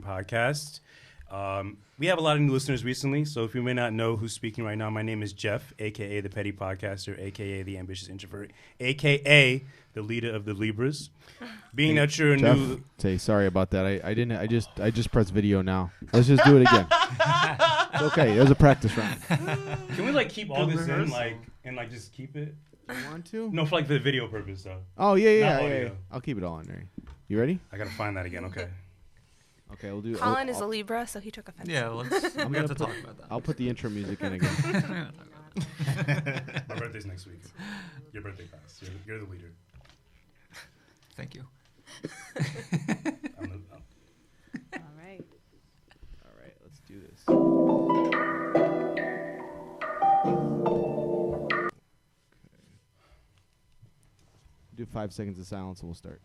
podcast. We have a lot of new listeners recently, so if you may not know who's speaking right now, my name is Jeff, a.k.a. the Petty Podcaster, a.k.a. the Ambitious Introvert, a.k.a. the leader of the Libras. Being that you're Jeff, new... Say sorry about that. I didn't. I just pressed video now. Let's just do it again. It's okay. It was a practice round. Can we, like, keep all this in, like, and, like, just keep it? You want to? No, for, like, the video purpose, though. Oh, yeah. Audio. I'll keep it all in there. You ready? I gotta find that again, okay. Okay, we'll do. Colin is a Libra, so he took offense. Yeah, we have to talk about that. I'll put the intro music in again. My birthday's next week. Your birthday passed. You're the leader. Thank you. All right. All right, let's do this. Okay. Do 5 seconds of silence and we'll start.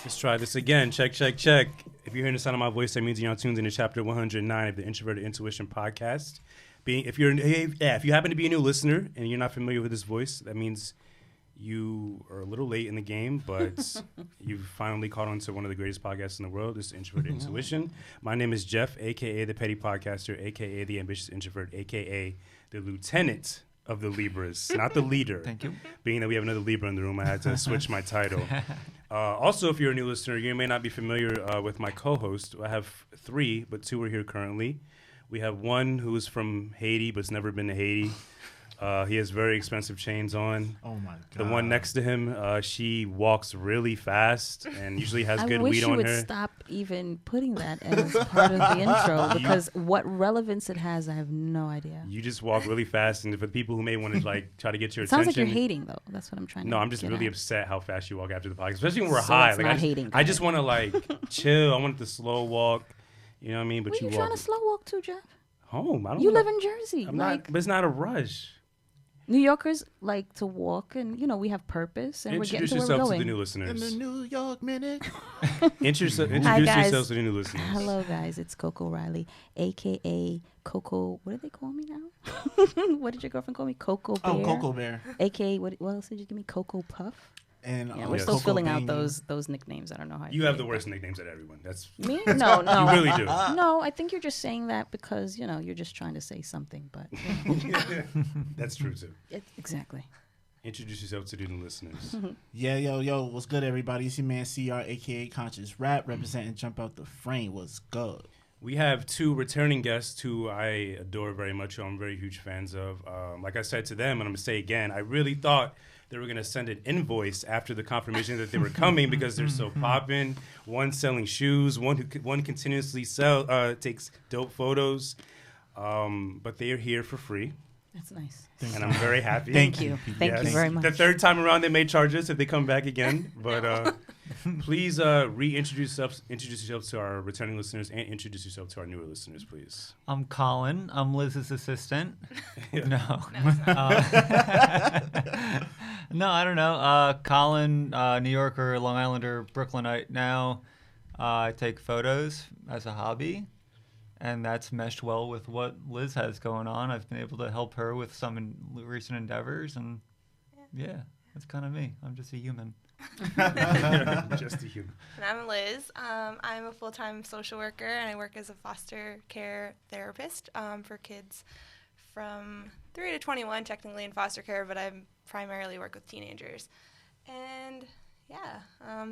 Let's try this again. Check. If you're hearing the sound of my voice, that means you're tuned into chapter 109 of the Introverted Intuition podcast. If you happen to be a new listener and you're not familiar with this voice, that means you are a little late in the game, but you've finally caught on to one of the greatest podcasts in the world. This is Introverted Intuition. My name is Jeff, a.k.a. the Petty Podcaster, a.k.a. the Ambitious Introvert, a.k.a. the Lieutenant of the Libras, not the leader. Thank you. Being that we have another Libra in the room, I had to switch my title. Also, if you're a new listener, you may not be familiar with my co-host. I have 3, but 2 are here currently. We have one who is from Haiti, but's never been to Haiti. He has very expensive chains on. Oh my god! The one next to him, she walks really fast and usually has good weed on her. I wish you would stop even putting that as part of the intro because what relevance it has, I have no idea. You just walk really fast, and for the people who may want to like try to get your attention, attention, sounds like you're hating though. That's what I'm trying to. No, I'm just really upset how fast you walk after the podcast, especially when we're so high. It's like not hating. I just want to like chill. I want the slow walk. You know what I mean? But Where you trying to slow walk to, Jeff? Home. I don't. You know. live in Jersey. I'm not. But it's not a rush. New Yorkers like to walk, and we have purpose, and we're getting to where we're Introduce yourself going. to the new listeners. In the New York Minute. Introduce Hi, guys. yourselves to the new listeners. Hello, guys. It's Coco Riley, a.k.a. Coco. What do they call me now? What did your girlfriend call me? Coco Bear? Oh, Coco Bear. A.k.a. What else did you give me? Coco Puff? And yeah, we're still filling out those nicknames. I don't know how you have the worst nicknames at everyone. That's me. No. You really do. No, I think you're just saying that because you're just trying to say something. But that's true too. Exactly. Introduce yourself to the new listeners. Yeah, yo, what's good, everybody? It's your man CR, aka Conscious Rap, representing Jump Out the Frame. What's good? We have 2 returning guests who I adore very much, who I'm very huge fans of. Like I said to them, and I'm going to say again, I really thought they were going to send an invoice after the confirmation that they were coming because they're so popping. One selling shoes, one continuously takes dope photos. But they are here for free. That's nice. And I'm very happy. Thank you. Thank you very much. The 3rd time around, they may charge us if they come back again. But please reintroduce yourself to our returning listeners and introduce yourself to our newer listeners, please. I'm Colin. I'm Liz's assistant. No. No, I don't know. Colin, New Yorker, Long Islander, Brooklynite now. I take photos as a hobby. And that's meshed well with what Liz has going on. I've been able to help her with some recent endeavors, and yeah, that's kind of me. I'm just a human. Just a human. And I'm Liz. I'm a full-time social worker, and I work as a foster care therapist for kids from 3 to 21, technically in foster care, but I primarily work with teenagers. And yeah,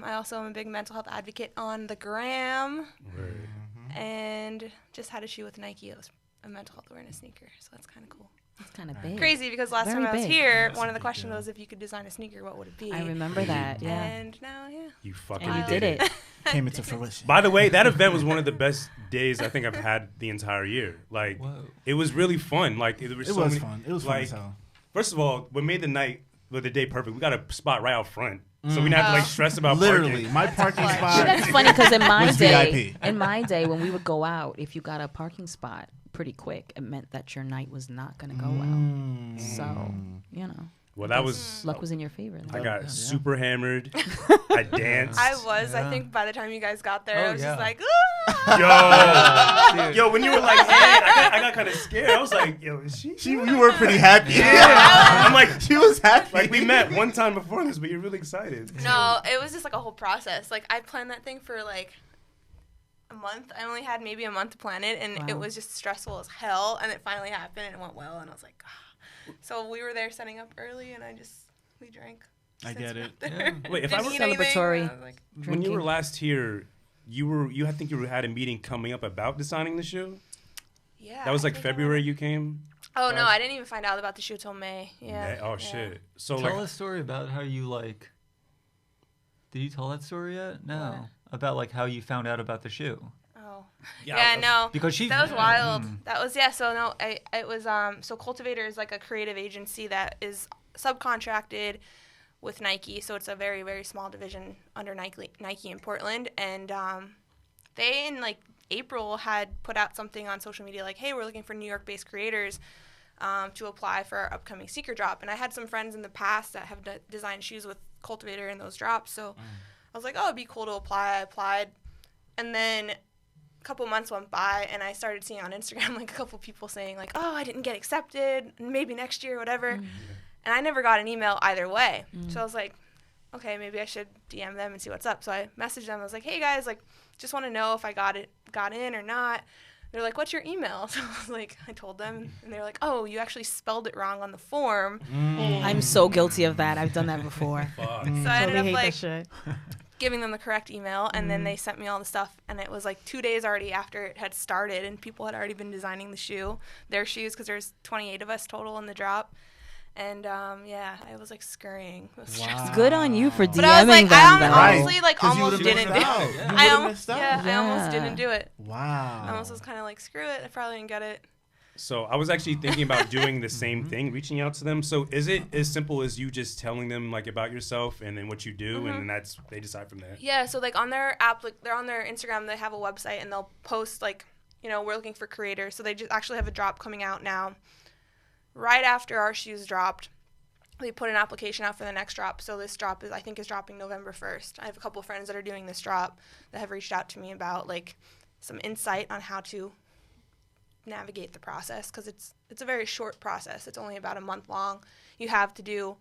I also am a big mental health advocate on the gram. Right. And just had a shoe with Nike. It was a mental health awareness sneaker, so that's kind of cool. It's kind of big. Crazy because last Very time I was big. here, That's one of a the big questions deal. was if you could design a sneaker, what would it be? I remember that. Yeah. And now, yeah. You fucking And you did it. Came into fruition. By the way, that event was one of the best days I think I've had the entire year. Like, Whoa. It was really fun. Like, It was fun. It was fun as hell. First of all, what made the day perfect, we got a spot right out front. So we didn't have to like stress about Literally, parking. my parking Yeah, spot. That's funny because in my was day, VIP. when we would go out, if you got a parking spot pretty quick, it meant that your night was not going to go well. So, Well, that was. Luck was in your favor. I Then. got super hammered. I danced. I was. Yeah. I think by the time you guys got there, I was just like, Yo, when you were like, hey, I got kind of scared. I was like, yo, is she? You were pretty happy. Yeah. I'm like, she was happy. like we met one time before this, but you're really excited. no, it was just like a whole process. Like I planned that thing for like a month. I only had maybe a month to plan it, and it was just stressful as hell. And it finally happened, and it went well. And I was like, ah. So we were there setting up early, and we drank. I get it. Wait, if I Didn't were eat anything, Celebratory. and I was like, when you were last here, I think you had a meeting coming up about designing the shoe. yeah. That was I like think I February. went- You came. Oh no, I didn't even find out about the shoe till May. Yeah. Oh yeah. shit. So Tell like, a story about how you like. Did you tell that story yet? No. What? About like how you found out about the shoe. Oh. Yeah, Yeah, no. Because she. That was wild. That was so no, it was so Cultivator is like a creative agency that is subcontracted with Nike, so it's a very, very small division under Nike in Portland, and they in like April had put out something on social media like, hey, we're looking for New York-based creators to apply for our upcoming sneaker drop. And I had some friends in the past that have designed shoes with Cultivator in those drops, so I was like, oh, it'd be cool to apply. I applied, and then a couple months went by, and I started seeing on Instagram like a couple people saying like, oh, I didn't get accepted, maybe next year, whatever. And I never got an email either way. So I was like, okay, maybe I should DM them and see what's up. So I messaged them. I was like, hey guys, like, just want to know if I got in or not. They're like, what's your email? So I was like, I told them, and they're like, oh, you actually spelled it wrong on the form. I'm so guilty of that. I've done that before. So I Totally ended up hate like that shit. giving them the correct email, and then they sent me all the stuff, and it was like 2 days already after it had started, and people had already been designing their shoes, because there's 28 of us total in the drop. And yeah, I was like scurrying. It was stressful. Good on you for DMing But I was like, them, I though. honestly like 'Cause you almost would've didn't missed do out. it. You I would've almost, missed out. I almost Yeah. didn't do it. Wow. I almost was kind of like, screw it, I probably didn't get it. So I was actually thinking about doing the same thing, reaching out to them. So is it as simple as you just telling them like about yourself and then what you do, and then they decide from there? Yeah, so like on their app, like they're on their Instagram, they have a website, and they'll post like, we're looking for creators. So they just actually have a drop coming out now. Right after our shoes dropped, they put an application out for the next drop. So this drop is dropping November 1st. I have a couple of friends that are doing this drop that have reached out to me about like some insight on how to navigate the process, because it's a very short process. It's only about a month long. You have to do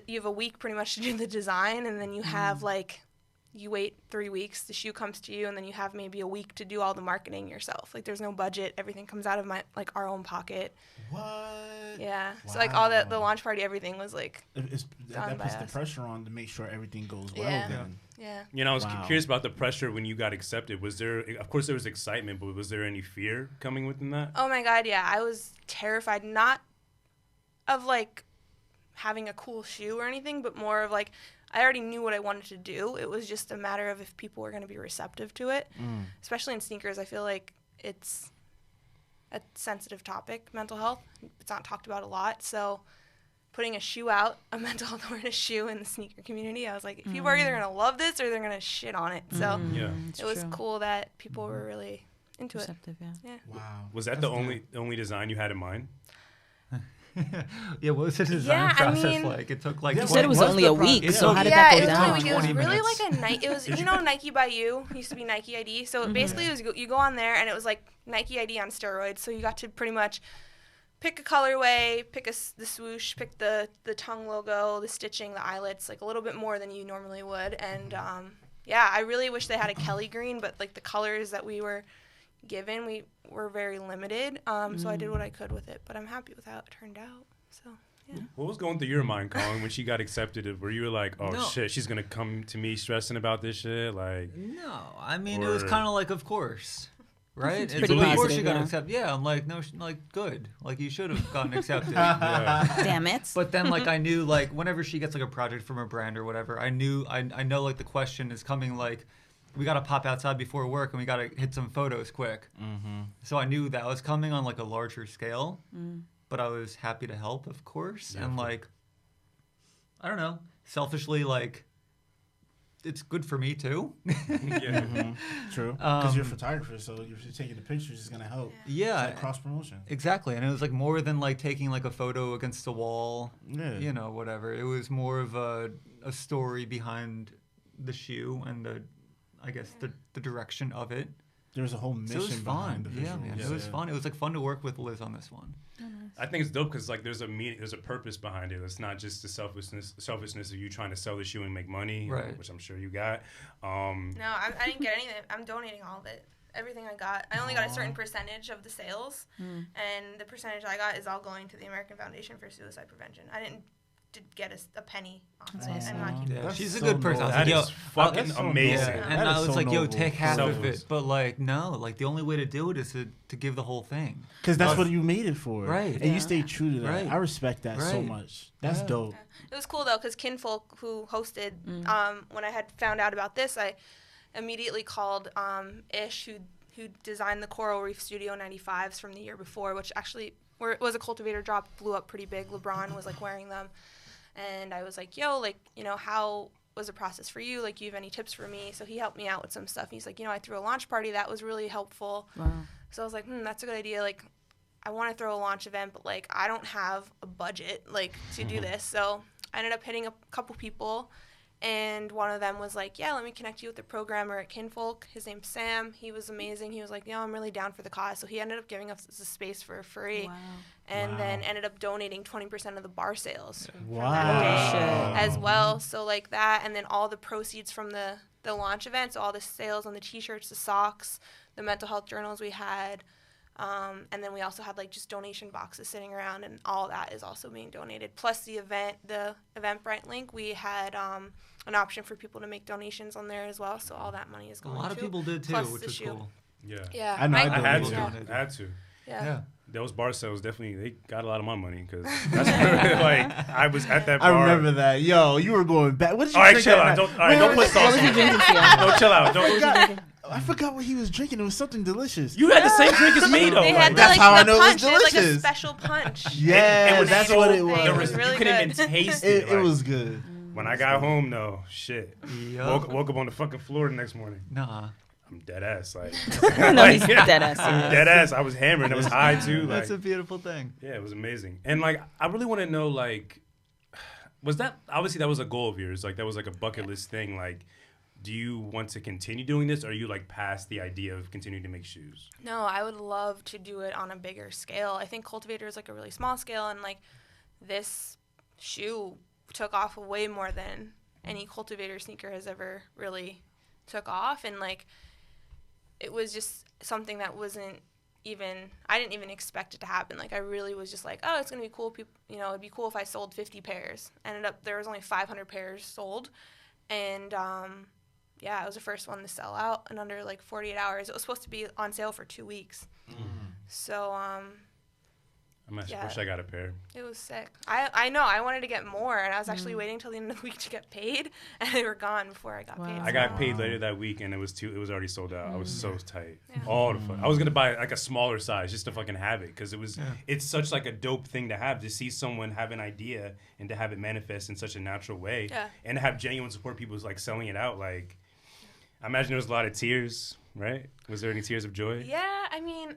you have a week pretty much to do the design, and then you have like, you wait 3 weeks, the shoe comes to you, and then you have maybe a week to do all the marketing yourself. Like there's no budget, everything comes out of our own pocket. What? Yeah. So like all the Wow. launch party, everything was like, That by puts the us. pressure on to make sure everything goes well. Yeah. Then. yeah. I was Wow. curious about the pressure when you got accepted. Was there, of course there was excitement, but was there any fear coming within that? Oh my God, yeah. I was terrified, not of like having a cool shoe or anything, but more of like, I already knew what I wanted to do. It was just a matter of if people were going to be receptive to it. Especially in sneakers, I feel like it's a sensitive topic, mental health. It's not talked about a lot. So putting a shoe out, a mental health awareness shoe in the sneaker community, I was like, people are either going to love this or they're going to shit on it. So Yeah. it was cool that people were really into Receptive, yeah. it. Yeah. Wow. Was that That's the only design you had in mind? Yeah, what was the design Yeah, I process mean- like? It took like. Yeah, You said it was What's only the a week, process? so how did yeah, that it go was down? only a week. It was 20 really minutes. like a night. It was Nike by You used to be Nike ID. So basically, it was you go on there, and it was like Nike ID on steroids. So you got to pretty much pick a colorway, pick the swoosh, pick the tongue logo, the stitching, the eyelets, like a little bit more than you normally would. And yeah, I really wish they had a Kelly green, but like the colors that we were given, we were very limited. So I did what I could with it, but I'm happy with how it turned out. So. Yeah. What was going through your mind, Colin, when she got accepted? Were you like, oh No. shit, she's gonna come to me stressing about this shit? Like, No, I mean it was Or- kind of like, of course, right? It's pretty of course positive, you got yeah. accepted. Yeah, I'm like, no, like good, like you should have gotten accepted. yeah. Damn it. But then, like, I knew, like, whenever she gets, like, a project from a brand or whatever, I know, like, the question is coming, like, we got to pop outside before work and we got to hit some photos quick. Mm-hmm. So I knew that was coming on, like, a larger scale. But I was happy to help, of course. Yeah, and, like, I don't know, selfishly, like, it's good for me too. Yeah. True. Because you're a photographer, so if you're taking the pictures, it's gonna help. Yeah. It's like cross promotion. Exactly, and it was like more than like taking like a photo against a wall, Yeah. you know, whatever. It was more of a story behind the shoe and I guess the direction of it. There was a whole mission So it was behind fun. the Yeah, visuals. man, it was fun. It was like fun to work with Liz on this one. I think it's dope because like there's a purpose behind it. It's not just the selfishness of you trying to sell the shoe and make money, Right. which I'm sure you got. No, I didn't get anything. I'm donating all of it. Everything I got. I only got a certain percentage of the sales, and the percentage I got is all going to the American Foundation for Suicide Prevention. I didn't get a penny off of it. I'm not keeping Yeah, it. she's a so good person. I was That like, is fucking that's so amazing. noble. and That I is was so like, yo, noble. take half of Selfless. it. But like, no, like the only way to do it is to give the whole thing. Because that's what you made it for. Right. And you stayed true to that. Right. I respect that so Right. much. That's Yeah. dope. It was cool though, because Kinfolk, who hosted, when I had found out about this, I immediately called Ish, who designed the Coral Reef Studio 95s from the year before, which actually was a cultivator drop, blew up pretty big. LeBron was like wearing them, and I was like, yo, like, you know, how was the process for you? Like, do you have any tips for me? So he helped me out with some stuff. He's like, you know, I threw a launch party. That was really helpful. Wow. So I was like, that's a good idea. Like, I want to throw a launch event, but like, I don't have a budget like to do this. So I ended up hitting a couple people, and one of them was like, yeah, let me connect you with the programmer at Kinfolk. His name's Sam. He was amazing. He was like, I'm really down for the cause. So he ended up giving us the space for free. Wow. And then ended up donating 20% of the bar sales from Wow. that day Shit. as well. So like that, and then all the proceeds from the launch event, so all the sales on the t-shirts, the socks, the mental health journals we had, and then we also had like just donation boxes sitting around, and all that is also being donated. Plus the Eventbrite link, we had an option for people to make donations on there as well. So all that money is A going lot of to, people did too, plus which the was shoe. cool. Yeah. Yeah, I know, I I had to. Yeah. I had to. Yeah. Those bar sales definitely, they got a lot of my money because that's where, like, I was at that bar. I remember that. Yo, you were going back. What did you All right, drink chill that out. night? Don't put What sauce was on he it. drinking, Sia? Don't chill out. Don't. I forgot what he was drinking. It was something delicious. You had the same drink as me though. They like, had That's the, how I the know it was punch. They had like a delicious. special punch. Yeah, it was that's so- what it It was. was really you couldn't good. even taste It it. Like, was good. when I got home though, shit. Yup. Woke up on the fucking floor the next morning. Nah. I'm dead ass. Like, No, he's dead ass I'm serious. dead ass. I was hammered. I was high too. Like, That's a beautiful thing. yeah, it was amazing. And like, I really want to know, like, was that obviously that was a goal of yours? Like, that was like a bucket list thing. Like, do you want to continue doing this, or are you like past the idea of continuing to make shoes? No, I would love to do it on a bigger scale. I think Cultivator is like a really small scale, and like this shoe took off way more than any Cultivator sneaker has ever really took off. And like, it was just something that wasn't even, I didn't even expect it to happen. Like, I really was just like, oh, it's going to be cool. People, you know, it'd be cool if I sold 50 pairs. Ended up, there was only 500 pairs sold. And, yeah, I was the first one to sell out in under like 48 hours. It was supposed to be on sale for 2 weeks. So, I wish I got a pair. it was sick. I know. I wanted to get more, and I was actually waiting till the end of the week to get paid, and they were gone before I got paid. Wow. I got paid later that week, and it was already sold out. I was so tight. Yeah. All the fuck. I was gonna buy like a smaller size just to fucking have it, because it's such like a dope thing to have, to see someone have an idea and to have it manifest in such a natural way, Yeah. and to have genuine support people who's like selling it out. Like, I imagine there was a lot of tears, right? Was there any tears of joy? Yeah, I mean,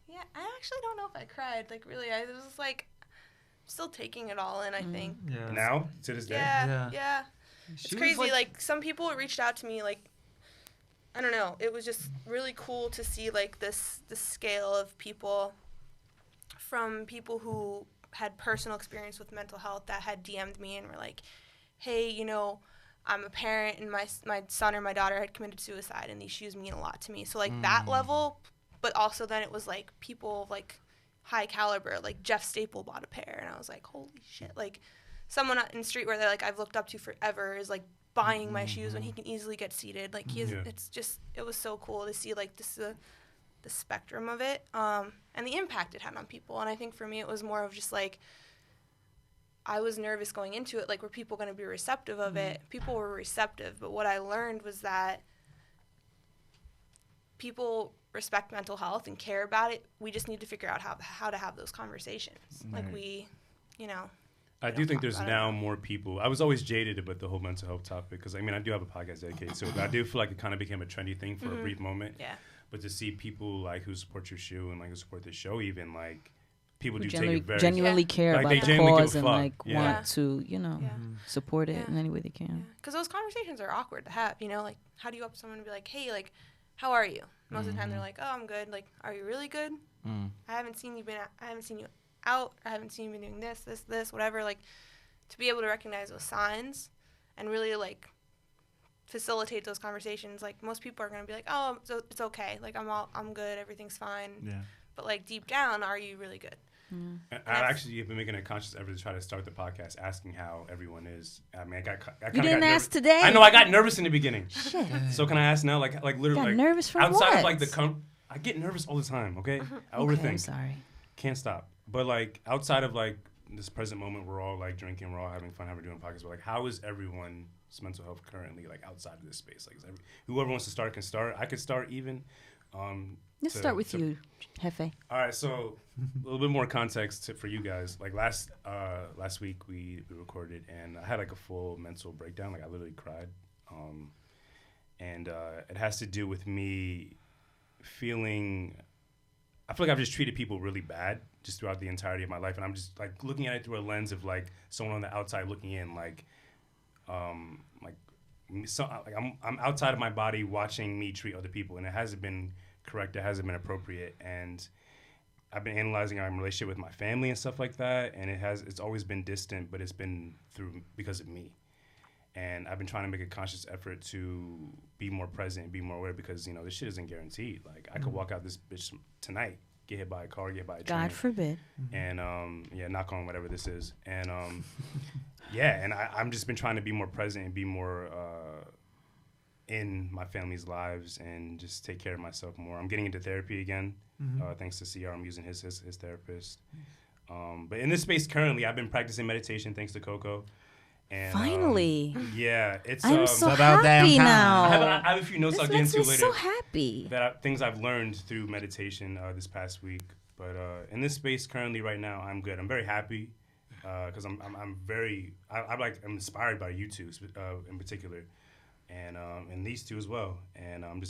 yeah, I actually don't know if I cried. Like, really, I was like, still taking it all in, I think. Yeah. Now to this day. Yeah, Yeah. yeah. She It's was crazy. Like, some people reached out to me, like, I don't know. It was just really cool to see, like, the scale of people, from people who had personal experience with mental health that had DM'd me and were like, hey, you know, I'm a parent and my son or my daughter had committed suicide, and these shoes mean a lot to me. So, like, that level, but also then it was, like, people of, like, high caliber. Like, Jeff Staple bought a pair, and I was like, holy shit. Like, someone in streetwear that, like, I've looked up to forever is, like, buying my shoes when he can easily get seated. Like, he is, it's just, it was so cool to see, like, this, the spectrum of it, and the impact it had on people. And I think for me it was more of just, like, I was nervous going into it, like, were people going to be receptive of it? People were receptive, but what I learned was that people respect mental health and care about it. We just need to figure out how to have those conversations. Right. Like, we, you know. I do think there's now more people. I was always jaded about the whole mental health topic because, I mean, I do have a podcast dedicated to it, but I do feel like it kind of became a trendy thing for a brief moment. Yeah. But to see people, like, who support your show and, like, who support the show even, like, people Who do take it very... genuinely care Like, about they the genuinely give cause a and fuck. like Yeah. want to, you know, support it in any way they can. Because those conversations are awkward to have, you know? Like, how do you go up to someone and be like, hey, like, how are you? Most of the time they're like, oh, I'm good. Like, are you really good? I haven't seen you out. I haven't seen you been doing this, whatever. Like, to be able to recognize those signs and really, like, facilitate those conversations. Like, most people are going to be like, oh, it's okay. Like, I'm good. Everything's fine. Yeah. But, like, deep down, are you really good? I actually have been making a conscious effort to try to start the podcast asking how everyone is. I mean, I you didn't ask today. I know I got nervous in the beginning. Shit. So can I ask now? Like literally, got like, nervous for outside what? of like I get nervous all the time. Okay, I overthink. Okay, I'm sorry. Can't stop. But like outside of like this present moment, we're all like drinking, we're all having fun, having doing podcasts. But like, how is everyone's mental health currently like outside of this space? Like, whoever wants to start can start. I could start even. Let's start with you, Jefe. All right, so a little bit more context for you guys. Like last week we recorded, and I had like a full mental breakdown. Like I literally cried, and it has to do with me feeling. I feel like I've just treated people really bad just throughout the entirety of my life, and I'm just like looking at it through a lens of like someone on the outside looking in, I'm outside of my body watching me treat other people, and it hasn't been correct. It hasn't been appropriate, and I've been analyzing our relationship with my family and stuff like that, and it's always been distant, but it's been because of me. And I've been trying to make a conscious effort to be more present and be more aware because, you know, this shit isn't guaranteed. Like, I could walk out this bitch tonight, get hit by a car, get hit by a train. God forbid. And, knock on whatever this is. And, and I'm just been trying to be more present and be more in my family's lives and just take care of myself more. I'm getting into therapy again, thanks to CR. I'm using his therapist. But in this space currently, I've been practicing meditation thanks to Coco. And, finally. It's I'm so about happy damn now. I have a few notes I'll get into later. So happy. Things I've learned through meditation this past week. But in this space currently right now, I'm good. I'm very happy because I'm inspired by you two in particular, and these two as well. And I'm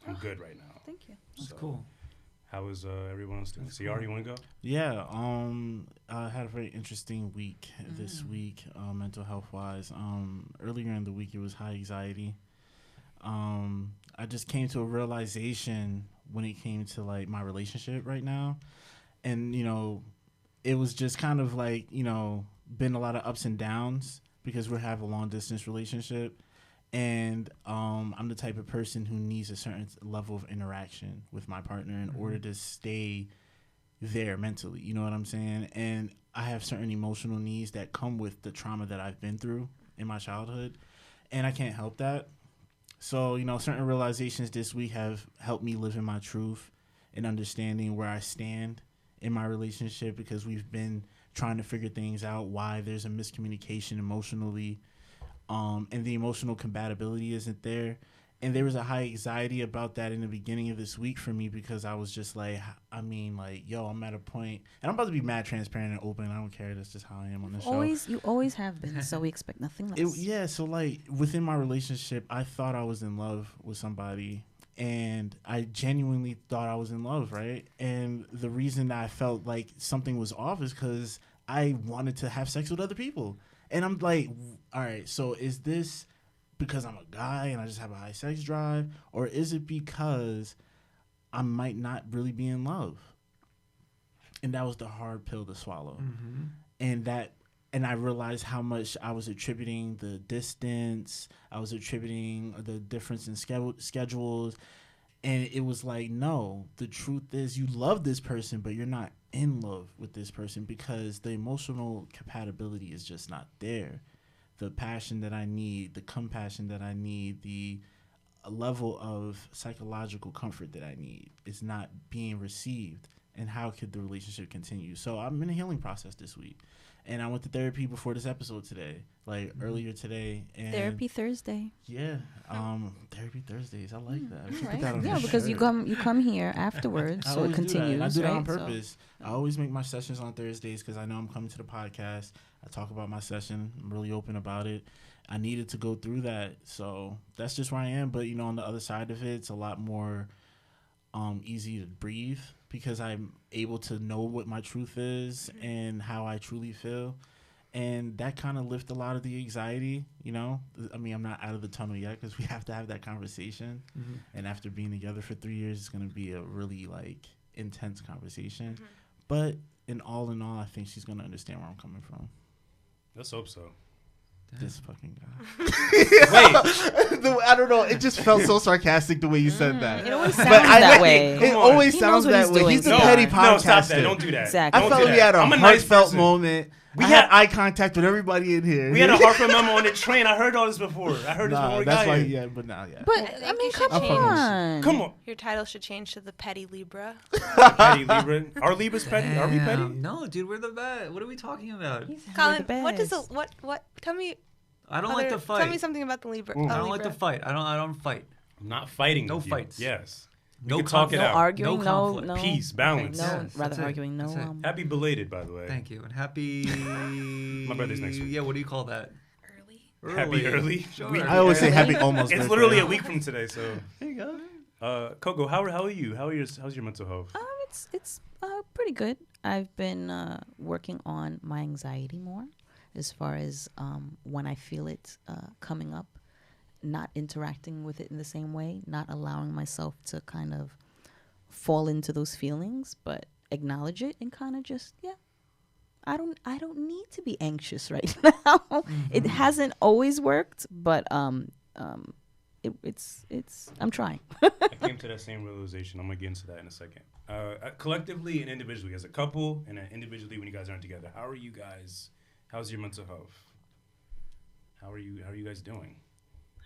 I'm good right now. Thank you. That's cool. How is everyone else doing? CR, you want to go? Yeah, I had a very interesting week this week, mental health wise. Earlier in the week, it was high anxiety. I just came to a realization when it came to like my relationship right now, and you know, it was just kind of like, you know, been a lot of ups and downs because we have a long distance relationship. And I'm the type of person who needs a certain level of interaction with my partner in order to stay there mentally. You know what I'm saying? And I have certain emotional needs that come with the trauma that I've been through in my childhood. And I can't help that. So, you know, certain realizations this week have helped me live in my truth and understanding where I stand in my relationship because we've been trying to figure things out, why there's a miscommunication emotionally. And the emotional compatibility isn't there. And there was a high anxiety about that in the beginning of this week for me because I was just like, yo, I'm at a point, and I'm about to be mad transparent and open. I don't care. That's just how I am on this show. You always have been, so we expect nothing less. So like within my relationship, I thought I was in love with somebody, and I genuinely thought I was in love, right? And the reason that I felt like something was off is because I wanted to have sex with other people. And I'm like, all right, so is this because I'm a guy and I just have a high sex drive? Or is it because I might not really be in love? And that was the hard pill to swallow. And I realized how much I was attributing the distance. I was attributing the difference in schedules. And it was like, no, the truth is you love this person, but you're not in love with this person because the emotional compatibility is just not there. The passion that I need, the compassion that I need, the level of psychological comfort that I need is not being received. and how could the relationship continue. So I'm in a healing process this week, and I went to therapy before this episode today, like earlier today. And Therapy Thursday. Yeah, therapy Thursdays. I like that. I should put Right. that on Yeah, the because shirt. you come here afterwards, I so it always do that, continues. and I do that on right? So- purpose. I always make my sessions on Thursdays because I know I'm coming to the podcast. I talk about my session. I'm really open about it. I needed to go through that, so that's just where I am. But on the other side of it, it's a lot more easy to breathe because I'm able to know what my truth is and how I truly feel. And that kind of lifts a lot of the anxiety, I mean, I'm not out of the tunnel yet because we have to have that conversation. And after being together for 3 years, it's going to be a really, intense conversation. But in all, I think she's going to understand where I'm coming from. Let's hope so. This fucking guy. Wait. I don't know. It just felt so sarcastic the way you said that. It always sounds that way. It Come on. always He sounds knows what he's that way. doing. He's the No, petty No, podcaster. stop that. Don't do that. Exactly. I Don't felt do we that. had a I'm a nice heartfelt person. moment. We I had had- eye contact with everybody in here. We had a heartfelt memo on the train. I heard all this before. I heard this before we that's got why. here. Yeah, but now, yeah. But I think I mean, you come should change. on. Come on. Your title should change to the Petty Libra. Petty Libra. Are Libras petty? Are we petty? Damn. No, dude, we're the best. What are we talking about? Colin, the what does best. what? Tell me. I don't like to fight. Tell me something about the Libra. Ooh. I don't like to Libra. fight. I don't fight. I'm not fighting. No with you. fights. Yes. We No can talk it No out. arguing, No no, conflict. no. Peace, balance. No, Yes, that's rather it. arguing, no. That's it. Happy belated, by the way. Thank you. And happy. My birthday's next week. Yeah, what do you call that? Early. Happy early? Sure. I always say happy almost. It's birthday. literally a week from today, so. There you go. Coco, how are you? How's your mental health? It's pretty good. I've been working on my anxiety more, as far as when I feel it coming up, not interacting with it in the same way, not allowing myself to kind of fall into those feelings, but acknowledge it and kind of just I don't need to be anxious right now. It hasn't always worked, but it's I'm trying. I came to that same realization. I'm gonna get into that in a second. Collectively and individually, as a couple, and then individually when you guys aren't together, how are you guys? How's your mental health? How are you guys doing?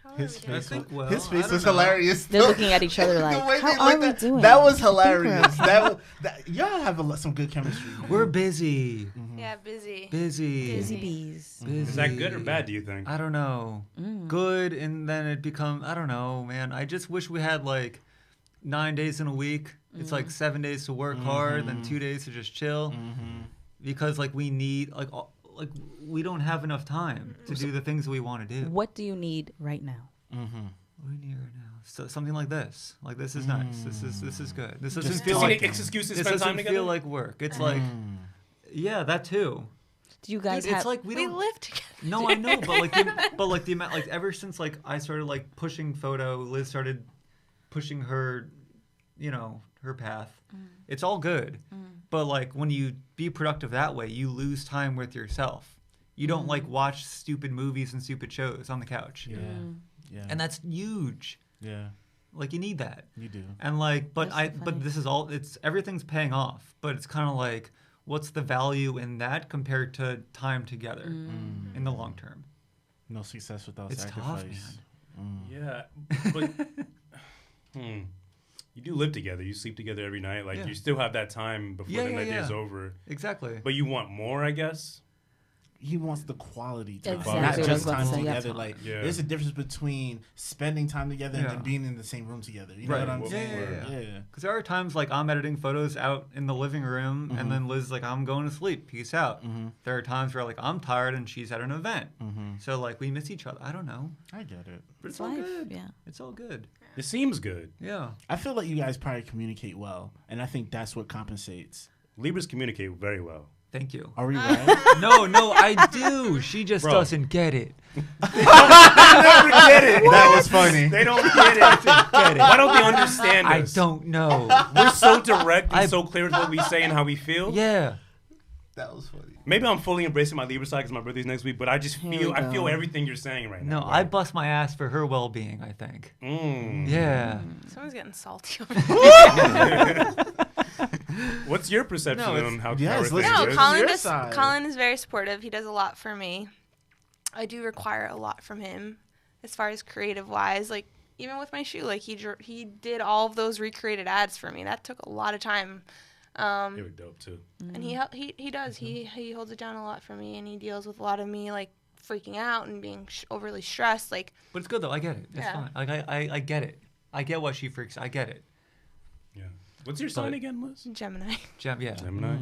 How are His we doing? face, I think, well, his I face don't was know. hilarious. They're looking at each other The like, way they how are looked we at- doing? That was I think we're hilarious. Y'all have some good chemistry. We're busy. Yeah, busy. Busy. busy bees. Busy. Is that good or bad? Do you think? I don't know. Mm. Good, and then it becomes, I don't know, man. I just wish we had 9 days in a week. It's 7 days to work hard, then 2 days to just chill. Because we need, we don't have enough time to do the things we want to do. What do you need right now? What do we need right now? So, something like this. This is nice. This is good. This doesn't Just feel Just like an excuse to this spend time doesn't together. feel like work. It's yeah, that too. Do you guys Dude, have? it's we We don't. live together. No, I know, but the amount ever since I started pushing photo, Liz started pushing her, her path. It's all good, but when you be productive that way, you lose time with yourself. You don't watch stupid movies and stupid shows on the couch, Yeah. and that's huge. Yeah. You need that, You do. and but That's so funny. but this is all. It's everything's paying off, but it's kind of what's the value in that compared to time together in the long term? No success without It's sacrifice. tough, Yeah, but you do live together. You sleep together every night. Yeah. You still have that time before the night is over. Exactly. But you want more, I guess. He wants the quality time, Exactly, not I was just about to time say, yeah. together. Yeah. There's a difference between spending time together and Yeah. then being in the same room together. You know Right. what I'm Yeah, saying? yeah. Because there are times I'm editing photos out in the living room, and then Liz is I'm going to sleep. Peace out. There are times where I'm tired and she's at an event. So we miss each other. I don't know. I get it. But it's It's all life, good. yeah. It's all good. It seems good. Yeah. I feel like you guys probably communicate well, and I think that's what compensates. Libras communicate very well. Thank you. Are we right? No, I do. She just Bro. doesn't get it. Never get it. That was funny. They don't get it. Get it. Why don't they understand I us? don't know. We're so direct and I- so clear with what we say and how we feel. Yeah. That was funny. Maybe I'm fully embracing my Libra side because my birthday's next week, but I just Here feel we I feel go. everything you're saying right now. No, I bust my ass for her well-being, I think. Yeah. Someone's getting salty over there. What's your perception No, on how yes, everything let's No, Yours is? Colin your does. side. Colin is very supportive. He does a lot for me. I do require a lot from him, as far as creative wise. Even with my shoe, he did all of those recreated ads for me. That took a lot of time. They were dope too. And he does. He holds it down a lot for me, and he deals with a lot of me like freaking out and being overly stressed. Like, But it's good though. I get it. It's Yeah. fine. Like I get it. I get why she freaks. I get it. Yeah. What's your sign again, Liz? Gemini. Yeah. Gemini.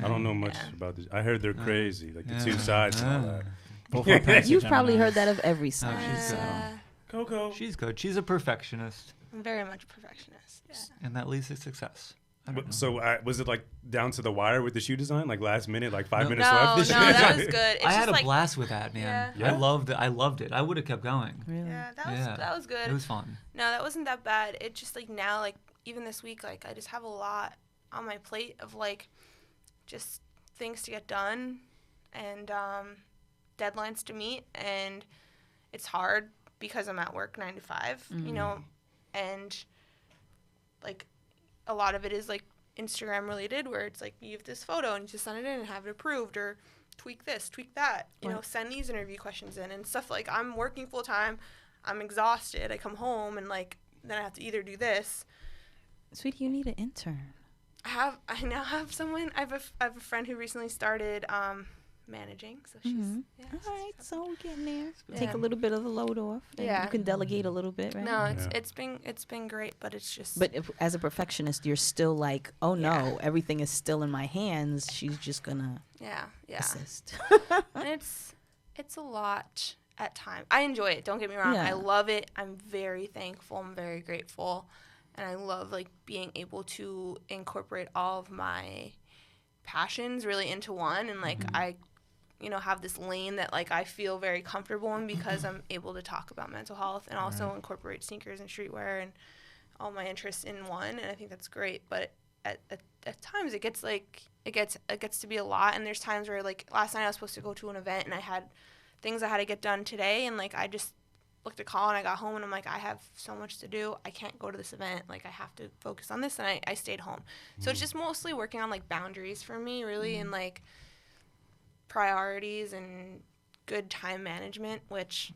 I don't know much about this. I heard they're crazy, like the two sides and all that. Both our parents are You've probably Geminis. heard that of every sign. she's good. Coco. She's good. She's a perfectionist, I'm very much a perfectionist. Yeah. and that leads to success. I don't know. So was it like down to the wire with the shoe design? Like last minute, like 5 No. minutes No, left? that was good. It's I just had a like, blast with that, man. Yeah. I loved it. I loved it. I would have kept going. Really? Yeah, Yeah. that was good. It was fun. No, that wasn't that bad. It just like now, like even this week, like I just have a lot on my plate of like just things to get done and deadlines to meet, and it's hard because I'm at work 9 to 5, you know, and like a lot of it is like Instagram related, where it's like you have this photo and you just send it in and have it approved, or tweak this, tweak that, you know, send these interview questions in and stuff. Like I'm working full time, I'm exhausted, I come home and like then I have to either do this. Sweetie, you need an intern. I now have someone. I have a friend who recently started managing, so she's yeah. All right, so we're getting there. Yeah. Take a little bit of the load off. And Yeah. You can delegate a little bit, right? No, Yeah. it's been great, but it's just. But as a perfectionist, you're still like, oh no, Yeah. everything is still in my hands. She's just gonna yeah. assist. And it's a lot at times. I enjoy it. Don't get me wrong. Yeah. I love it. I'm very thankful. I'm very grateful, and I love like being able to incorporate all of my passions really into one, and like I, you know, have this lane that like I feel very comfortable in because I'm able to talk about mental health and also incorporate sneakers and streetwear and all my interests in one, and I think that's great. But at times it gets to be a lot, and there's times where like last night I was supposed to go to an event and I had things I had to get done today, and like I just looked at Colin, I got home and I'm like, I have so much to do, I can't go to this event, like I have to focus on this, and I stayed home. So it's just mostly working on like boundaries for me really, and like priorities and good time management, which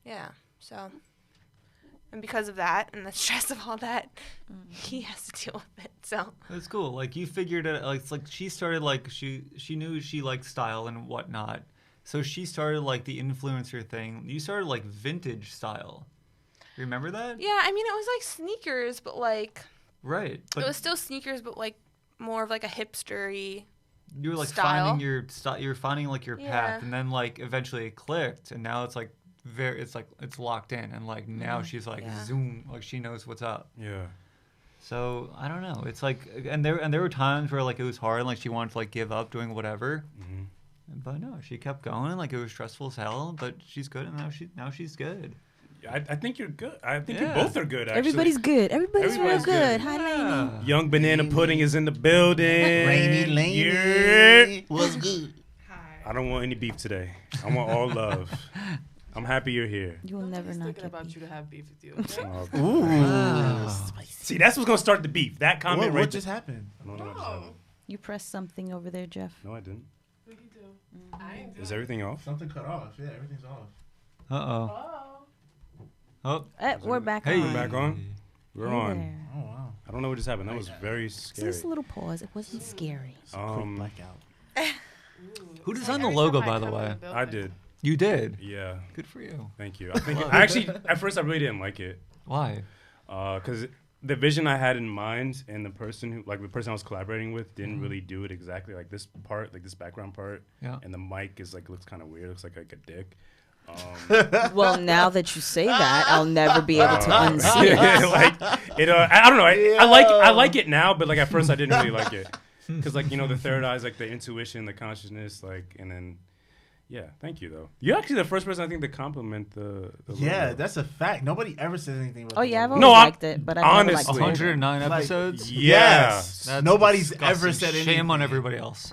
yeah, so, and because of that and the stress of all that, he has to deal with it. So It's cool. Like you figured it. Like it's like she started like she knew she liked style and whatnot. So she started like the influencer thing. You started like vintage style. Remember that? yeah, I mean it was like sneakers, but like Right. But it was still sneakers, but like more of like a hipstery. you were like style. finding your style. You're finding like your Yeah. path, and then like eventually it clicked, and now it's like it's locked in, and like now she's like Yeah. zoom, like she knows what's up. Yeah. So I don't know. It's like, and there were times where like it was hard, like she wanted to like give up doing whatever. But no, she kept going. Like it was stressful as hell, but she's good, and now she's good. I think you're good. I think you Yeah. both are good, actually. Everybody's good. Everybody's real Everybody's good. good. Hi, Lainey. Young Banana Pudding is in the building. Rainy Lane. Yeah. Was good. I don't want any beef today. I want all love. I'm happy you're here. You will never not thinking get about beef. you to have beef with you. Okay? Ooh. See, that's what's gonna start the beef. That comment What right just there. happened? I don't know what just happened. You pressed something over there, Jeff. No, I didn't. What do you do? I ain't Is doing everything off? Something cut off. Yeah, everything's off. Oh. Oh. We're back Hey. on. We're back on. We're Hey on. there. Oh wow. I don't know what just happened. That was very So scary. just a little pause. It wasn't scary. It's a quick blackout. Who designed the logo, by the way? I did. You did. Yeah. Good for you. Thank you. I think actually at first I really didn't like it. Why? Because the vision I had in mind and the person I was collaborating with didn't really do it exactly. Like this part, like this background part, Yeah. and the mic is like looks kind of weird. Looks like a dick. Well, now that you say that, I'll never be able to unsee it. like it. I don't know. I like it now, but like at first I didn't really like it because like the third eye is like the intuition, the consciousness, like, and then. Yeah, thank you though. You're actually the first person I think to compliment the Yeah, logo. that's a fact. Nobody ever says anything about Oh yeah, I've the always logo. No, liked it, but I've never liked honestly. it. 109 Like- episodes. Yes. That's Nobody's disgusting. ever said anything. Shame on everybody else.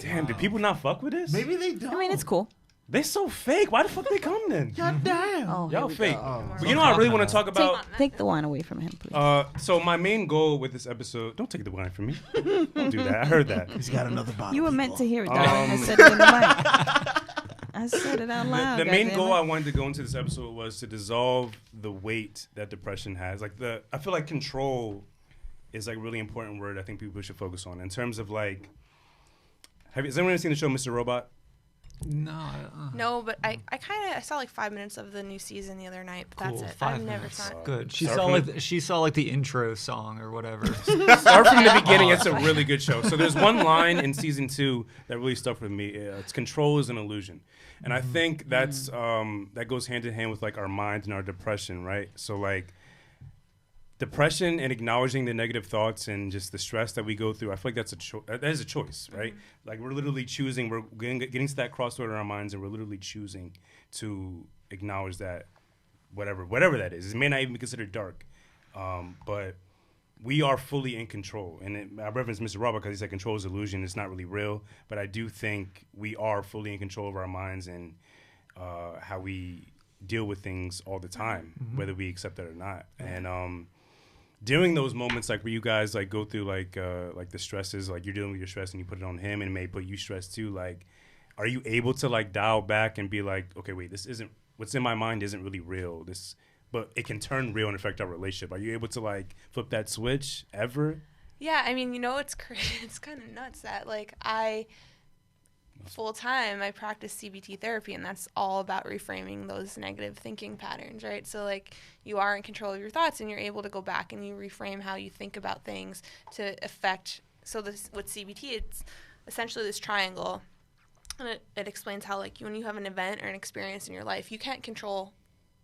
Damn, do people not fuck with this? Maybe they don't. I mean, it's cool. They so fake. Why the fuck they come then? God damn. Oh, here Y'all we fake. go. But you know what I really want to talk about? Take the wine away from him, please. So my main goal with this episode, don't take the wine from me. Don't do that. I heard that. He's got another bottle. You were meant to hear it, darling. I said it in the mic. I said it out loud. The main goddammit. goal I wanted to go into this episode was to dissolve the weight that depression has. Like I feel like control is like a really important word I think people should focus on in terms of like. Has anyone ever seen the show Mr. Robot? No. No, but I saw like 5 minutes of the new season the other night, but Cool, that's it. 5 I've never minutes. saw it. Good. She saw like the intro song or whatever. Start from the beginning. It's a really good show. So there's one line in season 2 that really stuck with me. It's control is an illusion, and I think that's that goes hand in hand with like our minds and our depression, right? So like depression and acknowledging the negative thoughts and just the stress that we go through. I feel like that is a choice, right? Like we're literally choosing. We're getting to that crossroad in our minds, and we're literally choosing to acknowledge that whatever that is. It may not even be considered dark, but we are fully in control. And I reference Mr. Robert because he said control is illusion. It's not really real, but I do think we are fully in control of our minds and how we deal with things all the time, whether we accept it or not. And during those moments, like where you guys like go through like the stresses, like you're dealing with your stress and you put it on him and it may put you stressed too. Like, are you able to like dial back and be like, okay, wait, this isn't what's in my mind isn't really real. But it can turn real and affect our relationship. Are you able to like flip that switch ever? Yeah, I mean, it's it's kind of nuts that like full time I practice CBT therapy, and that's all about reframing those negative thinking patterns, right? So like you are in control of your thoughts, and you're able to go back and you reframe how you think about things to affect. So this with CBT, it's essentially this triangle, and it explains how like when you have an event or an experience in your life, you can't control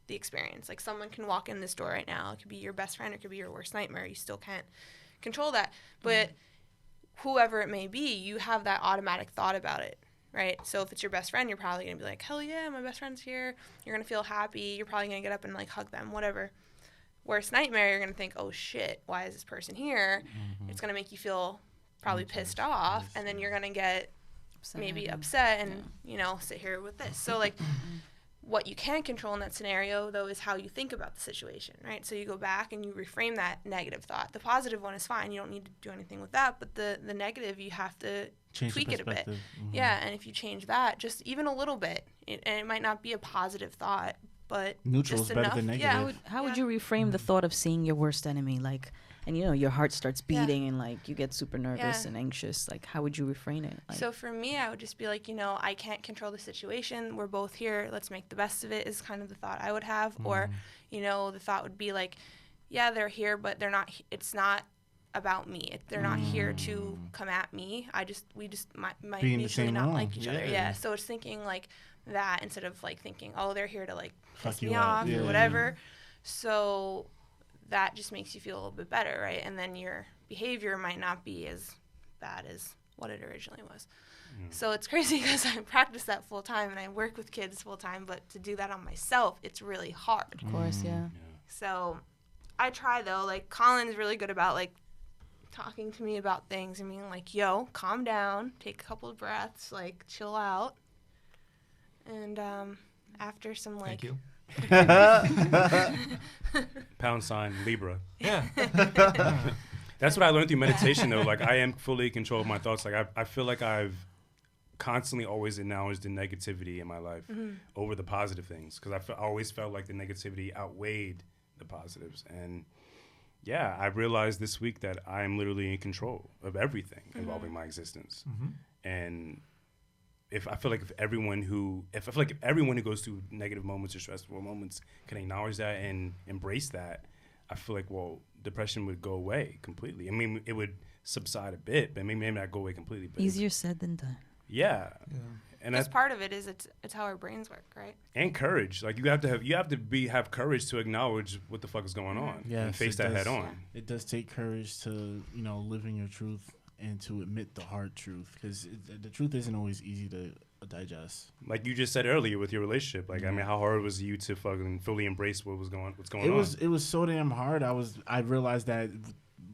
the experience. Like someone can walk in this door right now, it could be your best friend, it could be your worst nightmare. You still can't control that, but whoever it may be, you have that automatic thought about it. Right? So if it's your best friend, you're probably going to be like, hell yeah, my best friend's here. You're going to feel happy. You're probably going to get up and like hug them, whatever. Worst nightmare, you're going to think, oh shit, why is this person here? It's going to make you feel probably pissed off. And then you're going to get maybe upset and, sit here with this. So like what you can control in that scenario, though, is how you think about the situation, right? So you go back and you reframe that negative thought. The positive one is fine. You don't need to do anything with that. But the negative, you have to tweak it a bit. Yeah, and if you change that just even a little bit, and it might not be a positive thought, but neutral just is better enough. than negative. Yeah, How would you reframe the thought of seeing your worst enemy, like, and your heart starts beating and like you get super nervous and anxious? Like, how would you reframe it? Like, so for me, I would just be like, I can't control the situation. We're both here. Let's make the best of it. Is kind of the thought I would have, or the thought would be like, yeah, they're here, but they're not. It's not about me. They're not here to come at me. We might mutually not like each other. Yeah. So it's thinking like that instead of like thinking, oh, they're here to like piss me off or whatever. So that just makes you feel a little bit better, right? And then your behavior might not be as bad as what it originally was. So it's crazy because I practice that full time and I work with kids full time, but to do that on myself, it's really hard. of course, yeah. So I try though. Like Colin is really good about like talking to me about things and being like, yo, calm down, take a couple of breaths, like chill out. And after some like Thank you. # Libra. Yeah. That's what I learned through meditation, though. Like, I am fully in control of my thoughts. Like, I feel like I've constantly always acknowledged the negativity in my life over the positive things because I always felt like the negativity outweighed the positives. And, yeah, I realized this week that I am literally in control of everything involving my existence. And if everyone who goes through negative moments or stressful moments can acknowledge that and embrace that, I feel like, well, depression would go away completely. I mean, it would subside a bit, but maybe not go away completely. But Easier said than done. Yeah. And that's part of it is it's how our brains work, right? And courage. Like you have to have courage to acknowledge what the fuck is going on and face that head on. It does take courage to live in your truth and to admit the hard truth because the truth isn't always easy to digest. Like you just said earlier with your relationship, like I mean, how hard was it you to fucking fully embrace what's going on? It was so damn hard. I realized that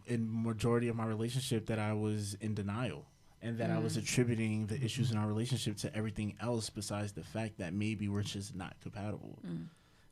in majority of my relationship that I was in denial. And that I was attributing the issues in our relationship to everything else besides the fact that maybe we're just not compatible.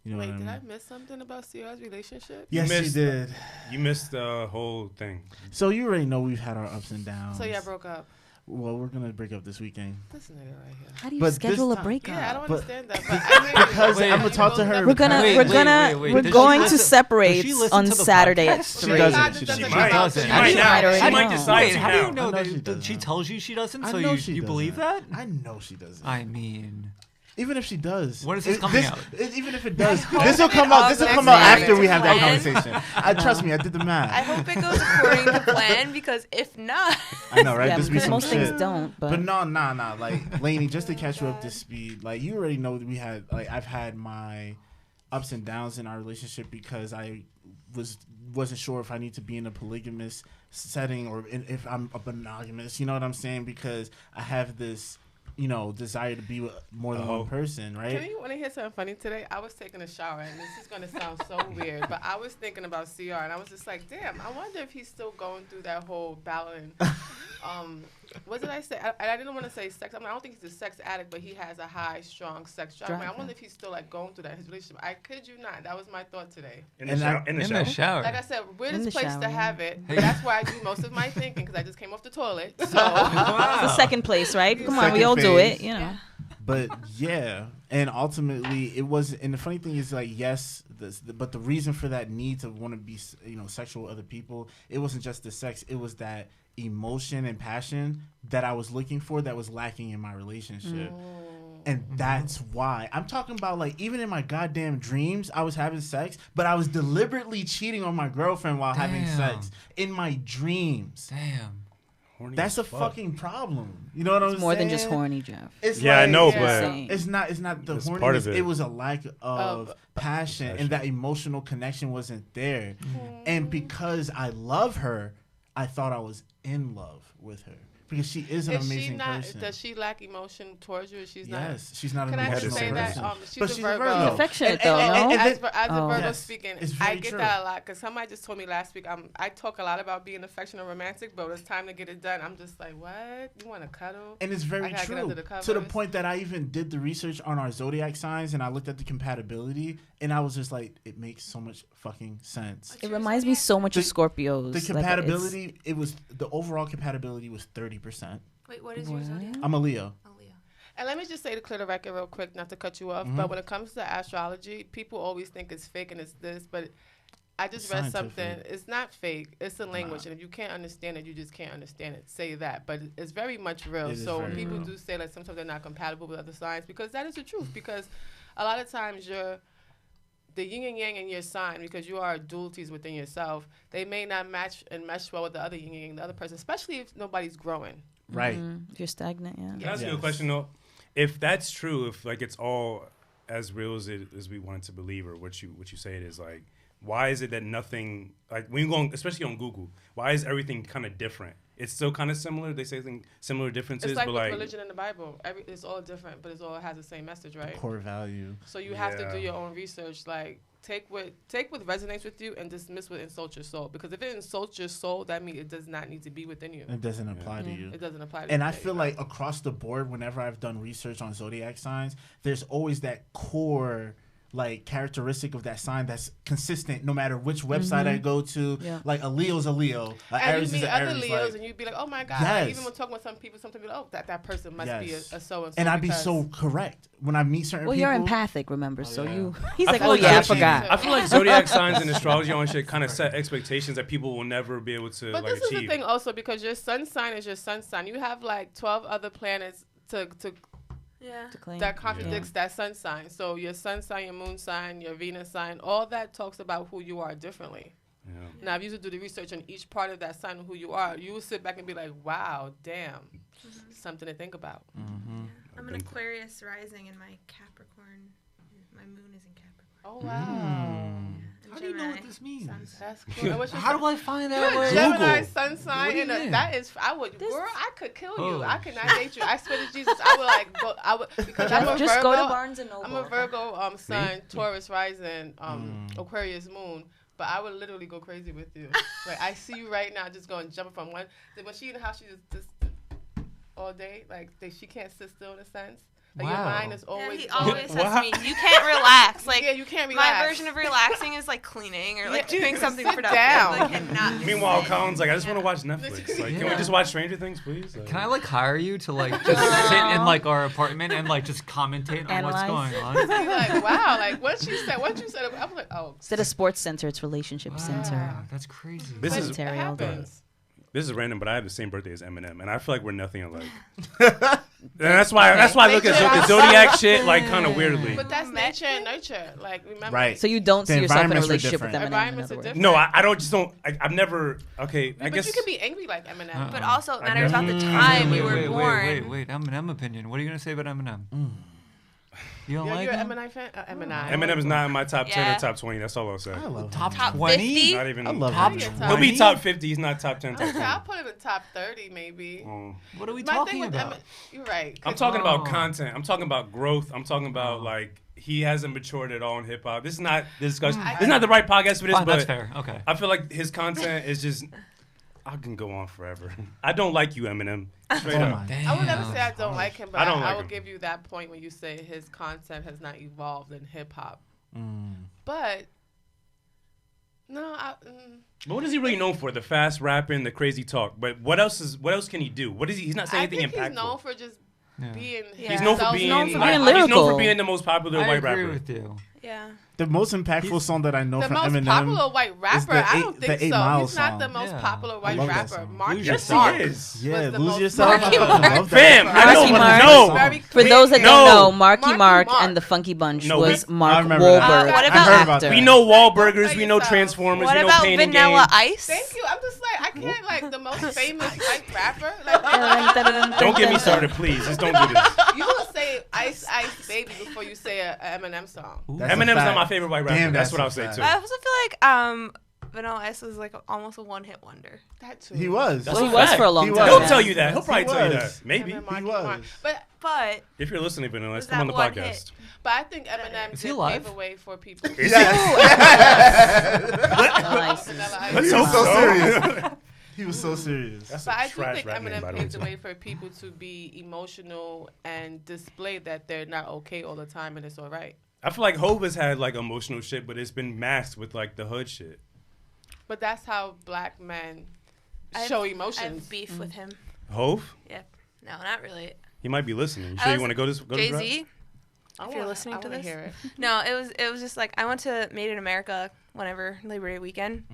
You know Wait, what I mean? did I miss something about Sierra's relationship? Yes, you did. You missed the whole thing. So you already know we've had our ups and downs. So y'all broke up. Well, we're gonna break up this weekend. This nigga right here. How do you But schedule this a time- breakup? Yeah, I don't But- understand that. But I mean, Because I'm gonna talk to her. We're gonna Wait, we're wait, gonna wait, we're does she going to listen- does separate she listen on to the Saturday at podcast? She 3. doesn't. She She doesn't. She come out doesn't. to She might me. now. already She might know. decide Wait, to how do you now. know I know that? she That she doesn't. tells you she doesn't, I so know you she you believe that? doesn't. I know she doesn't. I mean, Even if she does. When is this coming out? Even if it does. hope This will it come all out. This will goes come out according after to we have that plan. conversation. Trust me, I did the I math. hope it goes according to plan because if not, I know, right? Yeah, This be because some most shit. things don't. But But no, nah. Like, Lainey, just to catch you up to speed, like, you already know that we had, like, I've had my ups and downs in our relationship because I wasn't sure if I need to be in a polygamous setting or if I'm a monogamous. You know what I'm saying? Because I have this, desire to be with more than one person, right? Can you want to hear something funny today? I was taking a shower, and this is going to sound so weird, but I was thinking about CR, and I was just like, damn, I wonder if he's still going through that whole battling. What did I say? I didn't want to say sex. I don't think he's a sex addict, but he has a high, strong sex drive. I wonder if he's still like going through that in his relationship. I kid you not. That was my thought today. In the shower. Like I said, In weirdest the place shower. to have it. But that's where I do most of my thinking because I just came off the toilet. So it's the second place, right? Come on, we Second all do phase. it, you know. But yeah, and ultimately it was. And the funny thing is, like, yes, but the reason for that need to want to be, sexual with other people, it wasn't just the sex. It was that emotion and passion that I was looking for that was lacking in my relationship. And that's why I'm talking about, like, even in my goddamn dreams, I was having sex, but I was deliberately cheating on my girlfriend while having sex in my dreams. damn. Horny That's as a fuck. fucking problem. You know what I'm saying? It's more than just horny, Jeff. It's Yeah, I like- know, Yeah. but Insane. It's not the That's horniness. part of it. It was a lack of passion, and that emotional connection wasn't there. And because I love her, I thought I was in love with her because she is an is she amazing not? person. Does she lack emotion towards you? She's not. Yes, she's not an Can I emotional just say that person. she's But a she's Virgo. a Virgo. Affectionate, though, no? As a Oh. Virgo Yes, speaking, it's I very get true. that a lot because somebody just told me last week I talk a lot about being affectionate and romantic, but when it's time to get it done, I'm just like, what? You want to cuddle? And it's very I gotta get true under the to the covers. point that I even did the research on our zodiac signs and I looked at the compatibility and I was just like, it makes so much fucking sense. It reminds me so much of The- Scorpios. The Like, compatibility, the overall compatibility was 30%. wait, what is your zodiac? I'm a Leo. Oh, Leo. And let me just say to clear the record real quick, not to cut you off, but when it comes to astrology, people always think it's fake and it's this, but I just It's read scientific. something. It's not fake. It's a language, and if you can't understand it, you just can't understand it. Say that, but it's very much real. It is So when very people real. do say like sometimes they're not compatible with other signs, because that is the truth. Because a lot of times the yin and yang in your sign, because you are dualities within yourself, they may not match and mesh well with the other yin and yang, the other person, especially if nobody's growing. Right. If you're stagnant, yeah. Can I ask you a Yes. question though? If that's true, if like it's all as real as we want to believe, or what you say it is, like, why is it that nothing, like when you go on, especially on Google, why is everything kind of different? It's still kind of similar. They say similar differences, It's like but with like religion in the Bible. It's all different, but it all has the same message, right? Core value. So you have to Yeah. do your own research. Like take what resonates with you and dismiss what insults your soul. Because if it insults your soul, that means it does not need to be within you. It doesn't apply to you. It doesn't apply to And you. I feel like across the board, whenever I've done research on zodiac signs, there's always that core like characteristic of that sign that's consistent no matter which website I go to. Yeah. Like a Leo's a Leo, and Aries you is meet an other Aries. Leos like- and you'd be like, oh my God. Yes. Like, even when talking with some people, sometimes you're like, oh, that person must be Yes. a so-and-so. and I'd be because- so correct when I meet certain Well, people. you're empathic, remember? So yeah. you. He's I like, feel oh like yeah, I zodiac- forgot. I feel like zodiac signs and astrology and shit kind of set expectations that people will never be able to But like this is achieve. the thing also, because your sun sign is your sun sign. You have like 12 other planets to Yeah. To claim. that contradicts that sun sign. So your sun sign, your moon sign, your Venus sign, all that talks about who you are differently. Yeah. Now, if you used to do the research on each part of that sign, who you are, you will sit back and be like, wow, damn, something to think about. I'm an Aquarius rising and my Capricorn. My moon is in Capricorn. Oh, wow. And How do you know what Gemini, this means? sun sign. That's cool. And what's your How sun- do I find You're that a word? Gemini Google. sun sign, What do you and mean? that is, I would, This- girl, I could kill you. Oh. I could not date you. I swear to Jesus, I would like, because I'm a Just Virgo. go to Barnes and Noble. I'm a Virgo sun, Taurus rising, Aquarius moon. But I would literally go crazy with you. Like I see you right now, just going jumping from one. When she in the house, she just all day. Like she can't sit still in a sense. Like, your mind is Yeah, always. he always Wow. says to me, "You can't relax." Like, yeah, you can't my relax. version of relaxing is like cleaning or like Yeah, doing something sit productive. down. Like, and not just Meanwhile, sit. Colin's like, I just want to watch Netflix. Like, can we Yeah. just watch Stranger Things, please? Can I like hire you to like just sit in like our apartment and like just commentate on what's Analyze. going on? Be like, wow, like what you said, I'm like, oh, Instead of sports center, it's relationship center. Wow, that's crazy. This but is- it Terry all day. happens. This is random, but I have the same birthday as Eminem, and I feel like we're nothing alike. And that's why I look at the zodiac shit like kind of weirdly. But that's nature and nurture. Like, remember, Right. So you don't The see yourself in a environments were relationship with different. Eminem, in Environments other are words. different. No, I don't. Just don't. I've never. Okay, I but guess you can be angry like Eminem. But also, it I matters never- about the time we wait, were wait, born. Wait, Eminem opinion. What are you gonna say about Eminem? You don't Yeah, like you're him? an Eminem fan. Eminem. Eminem's not in my top 10 Yeah. or top 20. That's all I'll say. I love Top him. Top 20? 50? Not even. I love Top him. 20? He'll be top 50. He's not top 10. Top 20. I'll put him in top 30 maybe. What are we My talking thing with about? You're right. I'm talking about Oh. content. I'm talking about growth. I'm talking about like he hasn't matured at all in hip hop. This is not this discussion. This is not the right podcast for this, Fine, but that's fair. Okay. I feel like his content is just. I can go on forever. I don't like you, Eminem. Straight Oh up. my. I would never say I don't like him, but I don't like will him. give you that point when you say his content has not evolved in hip hop. Mm. But no, But what is he really known for? The fast rapping, the crazy talk. But what else can he do? What is he? He's not saying I anything think impactful. he's known for just Yeah. being. Yeah. He's known for himself. being, known for like, being he's known for lyrical. being the most popular I white agree rapper. with you. Yeah. The most impactful song that I know The from most Eminem. popular white rapper? the I eight- don't the think 8 so. Mile He's not the song. most Yeah. popular white love that rapper. song. Marky Lose Yes, Mark he is. Yeah, was the lose most yourself. Marky I fucking Mark. love that Fam, song. I don't Mark. know. Very For those that No. don't know, Marky Marky Mark Mark. and the Funky Bunch No, was we- I Mark remember that. Wahlberg. What an about- I heard about actor. that. We know Wahlburgers, Play we know yourself. Transformers, What we know about Pain and Vanilla Gain. Ice? Thank you. I'm just like, I can't like the most famous white rapper. Like, Don't get me started, please. Just don't do this. you will say Ice Ice Baby before you say a Eminem song. That's a Eminem's not fact. my favorite white rapper. Damn, that's that's what a I'll say fact. too. I also feel like Vanilla Ice was like almost a one-hit wonder. That too. He was. That's Well, he a was fact. for a long He time. was. He'll tell you that. He'll probably He tell you that. was. Maybe. Eminem, Marky He was. Mark. But If you're listening, Vanilla, Was come on the that one podcast. hit? But I think Eminem Is he did alive? pave the way for people. Is Vanilla Ice is- Vanilla Ice. Let's He was hope so so. serious. He was so serious. That's But a I do trash think rap name, by Eminem the paved the way. way for people to be emotional and display that they're not okay all the time and it's all right. I feel like Hov has had like emotional shit, but it's been masked with like the hood shit. But that's how black men I've- show I emotions. have beef with him. Hov? No, not really. He might be listening. You I sure you was- want to go this? Go this route? Jay-Z? I if you're wanna- listening I to wanna this. hear it. No, it was just like I went to Made in America whenever Labor Day weekend,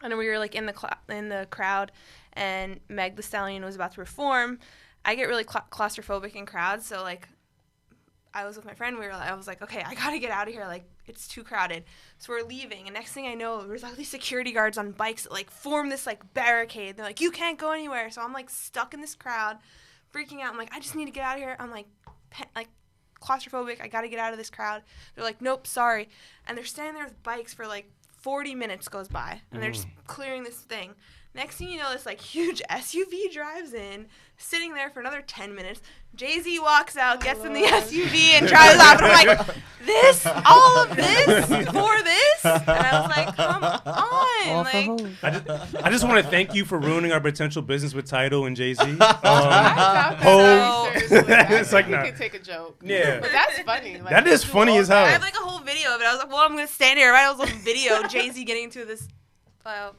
and we were like in the crowd, and Meg Thee Stallion was about to perform. I get really claustrophobic in crowds, so like I was with my friend. I was like, okay, I gotta get out of here. Like it's too crowded. So we're leaving, and next thing I know, there's all these security guards on bikes that like form this like barricade. They're like, you can't go anywhere. So I'm like stuck in this crowd, freaking out. I'm like, I just need to get out of here. I'm like claustrophobic. I gotta get out of this crowd. They're like, nope, sorry. And they're standing there with bikes for like 40 minutes goes by, and they're just clearing this thing. Next thing you know, this like huge SUV drives in, sitting there for another 10 minutes. Jay-Z walks out, gets in the SUV, and drives off. And I'm like, this? All of this? For this? And I was like, come on. All for Like, Hov. I just want to thank you for ruining our potential business with Tidal and Jay-Z. I doubt that Hov. very seriously. I It's like, think nah. we can take a joke. Yeah. But that's funny. Like, That is you do funny all as hell. I that. have like a whole video of it. I was like, well, I'm going to stand here. Right? I was like, video Jay-Z getting into this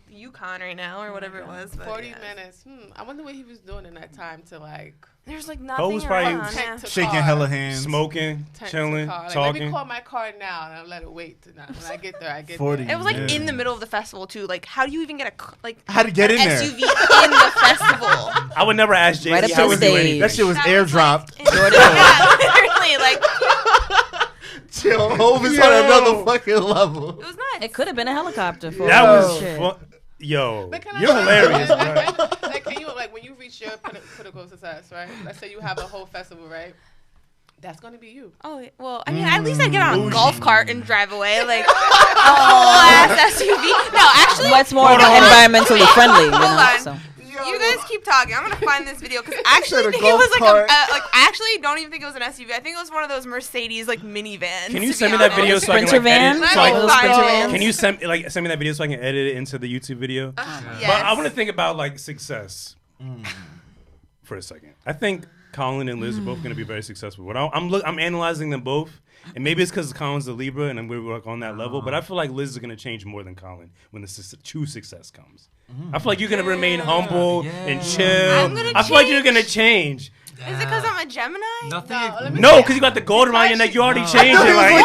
Yukon right now or whatever it was. But 40 yeah. minutes. I wonder what he was doing in that time to like There's like Hov was nothing probably around. Yeah. tent to Shaking car. hella hands. Smoking, Tent to chilling, car. Like, let me talking. call my car now and I'll let it wait. When I get there, I get 40. there. It was like Yeah. in the middle of the festival too. Like, how do you even get How to get an in there? SUV in the festival? I would never ask Jay-Z Right up how to to do stage. anything. That shit was That airdropped. Was, like, yeah, literally, like Chill, Hov is Yo. on another fucking level. it was nuts. It could have been a helicopter for That all was shit. fun. Yo, But can I you're say hilarious, something? bro. Like, can you like when you reach your political success, right? Let's say you have a whole festival, right? That's gonna be you. Oh well, I mean, at least I get on a golf cart and drive away, like a whole ass SUV. No, actually, What's more Hold on. environmentally friendly, you know? on. So. you guys keep talking. I'm gonna find this video because I actually said a think it golf was like cart. I actually don't even think it was an SUV. I think it was one of those Mercedes like minivans. Can you to send be me that honest. video so I can Sprinter like, edit? van? So I One of can, those Sprinter vans. vans? can you send me that video so I can edit it into the YouTube video? Yes. But I want to think about like success for a second. I think Colin and Liz are both going to be very successful. But I'm analyzing them both, and maybe it's because Colin's a Libra and we're like on that level. But I feel like Liz is going to change more than Colin when the true success comes. I feel like you're going to remain humble and chill. I feel like you're going to change. Is it because I'm a Gemini? No, because you got the gold around your neck. You already changed it. Like,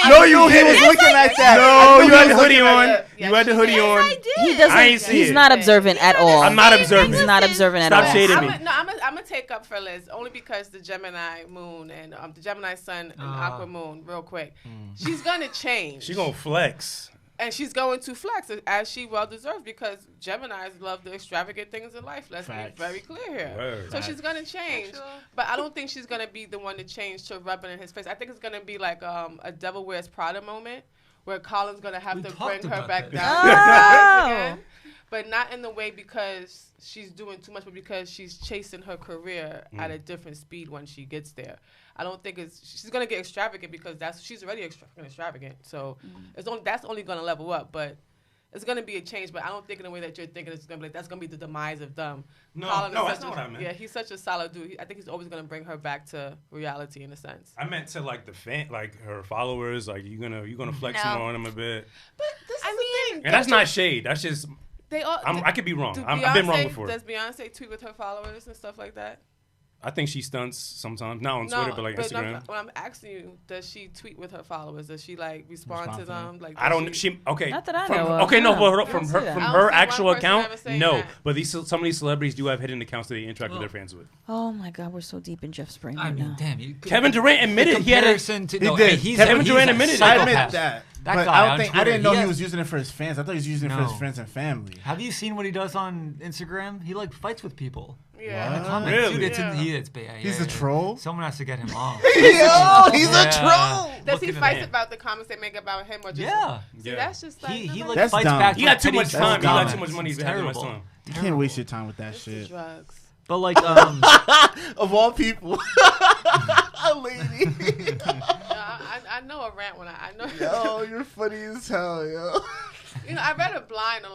No, he was looking at that. no, you had the hoodie on. You had the hoodie on. I did. He doesn't. I ain't see He's it. not observant at all. I'm not observant. He's not observant at Stop all. shading me. I'm gonna take up for Liz only because the Gemini moon and the Gemini sun and Aqua moon. Real quick, she's gonna change. She gonna flex. And she's going to flex as she well deserves because Geminis love the extravagant things in life. Let's be very clear here. Word. So she's gonna change, but I don't think she's gonna be the one to change to rub it in his face. I think it's gonna be like a Devil Wears Prada moment where Colin's gonna have to bring her back down again, but not in the way because she's doing too much, but because she's chasing her career at a different speed when she gets there. I don't think she's gonna get extravagant because she's already extravagant. So that's only gonna level up, but it's gonna be a change. But I don't think in the way that you're thinking it's gonna be like that's gonna be the demise of them. No, Colin that's not what I meant. Yeah, he's such a solid dude. I think he's always gonna bring her back to reality in a sense. I meant to like like her followers. Like you gonna flex No. more on them a bit. But this is the thing. And that's not shade. That's just They all. I could be wrong. I've been wrong before. Does Beyonce tweet with her followers and stuff like that? I think she stunts sometimes. Not on Twitter, but like Instagram. When I'm asking you, does she tweet with her followers? Does she like respond to them? Like I don't. Okay. Not that I from, know of. Okay, no, Yeah. but I from don't her see that. from I don't her see one actual person account, ever saying no. that. But some of these celebrities do have hidden accounts that they interact with their fans with. Oh my God, we're so deep in Jeff Spring I right mean, now. damn. Kevin Durant admitted he had a. Kevin Durant admitted it. I admit that. That But guy I on don't think I Twitter, didn't know he he has- was using it for his fans. I thought he was using it for his friends and family. Have you seen what he does on Instagram? He like fights with people. Yeah. What? Comments. Really? Dude, it's Yeah. He's a troll? Someone has to get him off. Yo, he's Yeah. a troll. Does Look he into fight that. about the comments they make about him or just? Yeah. See, Yeah. that's just like He no, like That's fights dumb. back. You got with too petty much time. You got comments. too much money It's behind my terrible. son. You can't waste your time with that It's the shit. drugs. But like, Of all people. A lady. I know a rant when I know. Yo, you're funny as hell, yo. You know, I read a blind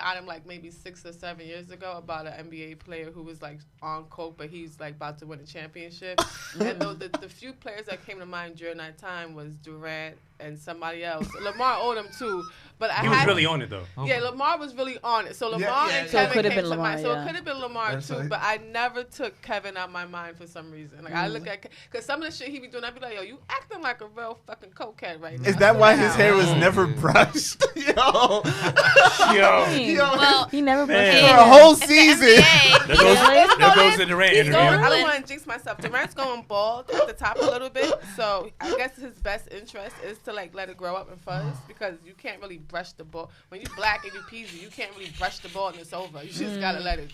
item like maybe 6 or 7 years ago about an NBA player who was like on coke, but he's like about to win a championship. And the few players that came to mind during that time was Durant and somebody else. Lamar owed him too, but He was really on it though. Yeah, Lamar was really on it. So Lamar and So it Kevin could have came been to Lamar, mind. So yeah. it could have been Lamar That's too, right. but I never took Kevin out my mind for some reason. Like I look at, because some of the shit he be doing, I'd be like, yo, you acting like a real fucking cokehead right now. Is that why his hair was never brushed? Yo. Well, He never Man. brushed For his a hair. whole at the season. NBA, There goes the Durant He's going, interview. I don't want to jinx myself. Durant's going bald at the top a little bit, so I guess his best interest is to like let it grow up and fuzz because you can't really brush the ball when you black and you peasy. You can't really brush the ball and it's over. You just gotta let it.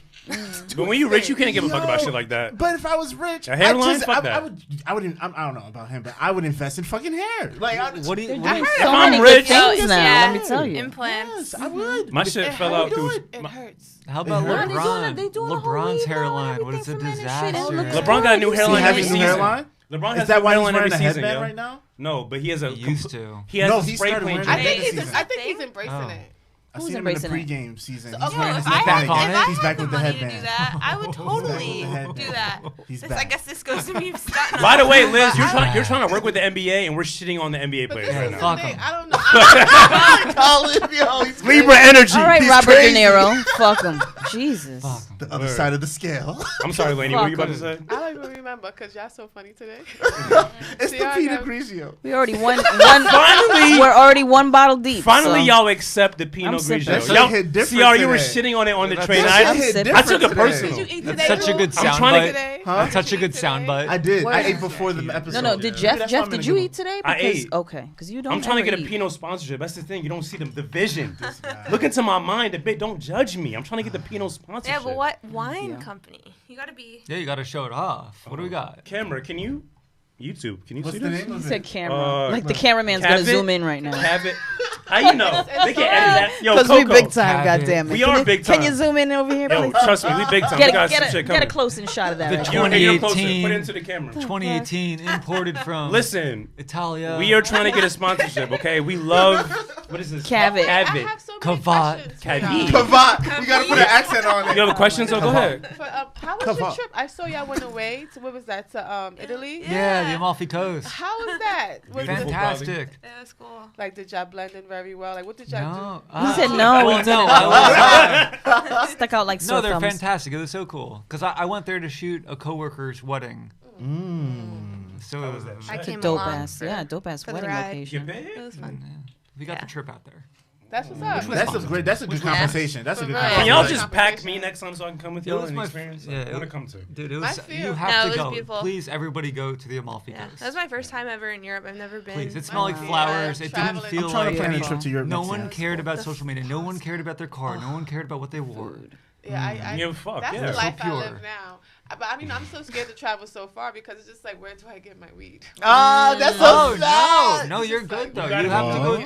But when you rich, you can't give a fuck about shit like that. But if I was rich, A hairline? Fuck I that. would. I don't know about him, but I would invest in fucking hair. Like, what do you? They're What do doing you so I'm many rich- good things Oh, now. yeah. Let me tell you. implants. yes, I would. My shit fell out through. It hurts. How about They doing LeBron? they doing a whole LeBron's weave on hairline. What is a everything from that and shit. disaster? It looks LeBron got a new Does he hairline have every a new season. hairline? LeBron Is has that a why he's hairline wearing every a season, headband yo. right now? No, but he has a. He used to. He has No, a he spray started paint. wearing I it. think Season. I think he's embracing Oh. it. I Who's seen him in the embracing it? pregame season. He's Okay, wearing his If I headband had, again. if I He's had back the with the money to do headband. that, I would totally headband. do that. He's I back. guess this goes to me starting. By the way, Liz, you're trying to work with the NBA, and we're shitting on the NBA But players this right is now. the Fuck thing. him. I don't know. Colin, yo, he's Libra energy. All right, He's Robert crazy. De Niro. Fuck him. Jesus. the other Word. side of the scale. I'm sorry, Laney. What were you about to Fuck say? I don't even remember because y'all so funny today. It's See, the I Peter got- Grigio. We already one. Finally. We're already one bottle deep. Finally, so. y'all accept the I'm Pinot sipping. Grigio. That shit Y'all, hit different CR, you were today. shitting on it on the That train. shit I, hit I took it different personal. Did you eat That's today? such a good I'm trying to- soundbite. Huh? That's such a good soundbite. I did. What? I ate before the episode. No, did Maybe Jeff? that's Jeff, why I'm did gonna you go- eat today? I Because, ate. Okay, because you don't. I'm trying to ever get a eat. Pinot sponsorship. That's the thing. You don't see the vision. Look into my mind a bit. Don't judge me. I'm trying to get the Pinot sponsorship. Yeah, but what wine Yeah. company? You gotta be. Yeah, you got to show it off. What do we got? Camera, can you? YouTube, can you What's see the this? name He of said it? camera. Like the cameraman's gonna Have it? zoom in right now. Have it. How you know? They can edit that. Yo, Because we Coco. big time, Have it. goddammit. We Can are you- big Can you time. zoom in over here, Yo, please? trust me, we big time. Get We got a, some get, shit a, coming. get a close in shot of that. The right You're, there. you're closer. 2018. Put it into the camera. 2018 imported from Listen, Italia. we are trying to get a sponsorship, okay? We love, what is this? Cav it. I Cav it. have so many Cavat. questions. for Cavi. y'all. Kavat. We gotta put an accent on it. You have a question, so go ahead. For, how How was your trip? I saw y'all went away to, what was that, to Italy? Yeah, the Amalfi Coast. How was that? Was it Fantastic. It was cool. like, did y'all blend in very well? Like, what did y'all do? He said no. Well, no, I was, Stuck out like no, sore they're thumbs. fantastic. It was so cool because I went there to shoot a coworker's wedding. So How was that? I came Dope along ass, dope ass for the wedding ride. location. It was fun. we got Yeah. the trip out there. That's what's up. That's a good compensation. That's a good Right. Can compensation. y'all Like- just pack me next time so I can come with It y'all was and my experience? yeah, I want to come to. Dude, it I was. feel- You No, have it to was go. beautiful. Please, everybody go to the Amalfi Yeah, Coast. that was my first time ever in Europe. I've never been. Please, it smelled like Yeah, flowers. It didn't traveling. feel I'm trying like to plan a any- trip to Europe. no next one year. cared about social media. No one cared about their car. No one cared about what they wore. Yeah, I Yeah, fuck, that's yeah. the So life I pure. live now. But I mean, I'm so scared to travel so far because it's just like, where do I get my weed? Ah, that's so Oh sad. no, you're just good like- though. You You gotta have to go. go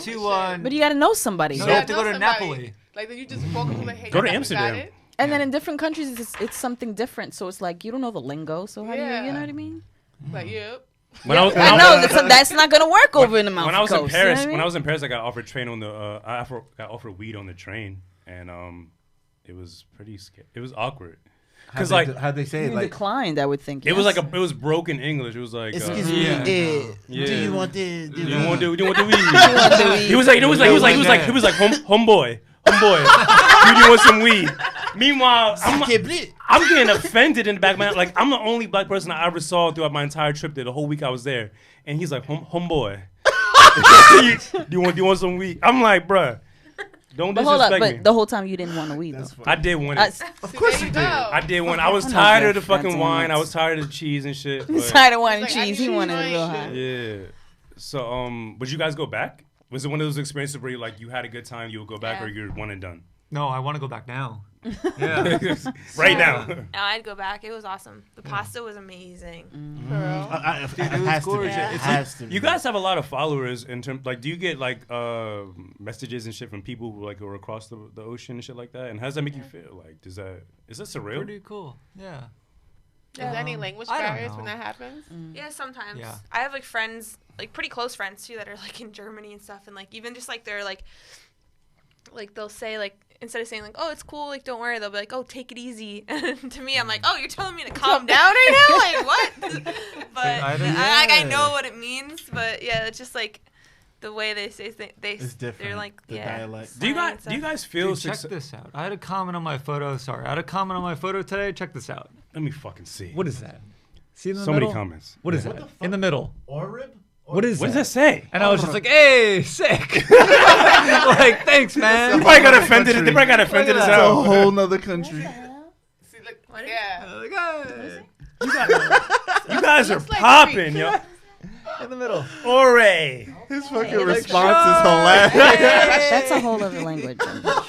to. But you got to know somebody. No, Yeah, you have to know go to somebody. Napoli. Like, then you just walk up to like, hey, Go to you got Amsterdam. it? And then in different countries, it's something different. So it's like you don't know the lingo. So how do you know what I mean? Like, yep. When I was, I know that's not gonna work over in the mountain when I was in coast. Paris, you know what I when mean? I was in Paris, I got offered train on the. Got offered weed on the train, and it was pretty scary. It was awkward. Because like how'd they say it? You Like, declined, I would think. it was yes. like it was broken English. It was like excuse me, Yeah. Yeah. do you want this? you don't want to do the weed. He was like homeboy. Do you want some weed? Meanwhile, I'm getting offended in the back of my head. Like, I'm the only black person I ever saw throughout my entire trip there, the whole week I was there. And he's like, homeboy. do you want some weed? I'm like, bruh, don't But hold up, disrespect me. but the whole time you didn't want to weed though. I did want it. Of course There you you did. go. I did want. I was I'm tired not of the that fucking goddamn wine. I nuts. was tired of the cheese and shit. He's but- tired of wine and Like, I cheese. need He wanted it cheese, real right? high. Yeah. So, would you guys go back? Was it one of those experiences where you like you had a good time, you would go back, Yeah. or you're one and done? No, I want to go back now. Yeah. Right now. No, I'd go back. It was awesome. The pasta was amazing. For real. It it was has to be. gorgeous. It It's has to be. You guys have a lot of followers in terms. Like, do you get like messages and shit from people who like are across the ocean and shit like that? And how does that make you feel? Like, is that surreal? Pretty cool. Yeah. Is there any language I don't barriers when know. that happens? Yeah, sometimes. Yeah. I have like friends, like pretty close friends too, that are like in Germany and stuff, and like even just like they're like they'll say like instead of saying like, oh, it's cool, like don't worry, they'll be like, oh, take it easy. And to me, I'm like, oh, you're telling me to calm down right now, like what? But I know what it means, but yeah, it's just like the way they say It's different. They're like The dialect. Do you slang and guys? Do you stuff. guys feel? Dude, check this out. I had a comment on my photo. Sorry, I had a comment on my photo today. Check this out. Let me fucking see. What is that? See in the So middle? many comments. What is What that? the fuck? In the middle. Orib? What is What does that? that say? And I was just like, hey, sick. Like, thanks, man. They probably got offended. They probably got offended as It's a hell. whole nother country. See, look, What is yeah. Like, hey. You guys are Looks like popping, yo. In the middle. Ore. His fucking like, response is hilarious. That's a whole other language.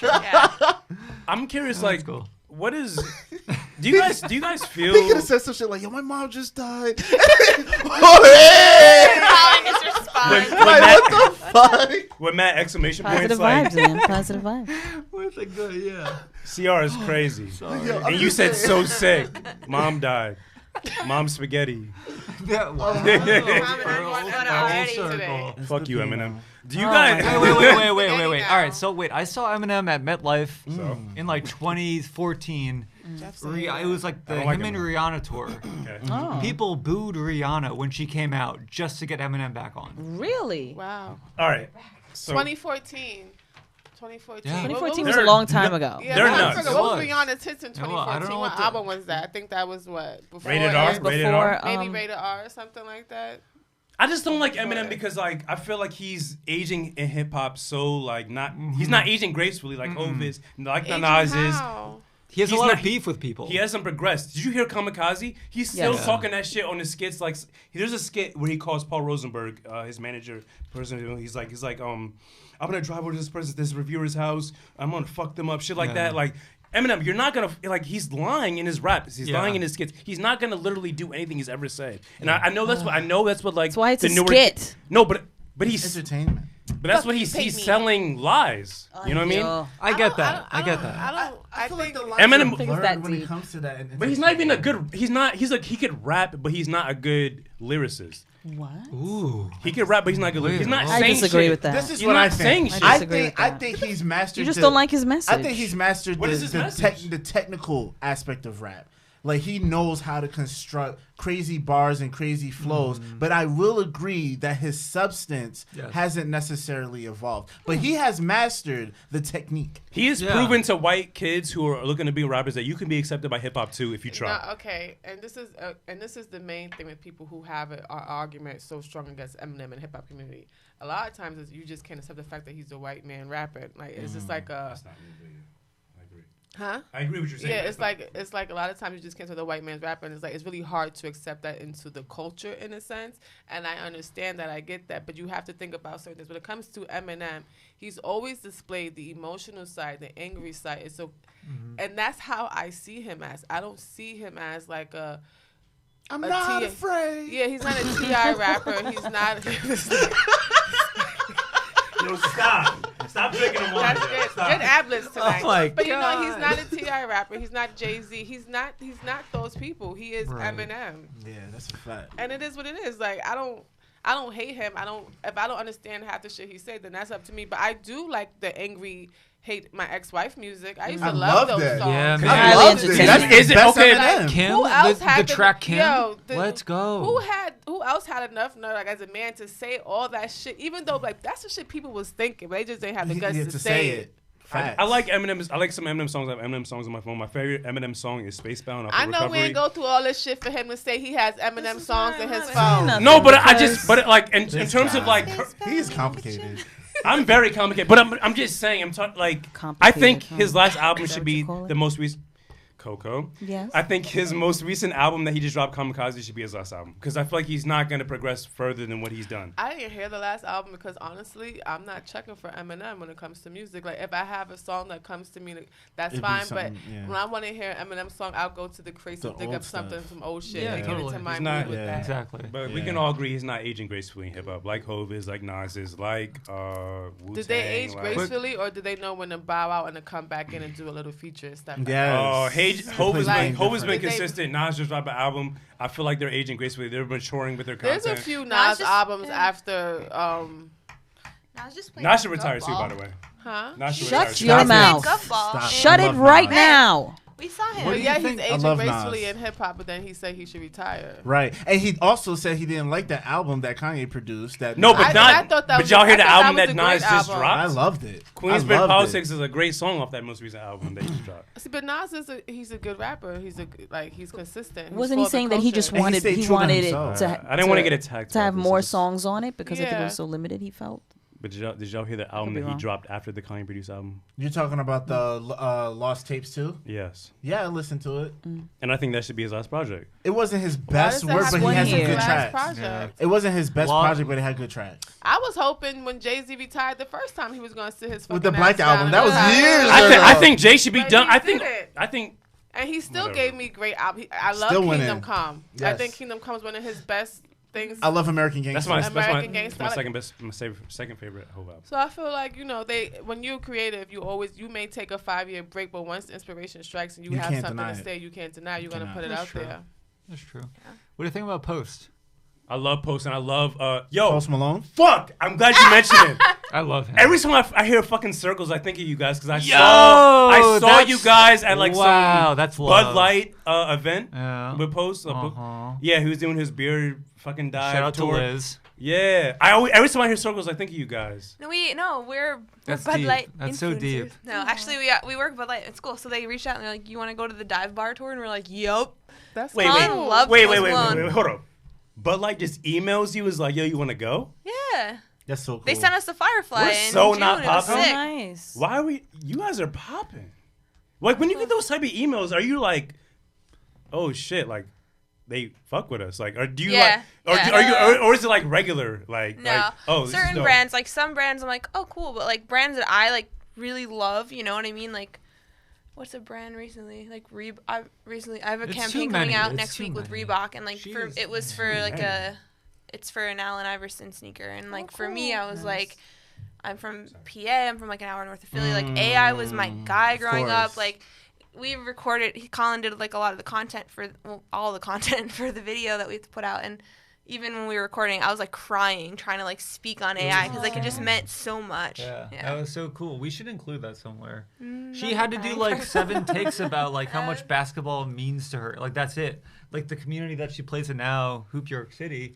Yeah. I'm curious, That's like, cool. what is? Do you guys feel? He could have said some shit like, "Yo, my mom just died." Oh, hey! Colin just responds. When Like, what the fuck? With Matt exclamation Positive points, like vibes, man. Positive vibes. With a good, yeah. CR is crazy. Yo, I'm And you just said saying. so sick. Mom died. Mom spaghetti. Yeah, wow. Mom and everyone got already today. Fuck you, Eminem. Do you Oh guys? my Wait. now. All right, so wait. I saw Eminem at MetLife So, in like 2014. It was like the I don't like him and Eminem. Rihanna tour. okay. Oh, People booed Rihanna when she came out just to get Eminem back on. really? Wow. All right. So 2014. 2014. Yeah. 2014 was They're a long time nu- ago. Yeah, They're I nuts. forgot. It What was was. Rihanna's hits in Yeah, well, I 2014? don't know What what the- album was that? I think that was what? Before Rated it R? was Rated Before, R? Maybe rated R or something like that. I just don't like Eminem because like I feel like he's aging in hip hop so like not he's not aging gracefully like Hov is, like Aging Nas is. how? He has He's a lot not- of beef with people. He hasn't progressed. Did you hear Kamikaze? He's still Yes. talking that shit on his skits. Like there's a skit where he calls Paul Rosenberg, his manager, person. He's like, I'm gonna drive over to this reviewer's house. I'm gonna fuck them up, shit like Yeah. that. Like Eminem, you're not gonna like. He's lying in his raps. He's Yeah. lying in his skits. He's not gonna literally do anything he's ever said. And I know that's what like. That's why it's the a newer- skit. No, but he's Entertainment. but that's Fuck what you, he's pay he's me. selling lies. You know what I mean? Yo. I get that. I get I that. don't. I feel like think the lines Eminem- are think it's blurred that when it deep. comes to that. and But he's not even a good. He's like he could rap, but he's not a good lyricist. What? Ooh. He can rap, but he's not good. He's not I saying disagree shit. with that. This is He's what not I think. saying I shit. I disagree think with I that. think he's mastered. You just don't like his message. I think he's mastered What the, is his the, message? the technical aspect of rap. Like, he knows how to construct crazy bars and crazy flows. But I will agree that his substance hasn't necessarily evolved. But he has mastered the technique. He has proven to white kids who are looking to be rappers that you can be accepted by hip hop too if you try. No, okay, and this is the main thing with people who have an argument so strong against Eminem and hip hop community. A lot of times, is you just can't accept the fact that he's a white man rapping. Like, it's just like a. That's not me, but yeah. I agree. Huh? I agree with what you're saying. Yeah, it's like a lot of times you just can't accept the white man's rapping. It's like it's really hard to accept that into the culture in a sense. And I understand that, I get that, but you have to think about certain things. When it comes to Eminem, he's always displayed the emotional side, the angry side. And so, and that's how I see him as. I don't see him as like a. I'm not afraid. Yeah, he's not a T.I. rapper. He's not. Yo, stop drinking the water. That's good. Good ad-libs tonight. Oh my but you know, God. he's not a T.I. rapper. He's not Jay-Z. He's not those people. He is Eminem. Yeah, that's a fact. And it is what it is. Like, I don't hate him. If I don't understand half the shit he said, then that's up to me. But I do like the angry hate my ex-wife music. I used to love those songs. Yeah, man. I loved it. That's Is it best okay? Eminem. Kim, Who else the had track Kim. Let's go. Who else had enough nerve, like, as a man, to say all that shit? Even though, like, that's the shit people was thinking, but they just didn't have the guts to say it. Facts. I like Eminem's. I like some Eminem songs. I have Eminem songs on my phone. My favorite Eminem song is Spacebound. I know we ain't go through all this shit for him to say he has Eminem songs in his fine. phone. No, but like in terms of like, He's complicated. I'm very complicated. But I'm just saying. I'm talking like. I think his last album should be the most recent. Coco. Yes. I think his most recent album that he just dropped, Kamikaze, should be his last album. Because I feel like he's not going to progress further than what he's done. I didn't hear the last album because, honestly, I'm not checking for Eminem when it comes to music. Like, if I have a song that comes to me, that's It'd be fine. But something, yeah. when I want to hear an Eminem song, I'll go to the crates The and dig old up something stuff. from old shit Yeah, and totally. get into my He's not- mood with yeah. that. Exactly. But we can all agree he's not aging gracefully in hip hop. Like Hov is, like Nas is, like Wu-Tang. Did they age like, gracefully, or did they know when to bow out and to come back in and do a little feature and stuff? Yes. Hov has been Did they- consistent. Nas just dropped an album. I feel like they're aging gracefully. They're maturing with their content. There's a few Nas Nas just- albums yeah. after, Nas just played Nas should retire too, football. by the way. huh? Nas should Shut retire your too. mouth. Guffball. Stop. Shut I it love right Nas. now. We saw him. What do But yeah, you he's think? I aging love gracefully Nas. in hip hop, but then he said he should retire. Right. And he also said he didn't like that album that Kanye produced. No, but I thought that but was y'all a- hear I the thought album that that was a great Nas just album. dropped? I loved it. Queensbridge I loved Politics it. is a great song off that most recent album that he just dropped. See, but Nas he's a good rapper. He's consistent. He's Wasn't for he the saying that he culture. just And he wanted stayed he true to wanted it himself. to I didn't want to get attacked to have for this. more This is- songs on it because I think it Yeah. was so limited. He felt. But did y'all hear the album be that he wrong. dropped after the Kanye produced album? You're talking about the Lost Tapes too? Yes. Yeah, I listened to it. And I think that should be his last project. It wasn't his Why best does that work, have but to he be had some his good last tracks. project? It wasn't his best Well- project, but it had good tracks. I was hoping when Jay-Z retired the first time he was going to sit his With the fucking Black ass album, down that was and years retire. ago. I think Jay should be But done. he didn't. I think And he still Whatever. gave me great album. I love Still Kingdom winning. Come. I Yes. think Kingdom Come is one of his best things. I love American Gangster. American that's Gangsta, my like- second favorite Hov album. So I feel like, when you're creative, you may take a 5-year break, but once inspiration strikes and you have can't something deny to it. say, you can't deny. You're gonna cannot. put it That's out true. there. That's true. What do you think about Post? I love Post and I love Post Malone. fuck. I'm glad you mentioned it. I love him. Every time I hear fucking circles, I think of you guys because I Yo, saw that's- you guys at like wow, some that's Bud love. Light event Yeah. with Post. Uh-huh. Yeah, he was doing his beer fucking dive Shout out tour. to Liz. Yeah, every time I hear circles, I think of you guys. We're That's Bud deep. Light That's so influencers. deep. No, actually, we work Bud Light at school, so they reached out and they're like, "You want to go to the dive bar tour?" And we're like, "Yup." That's Wait, Colin wait, loves wait, Post Malone. wait, hold up. Bud Light just emails you, is like, "Yo, you want to go?" Yeah, That's so cool. they sent us the Firefly. We're in so June. not It was popping. sick. Nice. Why are we? You guys are popping. Like when you get those type of emails, are you like, "Oh shit!" Like they fuck with us. Like, or do you Yeah, like, yeah. are you, or is it like regular? Like, No, like, oh, this is certain dope. brands, like some brands, I'm like, "Oh, cool," but like brands that I like really love, you know what I mean? Like, what's a brand recently? Like I have a It's campaign too coming many. out It's next too week with many. Reebok, and like Jeez. it was for like many. it's for an Allen Iverson sneaker, and like for me, cool. I was like, I'm from PA, I'm from like an hour north of Philly. Like AI was my guy growing up. course. Like we recorded, Colin did like a lot of the content for all the content for the video that we have to put out, and even when we were recording, I was like crying, trying to like speak on AI because like it just meant so much. Yeah, that was so cool. We should include that somewhere. She not had to the do kind. like 7 takes about like how much basketball means to her. Like that's it. Like the community that she plays in now, Hoop York City,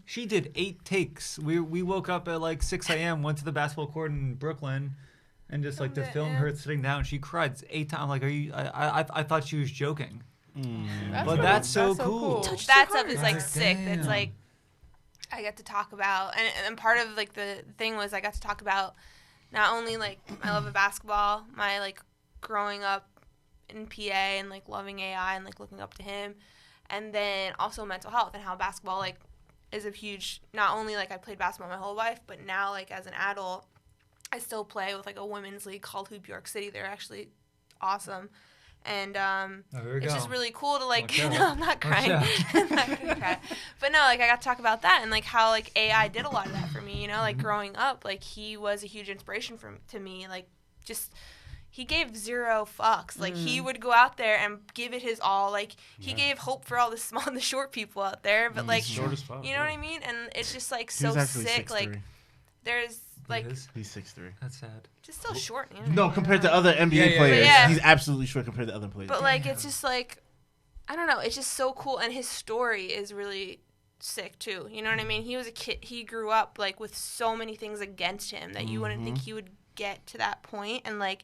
she did 8 takes. We woke up at like 6 a.m., went to the basketball court in Brooklyn, and just like to film her sitting down. She cried 8 times. Like, are you? I thought she was joking. But that's so cool. That stuff is like Like, sick. damn. That's like I get to talk about, and part of like the thing was I got to talk about not only like my love of basketball, my like growing up in PA and like loving AI and like looking up to him, and then also mental health and how basketball like is a huge. Not only like I played basketball my whole life, but now like as an adult, I still play with like a women's league called Hoop York City. They're actually awesome. And it's just really cool to like I'm not crying. I'm not gonna cry. But no, like I got to talk about that and like how like AI did a lot of that for me, you know, like growing up, like he was a huge inspiration to me, like just he gave 0 fucks. Like he would go out there and give it his all. Like he gave hope for all the small and the short people out there, but like Short as fuck, you know what I mean? And it's just like He was so actually sick. 6'3". Like there's like He's 6'3". That's sad. just still short, you know? No, compared to other NBA Yeah. players, Yeah. he's absolutely short compared to other players. But like it's just like I don't know, it's just so cool and his story is really sick too. You know what I mean? He was a kid, he grew up like with so many things against him that you wouldn't think he would get to that point, and like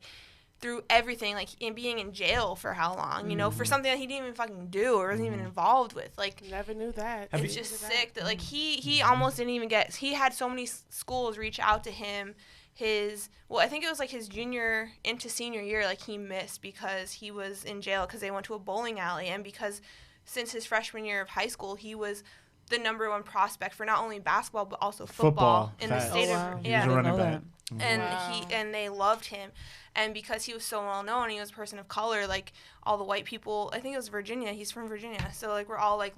through everything, like in being in jail for how long, you know, for something that he didn't even fucking do or wasn't even involved with. Like Never knew that. it's just sick that like he almost didn't even get, he had so many schools reach out to him. I think it was like his junior into senior year, like he missed because he was in jail because they went to a bowling alley, and because since his freshman year of high school he was the number 1 prospect for not only basketball but also football in the Facts. state Oh, wow. of He was a running back. and and they loved him, and because he was so well known, he was a person of color, like all the white people, I think it was Virginia, he's from Virginia, so like we're all like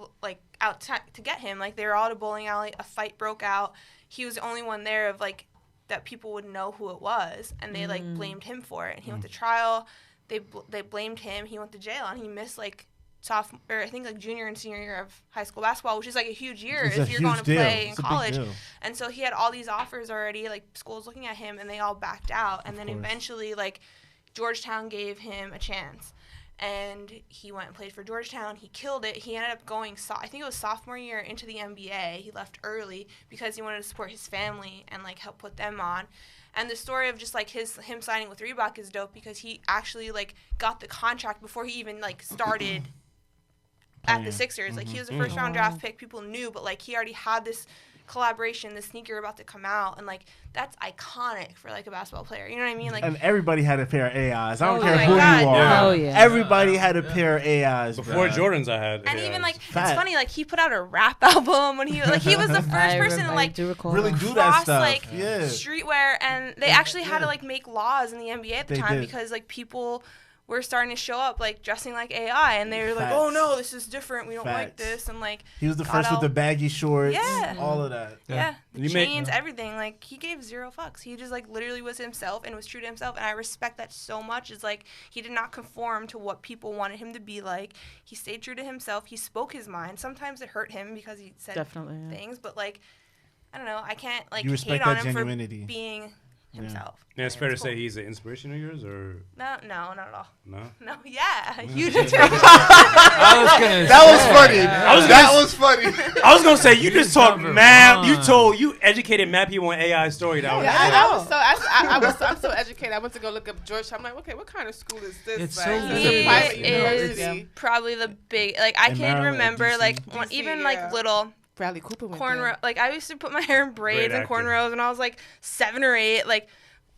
out to get him, like they were all at a bowling alley, a fight broke out, he was the only one there of like that people would know who it was, and they like blamed him for it, and he went to trial, they blamed him, he went to jail, and he missed like sophomore, or I think like junior and senior year of high school basketball, which is like a huge year if you're going to play in college. And so he had all these offers already, like schools looking at him, and they all backed out. And then eventually, like Georgetown gave him a chance, and he went and played for Georgetown. He killed it. He ended up going, I think it was sophomore year, into the NBA. He left early because he wanted to support his family and like help put them on. And the story of just like him signing with Reebok is dope because he actually like got the contract before he even like started at the Sixers. Like he was a first round draft pick, people knew, but like he already had this collaboration, the sneaker about to come out, and like that's iconic for like a basketball player. You know what I mean? Like, and everybody had a pair of AIs. I don't Oh care my who God, you are. no. Oh, yeah. Everybody had a pair of AIs. Before bruh. Jordans, I had. and AIs. even like Fact. it's funny, like he put out a rap album when he was the first person to like do recall really that. do that cross stuff. like yeah. streetwear, and they actually had to like make laws in the NBA at the They time did. because like people were starting to show up like dressing like AI, and they were like, Facts. oh no, this is different, we don't like Facts. this, and like He was the got first with out- the baggy shorts. Yeah. All of that. yeah, the You make- chains, everything. Like he gave 0 fucks. He just like literally was himself and was true to himself, and I respect that so much. It's like he did not conform to what people wanted him to be like. He stayed true to himself. He spoke his mind. Sometimes it hurt him because he said Definitely, yeah. things, but like I don't know. I can't like You respect hate on that him genuinity. for being himself. Yeah, it's fair to cool. say he's an inspiration of yours, or No, not at all. no? No, yeah, huge inspiration. I was gonna That was funny. That was funny. I was gonna say you just talked Number mad. one. You educated mad people on AI story. That was I'm so educated. I went to go look up Georgetown. I'm like, okay, what kind of school is this? It's like, so is big. it a private He is university? probably the big. Like I In can Maryland, remember DC. like DC, even yeah. like little Bradley Cooper went cornrow. there. Like I used to put my hair in braids Great and actor. cornrows when I was like 7 or 8. Like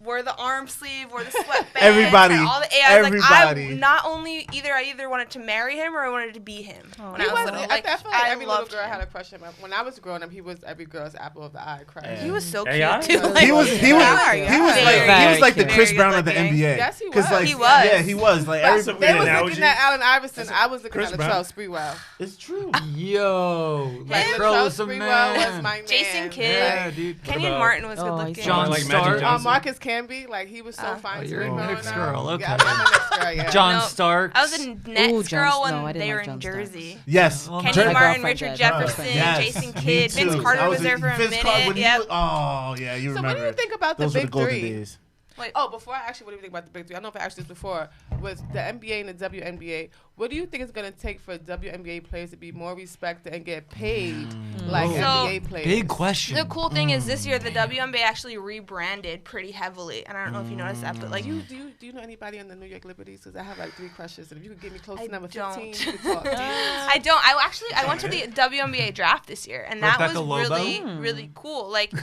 wore the arm sleeve, wore the sweatband. Everybody. all the AI. Everybody. Like not only I either wanted to marry him or I wanted to be him when I was little. Like I feel like every little loved girl him. had a crush on him. When I was growing up, he was every girl's apple of the eye. Crush. Yeah. He was so AI? cute too. He Like, He was Very like the cute. Chris Very Brown of the good-looking. NBA. Yes, he 'Cause, was. like, He was. Yeah, he was. Like That's everybody. They was analogy. looking at Allen Iverson. I was looking Chris at Brown. Latrell Sprewell. It's true. Yo, Him? Latrell was a Sprewell man. was my man. Jason Kidd. Yeah, dude. Kenyon about- Martin was Oh, good I looking. see. John Like Stark. Magic Johnson. Marcus Camby, like he was so fine. you're to a me growing Knicks up. girl, okay. Yeah, I'm a Knicks girl. Yeah. John No, Starks. I was a Nets Ooh, girl John- when no, I didn't they like were in John Starks. Jersey. Yes. Well, Kenny My Martin, girlfriend Richard did. Jefferson, Yes. Jason Me Kidd, too. Vince Carter I was there for a Vince minute. Carter, when he Yep. was- oh yeah, you So remember. what do you think about Those the were big the golden three? days. Wait. Oh, before I actually, what do you think about the big three? I don't know if I asked this before. With the NBA and the WNBA, what do you think it's going to take for WNBA players to be more respected and get paid like Whoa. NBA players? Big question. The cool thing is this year the WNBA actually rebranded pretty heavily, and I don't know if you noticed that, but like Do you know anybody on the New York Liberties? Because I have like 3 crushes, and if you could get me close I to number don't. 15, we could talk. I don't. I went to the WNBA draft this year, and that Rebecca was Lobo? really cool. Like,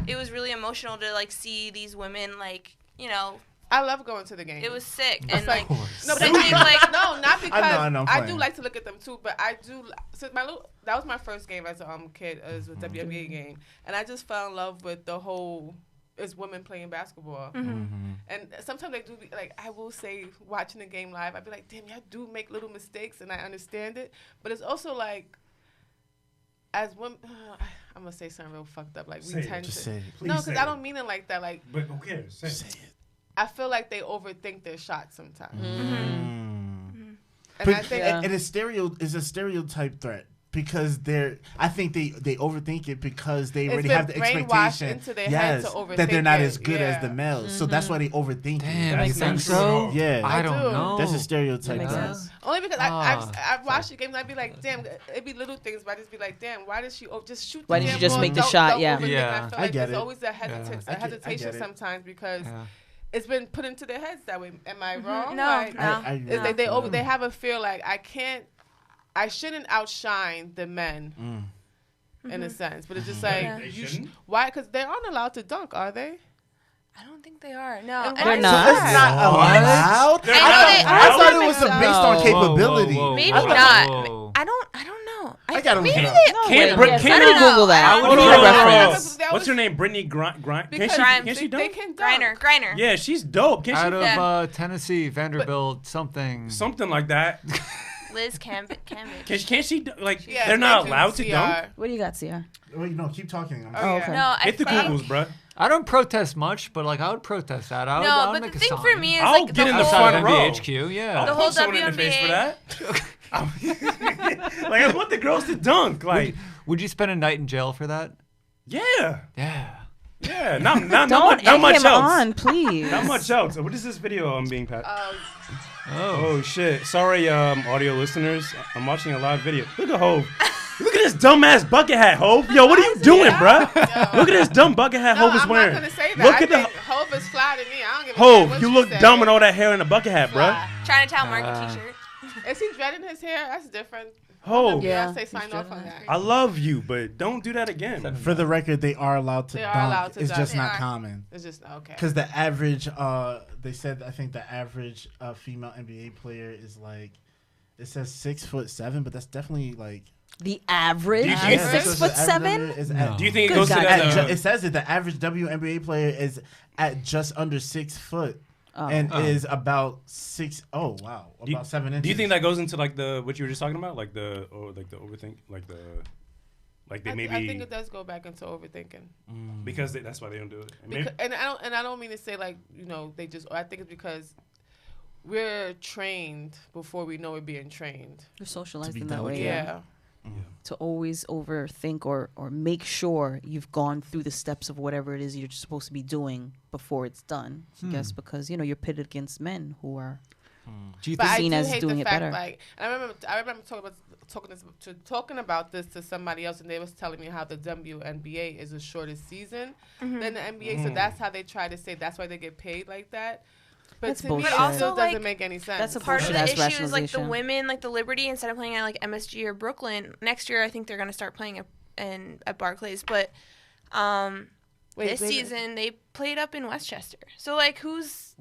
it was really emotional to like see these women, like, you know, I love going to the game. it was sick. It's And like, No, but but I think like no, not because I know, I'm I do playing. like to look at them too. But I do. So that was my first game as a kid, as a WNBA game, and I just fell in love with the whole is women playing basketball. And sometimes they do be, like I will say watching the game live, I'd be like, damn, y'all do make little mistakes, and I understand it. But it's also like as women. I'm gonna say something real fucked up. Like Say we it, tend just to. say it. No, Please because say I it. don't mean it like that. Like But who cares? Say Say it. it. I feel like they overthink their shots sometimes. And But I think and it's a stereotype threat because I think they overthink it because they It's already been have the brainwashed expectation into their head to that they're overthink not it, as good as yeah. the males. So that's why they overthink Damn, it. you makes think sense. so? Yeah. I don't do. know. That's a stereotype Makes threat. sense. only because Ah. I've watched the game and I'd be like, damn, it'd be little things, but I'd just be like, damn, why did she just shoot? Why the did damn you just ball? make the Don't- shot? don't Yeah. overthink it. Yeah. I feel I like get there's it. always a hesitation it. sometimes because Yeah. it's been put into their heads that way. Am I wrong? No, Like, no. it's like they have a fear like I shouldn't outshine the men. In a sense, but it's just like Yeah. They shouldn't? why? Because they aren't allowed to dunk, are they? I don't think they are. No, And and They're I- not. So it's not allowed. They're I know they- I I thought know it was they- based on No. capability. Maybe I thought- not. Whoa. I don't know. I gotta look maybe it up. they. No, Can't- wait, can't- yes, I no, can no. Google that. I We would need go- a reference. That What's was- her name? Brittany Griner. Can Because she they dunk? can dunk. Griner. Yeah, she's dope. Can Out she? of Yeah. Tennessee, Vanderbilt, something. Something like that. Liz Cambage. Can't she? Like Yeah, they're not they can allowed to dunk. CR. What do you got, Sierra? Wait, no, keep talking. Oh, yeah. okay. No, I Hit the think. Googles, bruh. I don't protest much, but like I would protest that. I would, I No, would but make the a thing sign. for me is I'll like get in the whole, front Outside row. of NBHQ, yeah. I'll The whole punch someone in the face for that. Like I want the girls to dunk. Like Would you spend a night in jail for that? yeah, Yeah. yeah. Not Don't not egg much him else. on, please. Not much else. What is this video being pat? Oh. Oh shit! Sorry, audio listeners. I'm watching a live video. Look at Hove. Look at this dumbass bucket hat, Hove. Yo, what are you doing, bruh? Look at this dumb bucket hat No, Hove is I'm wearing. not gonna say that. Look I at the think Hove is fly to me. I don't give a fuck Hove. what You look say. dumb with all that hair and a bucket hat, bruh. Fly. Chinatown Market T-shirt. Is he dreading his hair? That's different. Hove. Yeah. Beyonce signed off on that. I love you, but don't do that again. For the record, they are allowed to They dunk. are allowed to It's dunk. just They not are. common. It's just okay. Because the average, they said, I think the average female NBA player is like, it says 6'7", but that's definitely like. The average Do you is think- Yeah, six so foot the average seven. is No. at- Do you think it Good goes to God. that? it says that the average WNBA player is at just under 6 foot Oh. and Oh. is about 6. Oh wow, Do you- about 7 inches. Do you think that goes into like the what you were just talking about, like the overthink, like they maybe I think it does go back into overthinking. because that's why they don't do it. Maybe- Because, I don't mean to say like they just. I think it's because we're trained before we know we're being trained. You're socialized be in that delicate. way. Yeah. To always overthink or make sure you've gone through the steps of whatever it is you're supposed to be doing before it's done. I guess because you're pitted against men who are Do you But think I seen do as hate doing the it fact, better. like, and I remember talking about this to somebody else, and they was telling me how the WNBA is a shorter season than the NBA, so that's how they try to say that's why they get paid like that. But That's to bullshit. me, it But also, still doesn't like, make any sense. that's a Part of bullshit the ass issue is like the rationalization. women, like the Liberty, instead of playing at like MSG or Brooklyn next year, I think they're gonna start playing at Barclays. But this season they played up in Westchester. So like, who's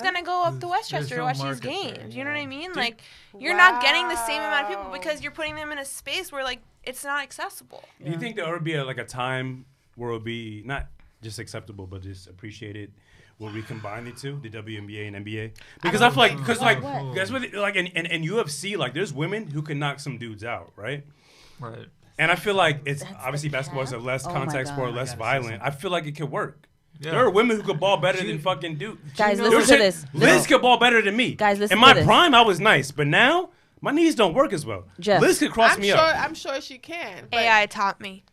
gonna go up to Westchester to no watch these market there, games? You know what I mean? Dude. Like, you're not getting the same amount of people Wow. because you're putting them in a space where like it's not accessible. Do you think there would be a time where it'll be not just acceptable but just appreciated, where we combine the two, the WNBA and NBA? Because I feel like, What? that's what like in UFC, like there's women who can knock some dudes out, right? right? And I feel like it's That's obviously the basketball is a cap? less Oh my contact sport, God. less violent. I feel like it could work. Yeah. There are women who could ball better than fucking Duke. Guys, know- listen to this. Liz could ball better than me. Guys, listen In my to this. prime, I was nice, but now my knees don't work as well. Jeff. Liz could cross I'm me sure. up. I'm sure she can. But AI taught me.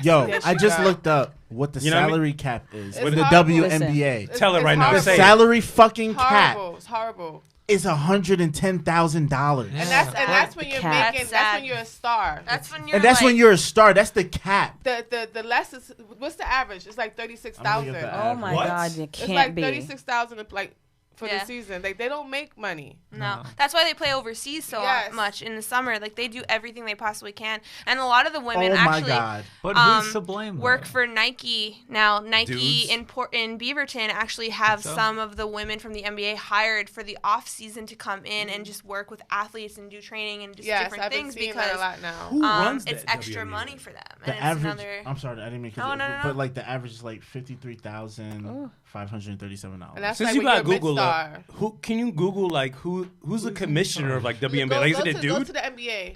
Yo, Yes, I you just got. looked up what the You know what I mean? salary cap is It's for the horrible. WNBA. Tell it right now. horrible. Say it. Salary fucking cap Horrible. It's horrible. is $110,000. And that's when you're Cap. making. That's That's sad. when you're a star. That's when you're. And that's like, when you're a star. That's the cap. The less is what's the average? It's like 36,000. I'm gonna get Oh my What? God, it It's can't like be. 36,000 like for Yeah. the season. Like they don't make money. No, that's why they play overseas so Yes. much in the summer. Like they do everything they possibly can, and a lot of the women Oh my actually God. But um, who's to blame? work though? for Nike now. Nike Dudes. in Beaverton actually have So? some of the women from the NBA hired for the off season to come in and just work with athletes and do training and just Yes, different I've been things seeing because that a lot now. Who runs it's that extra WNBA? money for them. The And it's average. another. I'm sorry, I didn't mean. No, no. But like the average is like $53,537. And that's Since like you when got you're a Google, mid-star. who can you Google like who's the commissioner of like WNBA? Like, is it a Go dude? to the NBA.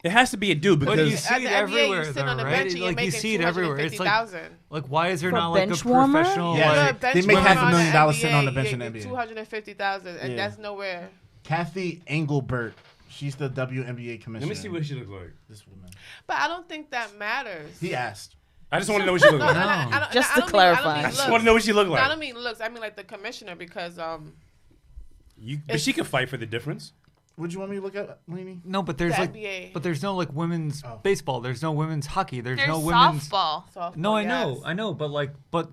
It has to be a dude But you because see At it the NBA, everywhere, you sit though, on the right? bench and you're Like, you making see it everywhere. It's like, 250,000. why is there For not like a bench warmer? professional? Yeah, You're a like, bench they make warmer half $1 on million the sitting on the NBA, bench in you the get NBA. 250,000, and Yeah. that's nowhere. Kathy Engelbert. She's the WNBA commissioner. let me see what she looks like. This woman. But I don't think that matters. He asked. I just want to know what she looks No, like. I don't- Just I to don't clarify. I Mean, just want to know what she looked No, I like. don't mean looks. I mean like the commissioner because But she can fight for the difference. Would you want me to look at Lainey? No, but there's The like, NBA. but there's no like women's baseball. There's no women's hockey. There's There's no women's. softball. softball, No, I yes. know, but like, but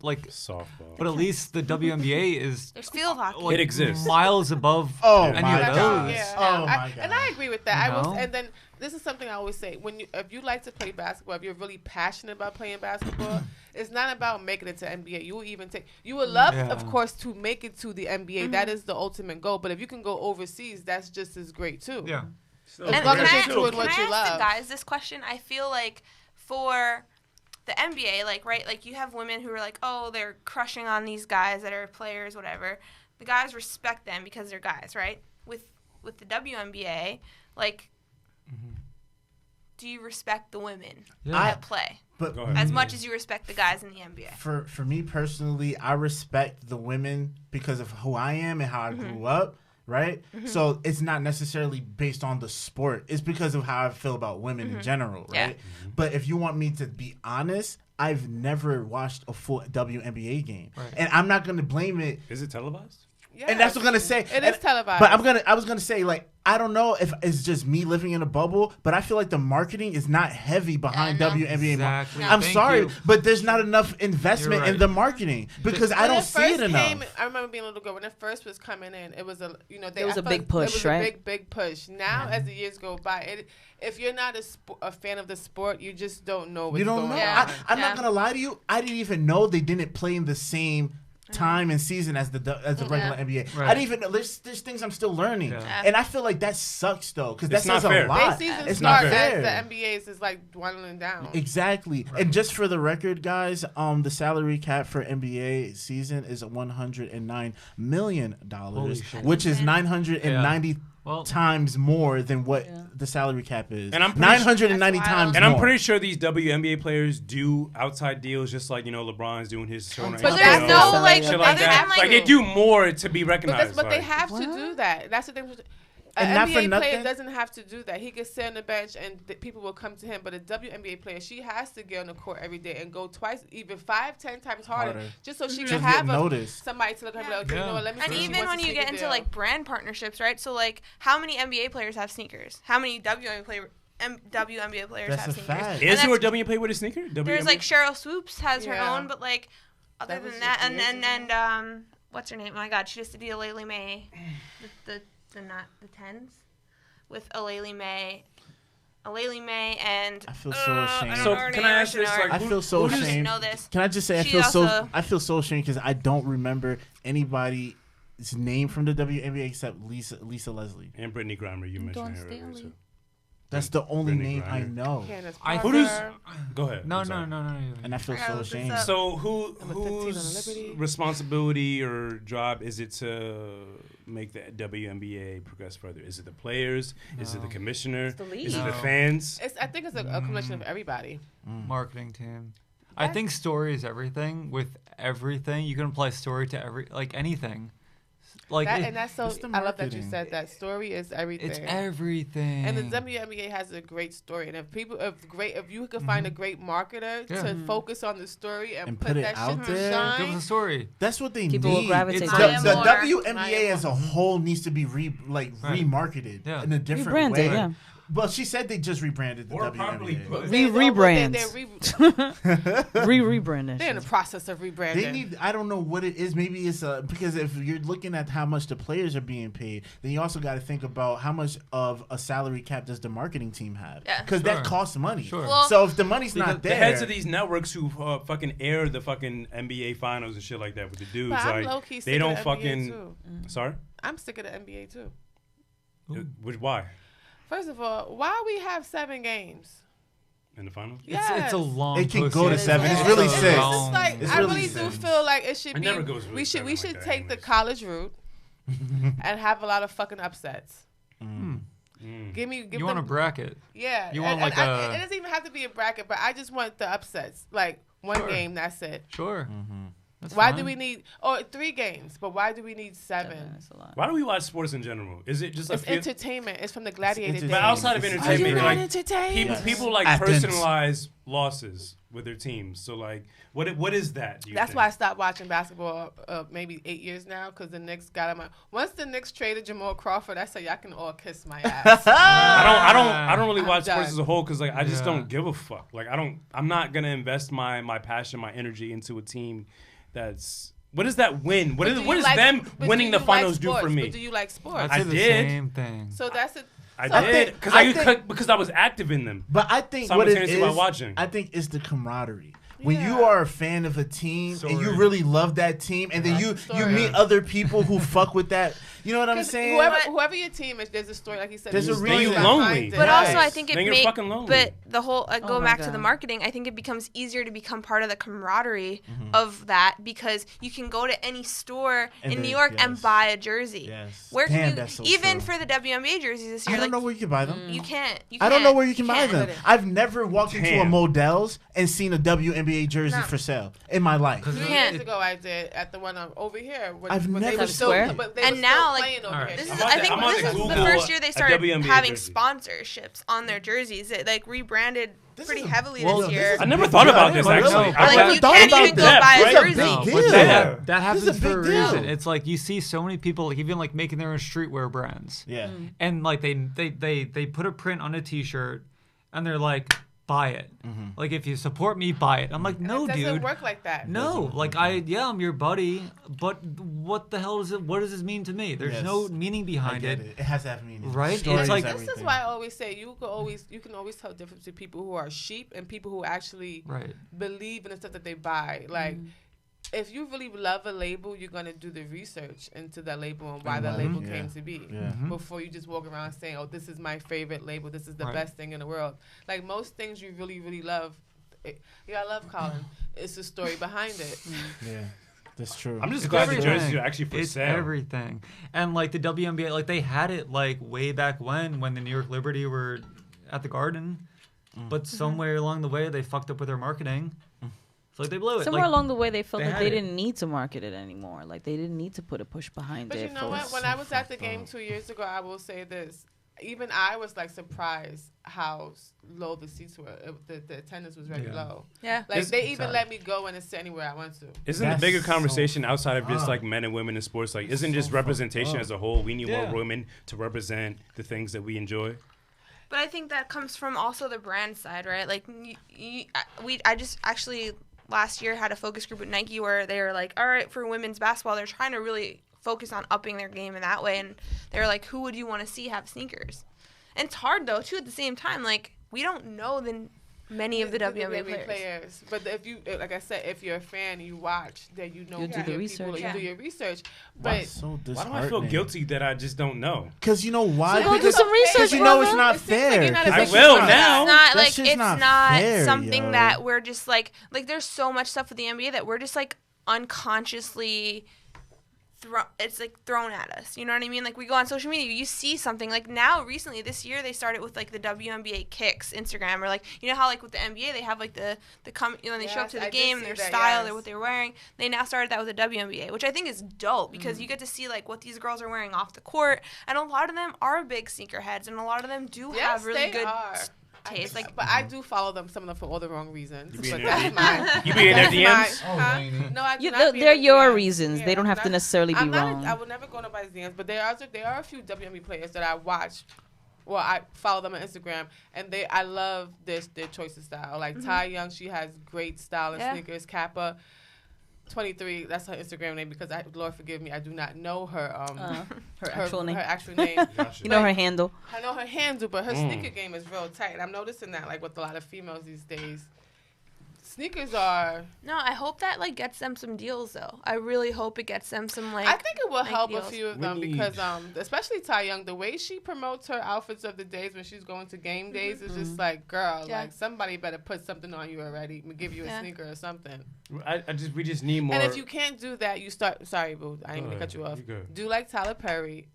like, Softball. but at least the WNBA is There's field hockey. like It exists. miles above Oh any my of God. those. Yeah. Oh my God. And I agree with that. You I know? will, and then this is something I always say: if you like to play basketball, if you're really passionate about playing basketball, it's not about making it to NBA. You would love, Yeah. of course, to make it to the NBA. That is the ultimate goal. But if you can go overseas, that's just as great too. Yeah. As And long can as I, you're doing can what I you ask love. the guys this question? I feel like for the NBA, like, right, like you have women who are like, oh, they're crushing on these guys that are players, whatever. The guys respect them because they're guys, right? With the WNBA, like, do you respect the women Yeah. that play But Go ahead. as much as you respect the guys in the NBA? for me personally, I respect the women because of who I am and how I grew up, right? So it's not necessarily based on the sport. It's because of how I feel about women in general, Yeah. right? But if you want me to be honest, I've never watched a full WNBA game. Right. And I'm not going to blame it. Is it televised? And that's what I'm going to say. It is televised. But I was gonna say, like, I don't know if it's just me living in a bubble, but I feel like the marketing is not heavy behind Yeah, no. WNBA. Exactly. I'm Thank sorry, you. but there's not enough investment You're in right. the marketing because I When don't it see first it enough. came, I remember being a little girl when it first was coming in. It was a It was I a felt big push, it was right? a big push. Now as the years go by, if you're not a fan of the sport, you just don't know what's You don't going know. on. Yeah. I'm Yeah. not gonna lie to you. I didn't even know they didn't play in the same time and season as the regular NBA. Right. I didn't even know. There's things I'm still learning, Yeah. and I feel like that sucks though because that It's not says fair. a lot. They season It's not start fair. as the NBA's is like dwindling down. Exactly. And just for the record, guys, the salary cap for NBA season is $109 million, Holy shit. which is 990 Well, times more than what the salary cap is. And I'm pretty 990 That's wild. times And I'm more. pretty sure these WNBA players do outside deals, just like LeBron's doing his show. on But HBO, there's no, like, shit other like than, that. Like they do more to be But recognized. but they like- have to do that. That's the thing. And An not for NBA player nothing- doesn't have to do that. He can sit on the bench and people will come to him. But a WNBA player, she has to get on the court every day and go twice, even 5, 10 times harder, Harder. just so she Just can get have noticed. somebody to look at her like, okay, you know what, let me And see if she even wants when to you take get a into deal. like brand partnerships, right? So like, how many NBA players have sneakers? How many WNBA players That's have a sneakers? fact. Is And there a that's- WNBA with a sneaker? There's like Cheryl Swoops has her Yeah. own, but like other That was than just that, years and what's her name? Oh my God, she just did Aleli May, the not the tens, with Aleli May. And I feel so ashamed. I don't So know her can name, I ask should know this, her. like, I feel so You should ashamed. know this. Can I just say She's also- I feel so ashamed because I don't remember anybody's name from the WNBA except Lisa Leslie. and Brittany Griner, you mentioned Dawn her earlier Stanley. too. That's the only Brittany name I Griner. know, Candace I- Who Parker. does? Go ahead. no. I'm sorry. and I feel I gotta so look this ashamed. up. So Number 15 on whose Liberty. responsibility or job is it to make the WNBA progress further? Is it the players? Is it the commissioner? the Is it league. the No. fans? I think it's a collection of everybody. Marketing team. I think story is everything. With everything, you can apply story to anything. Like and that's so. it's the I love that you marketing. said that. Story is everything. it's everything. And the WNBA has a great story, and if you could find a great marketer to focus on the story and put put it that out shit to there. shine, Give us a story. That's what they People will need. gravitate It's to the, it. the More. WNBA as a whole needs to be remarketed Yeah. in a different Rebranded, way. yeah. Well, she said they just rebranded the Or properly WNBA. put. Rebrand. They're in the process of rebranding. They need. I don't know what it is. Maybe it's because if you're looking at how much the players are being paid, then you also got to think about how much of a salary cap does the marketing team have? Yeah. Because Sure. that costs money. Sure. Well, So if the money's not The there, heads of these networks who fucking air the fucking NBA finals and shit like that with the dudes, But I'm like low-key sick they of don't the NBA fucking. too. Sorry, I'm sick of the NBA too. which why First of all, why we have 7 games? in the finals? Yes. It's a long. It can go to postseason. 7. It's really It's 6. just like It's I really really 6. do feel like it should It be. never goes really we should 7 we like should that take the anyways. college route and have a lot of fucking upsets. Give You want a them, bracket? yeah. you want and like it a- doesn't even have to be a bracket, but I just want the upsets. Like one Sure. game, that's it. Sure. That's Why fine. do we need 3 games? But why do we need 7? That's a lot. Why do we watch sports in general? Is it just like It's entertainment. It's from the gladiator days. but outside of It's Are you entertainment, not like entertained? people, Yes. people like Athens. personalize losses with their teams. So like, what is that? Do you That's think? why I stopped watching basketball maybe 8 years now because the Knicks got him. Once the Knicks traded Jamal Crawford, I said y'all can all kiss my ass. I don't really I'm watch done. sports as a whole because like I just Yeah. don't give a fuck. Like I'm not gonna invest my passion, my energy into a team that's. What does that win? What But is do what you is like- them but winning do the you like finals do for sports? me? But do you like sports? I'd I say the did. same thing. So that's it. I So- did because I think- because I was active in them. But I think what it Simultaneously is, while watching. I think it's the camaraderie. When Yeah. you are a fan of a team and you Sorry. really love that team, and then you Story. meet other people who fuck with that, you know what I'm 'Cause saying? whoever your team is, there's a story, like you said. There's a story reason. Then you behind lonely. it. But Yes. also, I think it Then you're makes. fucking lonely. But the whole Oh go my back to God. the marketing. I think it becomes easier to become part of the camaraderie of that because you can go to any store And in New then- York and yes. buy a jersey. Yes. Where Damn, can you that's so even true. for the WNBA jerseys this year? I don't like, know where you can buy them. you can't. You I don't know can't. where you can buy can't. them. I've never walked into a Damn. Modell's and seen a WNBA jersey No. for sale in my life. 'Cause 3 can't. years ago, I did at the one over here. When, I've when they never were still, Square. but they And were now, still like, playing over Alright. here. This is, I'm about I to- think I'm about this to is the Google first year they a started WNBA having jersey. sponsorships on their jerseys. It like rebranded This pretty is a- heavily well, this this year. is I never big thought deal. about I this never actually. know. I Like, thought- you can't about even go that. buy a This is a jersey. big No, deal. but Yeah. that happens This is a for a big deal. reason. It's like you see so many people, like even like making their own streetwear brands, Yeah. and like they put a print on a T-shirt, and they're like, buy it. Like if you support me, buy it. I'm like, no, it doesn't dude. work like that. No, like I'm your buddy, but what the hell is it? What does this mean to me? There's Yes. no meaning I behind get it. it. It has to have meaning. Right? Story It's is like- This is everything. why I always say you can always tell the difference between people who are sheep and people who actually Right. believe in the stuff that they buy. Like, if you really love a label, you're gonna do the research into that label and why that label Yeah. came to be. Yeah. Before you just walk around saying, "Oh, this is my favorite label. This is the Right. best thing in the world." Like most things you really, really love. I love Colin. It's the story behind it. Yeah. That's true. I'm just It's glad the everything. jerseys are actually for It's sale. everything. And like the WNBA, like they had it like way back when the New York Liberty were at the Garden, but somewhere along the way they fucked up with their marketing. So like they blew it. Somewhere Like, along the way, they felt they like had they it. didn't need to market it anymore. Like they didn't need to put a push behind But it. you know for- what? When so I was at the fucked game up. 2 years ago, I will say this. Even I was like surprised how low the seats were. The attendance was very Yeah. low. Yeah. Like It's they even sad. let me go in and sit anywhere I want to. Isn't the That's bigger so conversation outside of just fucked like men and women in sports like isn't So just representation fucked as a whole? We need Yeah. more women to represent the things that we enjoy. But I think that comes from also the brand side, right? Like, I just actually last year had a focus group with Nike where they were like, all right, for women's basketball, they're trying to really focus on upping their game in that way. And they were like, who would you want to see have sneakers? And it's hard, though, too, at the same time. Like, we don't know many of the WNBA players. But if you, like I said, if you're a fan and you watch, then you know You who do the your research. people, Yeah. you do your research. That's But so Why disheartening. do I feel guilty that I just don't know? Because you know why? So go do Because some research, you know brother. it's not It seems like fair. you're not a 'Cause I big will fan. now. It's not That like shit's it's not not fair, something yo. that we're just like there's so much stuff with the NBA that we're just like unconsciously thrown at us. You know what I mean? Like we go on social media, you see something like now recently this year they started with like the WNBA kicks Instagram, or like you know how like with the NBA they have like the when they show up to the game and their style or what they're wearing. They now started that with the WNBA, which I think is dope because you get to see like what these girls are wearing off the court, and a lot of them are big sneakerheads, and a lot of them do have really good taste. But I do follow some of them for all the wrong reasons. You But be that's mine. You be in their DMs? No, I do not be in They're their your DMs. reasons. Yeah, They don't have to necessarily be wrong. I would never go on nobody's DMs, but there are a few WNBA players that I watch. Well, I follow them on Instagram, and I love their choice of style. Like Ty Young, she has great style and sneakers. Kappa, 23, that's her Instagram name because Lord forgive me, I do not know her her actual name. Her actual name. You know her handle. I know her handle, but her sneaker game is real tight. I'm noticing that like with a lot of females these days. Sneakers are... No, I hope that like gets them some deals though. I really hope it gets them some like... I think it will help deals. a few of them because especially Ty Young, the way she promotes her outfits of the days when she's going to game days is just like, girl, like somebody better put something on you already, give you a sneaker or something. We just need more. And if you can't do that, you start... Sorry, boo, I didn't mean to cut you off. Do like Tyler Perry.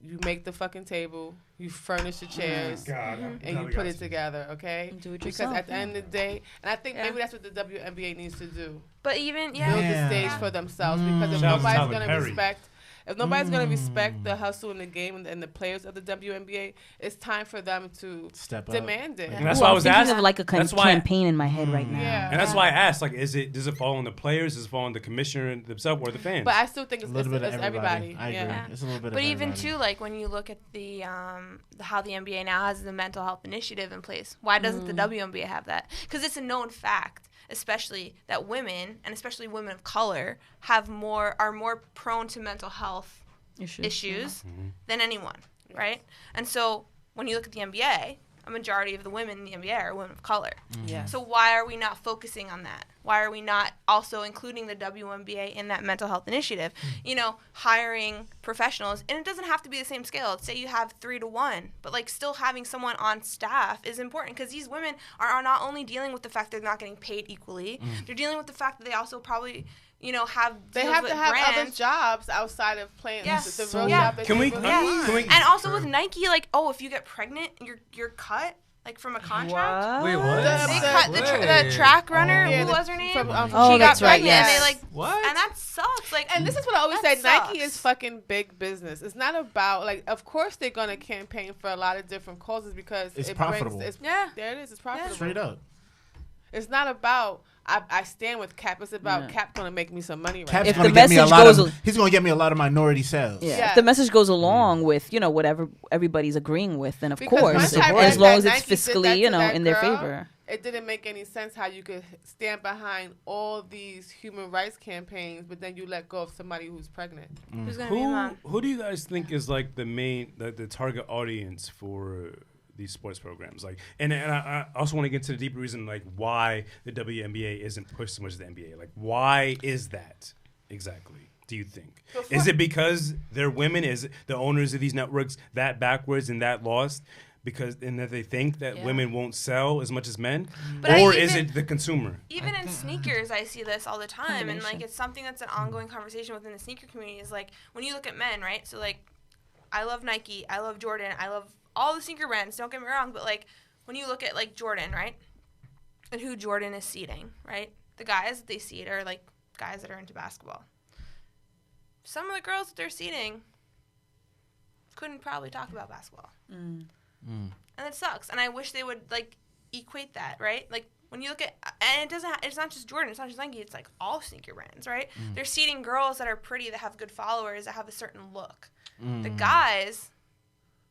You make the fucking table, you furnish the chairs, and you put it together, okay? Do it because yourself. At the end of the day, and I think maybe that's what the WNBA needs to do. But even Build the stage for themselves because if nobody's gonna respect the hustle in the game and the players of the WNBA, it's time for them to demand it. And that's why I was asking. Of like a campaign in my head right now. Yeah. And that's why I asked, like, does it fall on the players, does it fall on the commissioner themselves, or the fans? But I still think it's a little bit of everybody. I agree. Yeah. It's a little bit of But even everybody. too, like when you look at the how the NBA now has the mental health initiative in place, why doesn't the WNBA have that? Because it's a known fact, especially that women and especially women of color are more prone to mental health issues than anyone, right? And so when you look at the NBA, a majority of the women in the NBA are women of color. Yeah. So why are we not focusing on that? Why are we not also including the WNBA in that mental health initiative? You know, hiring professionals, and it doesn't have to be the same scale. Say you have 3 to 1, but like still having someone on staff is important because these women are not only dealing with the fact they're not getting paid equally, they're dealing with the fact that they also probably have they have to have other jobs outside of playing the real job. Can we and also with Nike, like, if you get pregnant, you're cut like from a contract. Wait, what? They cut the track runner. Who was her name? She got pregnant. Yes. And they like What? and that sucks. Like, and this is what I always say: that Nike sucks. is fucking big business. It's not about like. Of course, they're gonna campaign for a lot of different causes because It's profitable. There it is. It's profitable. Straight up. It's not about I stand with Cap. It's about Cap gonna make me some money. Right Cap's If gonna the get me a message lot goes- of. He's gonna get me a lot of minority sales. Yeah. If the message goes along with, whatever everybody's agreeing with, then of course, once I as read long that as it's Nike did fiscally, that to that in their girl, favor. It didn't make any sense how you could stand behind all these human rights campaigns, but then you let go of somebody who's pregnant. who's gonna be a mom? Who do you guys think is like the main the target audience for these sports programs? Like, and I also want to get into the deeper reason like why the WNBA isn't pushed so much as the NBA. Like, why is that exactly? Do you think is it because they're women? Is it the owners of these networks that backwards and that lost? Because that they think that women won't sell as much as men, or is it the consumer? Even in sneakers, I see this all the time, and like it's something that's an ongoing conversation within the sneaker community. Is like when you look at men, right? So like, I love Nike, I love Jordan, I love all the sneaker brands. Don't get me wrong, but like when you look at like Jordan, right, and who Jordan is seeding, right? The guys that they seed are like guys that are into basketball. Some of the girls that they're seeding couldn't probably talk about basketball. And it sucks. And I wish they would like equate that, right? Like when you look at, and it's not just Jordan, it's not just Nike, it's like all sneaker brands, right? They're seeding girls that are pretty, that have good followers, that have a certain look. The guys,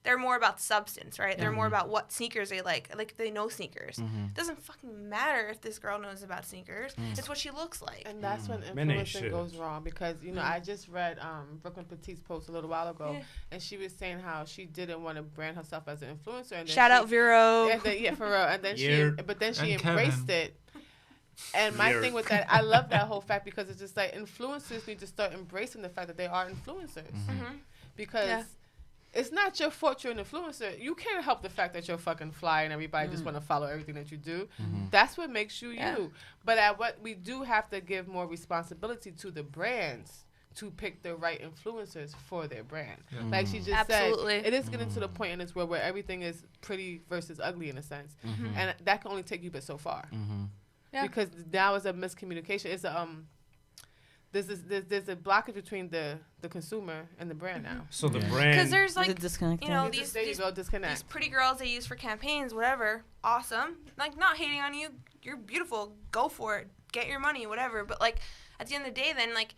they're more about substance, right? They're more about what sneakers they like they know sneakers. It doesn't fucking matter if this girl knows about sneakers. It's what she looks like. And that's when influencing goes wrong because, I just read Brooklyn Petite's post a little while ago, and she was saying how she didn't want to brand herself as an influencer. And then Shout out Vero. Yeah, for real. And then she embraced it. And my thing with that, I love that whole fact because it's just like influencers need to start embracing the fact that they are influencers. Because it's not your fault you're an influencer. You can't help the fact that you're fucking fly and everybody just want to follow everything that you do. That's what makes you you. But we do have to give more responsibility to the brands to pick the right influencers for their brand. Yeah. Like she just Absolutely. said, it is getting to the point in this world where everything is pretty versus ugly in a sense, and that can only take you but so far. Yeah. Because now is a miscommunication. It's a there's a blockage between the consumer and the brand now. So the Yeah. brand. Because there's Is like, it disconnected? you know, There you go, disconnect. these pretty girls they use for campaigns, whatever. Awesome. Like, not hating on you. You're beautiful. Go for it. Get your money, whatever. But, like, at the end of the day, then, like,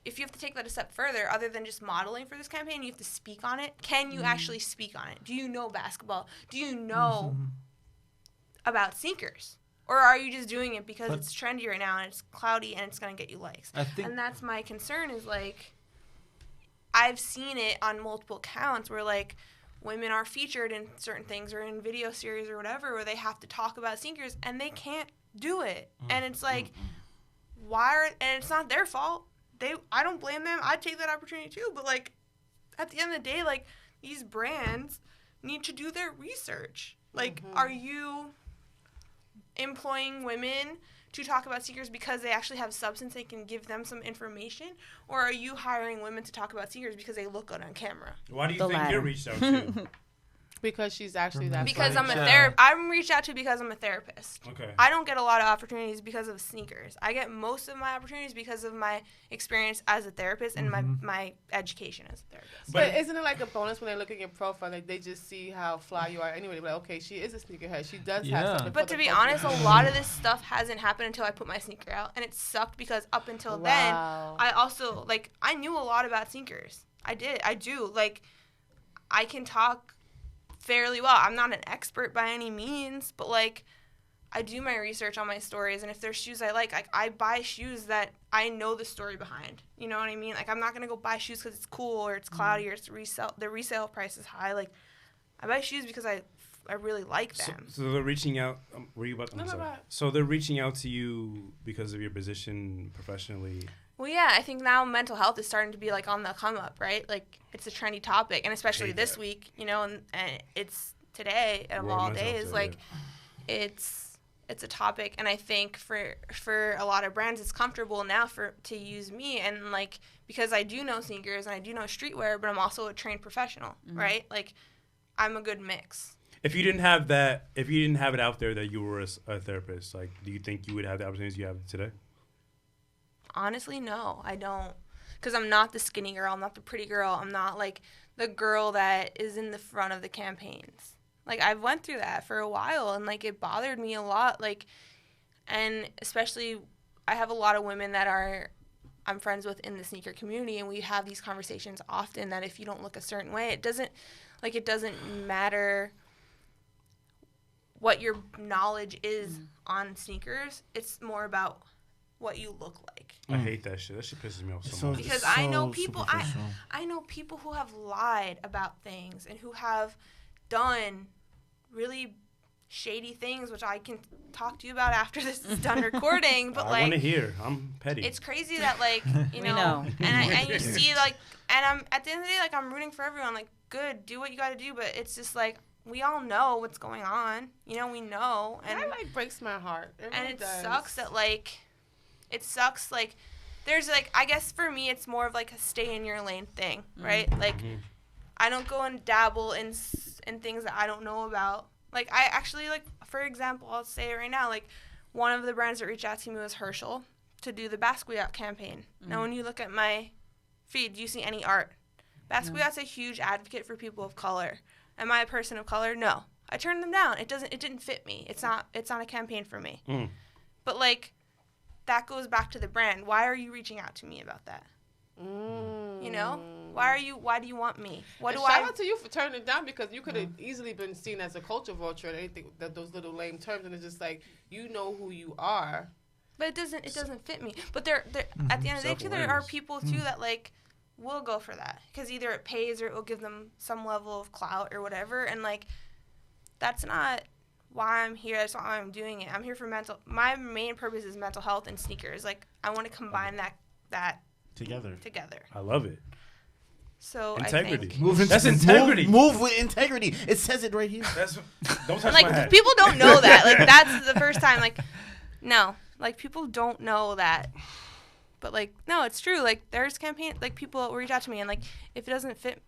if you have to take that a step further, other than just modeling for this campaign, you have to speak on it. Can you actually speak on it? Do you know basketball? Do you know about sneakers? Or are you just doing it because it's trendy right now and it's cloudy and it's going to get you likes? I think And that's my concern is, like, I've seen it on multiple accounts where, like, women are featured in certain things or in video series or whatever where they have to talk about sneakers and they can't do it. And it's like, and it's not their fault. I don't blame them. I'd take that opportunity too. But, like, at the end of the day, like, these brands need to do their research. Like, are you employing women to talk about sneakers because they actually have substance they can give them some information, or are you hiring women to talk about sneakers because they look good on camera? Why do you The think latter. you're reached out to? Because she's actually that Because funny. I'm reached out to because I'm a therapist. Okay. I don't get a lot of opportunities because of sneakers. I get most of my opportunities because of my experience as a therapist and my education as a therapist. But isn't it like a bonus when they look at your profile, like they just see how fly you are anyway? They're like, okay, she is a sneakerhead. She does have something. But for to the be culture. honest, a lot of this stuff hasn't happened until I put my sneaker out. And it sucked because up until then, I also, like, I knew a lot about sneakers. I do. Like, I can talk fairly well. I'm not an expert by any means, but, like, I do my research on my stories. And if there's shoes I like, I buy shoes that I know the story behind. You know what I mean? Like, I'm not going to go buy shoes because it's cool or it's cloudy or it's the resale price is high. Like, I buy shoes because I really like them. So they're reaching out. Were you about? I'm No, sorry. no. So they're reaching out to you because of your position professionally. Well, yeah, I think now mental health is starting to be, like, on the come up, right? Like, it's a trendy topic, and especially Hate this that. week, you know, and it's today of World all Mental Health days, Day, like, it's a topic, and I think for a lot of brands, it's comfortable now to use me, and, like, because I do know sneakers and I do know streetwear, but I'm also a trained professional, right? Like, I'm a good mix. If you didn't have that, if you didn't have it out there that you were a therapist, like, do you think you would have the opportunities you have today? Honestly, no, I don't. Because I'm not the skinny girl. I'm not the pretty girl. I'm not, like, the girl that is in the front of the campaigns. Like, I've went through that for a while, and, like, it bothered me a lot. Like, and especially, I have a lot of women that I'm friends with in the sneaker community, and we have these conversations often that if you don't look a certain way, it doesn't matter what your knowledge is on sneakers. It's more about what you look like. I hate that shit. That shit pisses me off so So- much. Because so I know people, superficial. I know people who have lied about things and who have done really shady things, which I can talk to you about after this is done recording. But, I want to like, hear. I'm petty. it's crazy that, like, you We know, know. and you see, like, and I'm at the end of the day, like, I'm rooting for everyone. Like, good, do what you got to do. But it's just like, we all know what's going on. You know, we know, and that, like, breaks my heart. It and really it does. sucks that, like, there's, like, I guess for me it's more of, like, a stay in your lane thing, right? Like, I don't go and dabble in things that I don't know about. Like, I actually, like, for example, I'll say it right now, like, one of the brands that reached out to me was Herschel to do the Basquiat campaign. Now, when you look at my feed, do you see any art? Basquiat's a huge advocate for people of color. Am I a person of color? No. I turned them down. It didn't fit me. It's not a campaign for me. But, like, that goes back to the brand. Why are you reaching out to me about that? You know? Why do you want me? Shout out to you for turning it down, because you could have easily been seen as a culture vulture and anything, those little lame terms, and it's just like, you know who you are. But it doesn't fit me. But there at the end of the day too, there are people too that, like, will go for that because either it pays or it will give them some level of clout or whatever, and, like, that's not why I'm here. That's not why I'm doing it. I'm here for my main purpose is mental health and sneakers. Like, I want to combine that Together. I love it. So Integrity. I think, Move That's integrity. Move with integrity. It says it right here. Don't touch my like, hat. people don't know that. Like, that's the first time. Like, no, like, people don't know that But like, no, it's true. Like, there's campaign, like people will reach out to me, and like, if it doesn't fit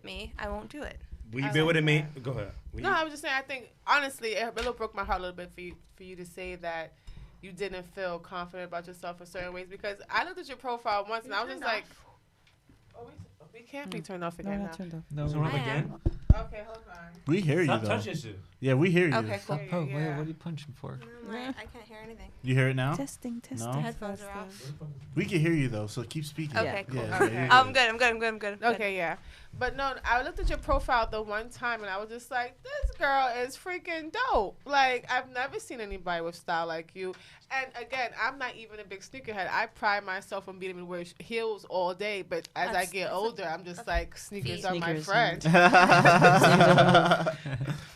me, I won't do it. Will you be able to make? Go ahead. No, I was just saying. I think honestly, it really broke my heart a little bit for you to say that you didn't feel confident about yourself in certain ways, because I looked at your profile once and I was just like, oh, we can't be turned off again now. No, Is it wrong again? Okay, hold on. We hear Stop you though. touching shit. Yeah, we hear you. Okay, cool. Stop poke. What are you punching for? I can't hear anything. You hear it now? Testing. No? Headphones are off. We can hear you though, so keep speaking. Okay, cool. Yeah, Okay. you're I'm good. I'm good. Okay, yeah. But no, I looked at your profile the one time and I was just like, this girl is freaking dope. Like, I've never seen anybody with style like you. And again, I'm not even a big sneakerhead. I pride myself on being able to wear heels all day. But as I get older, I'm just like, sneakers are my friend.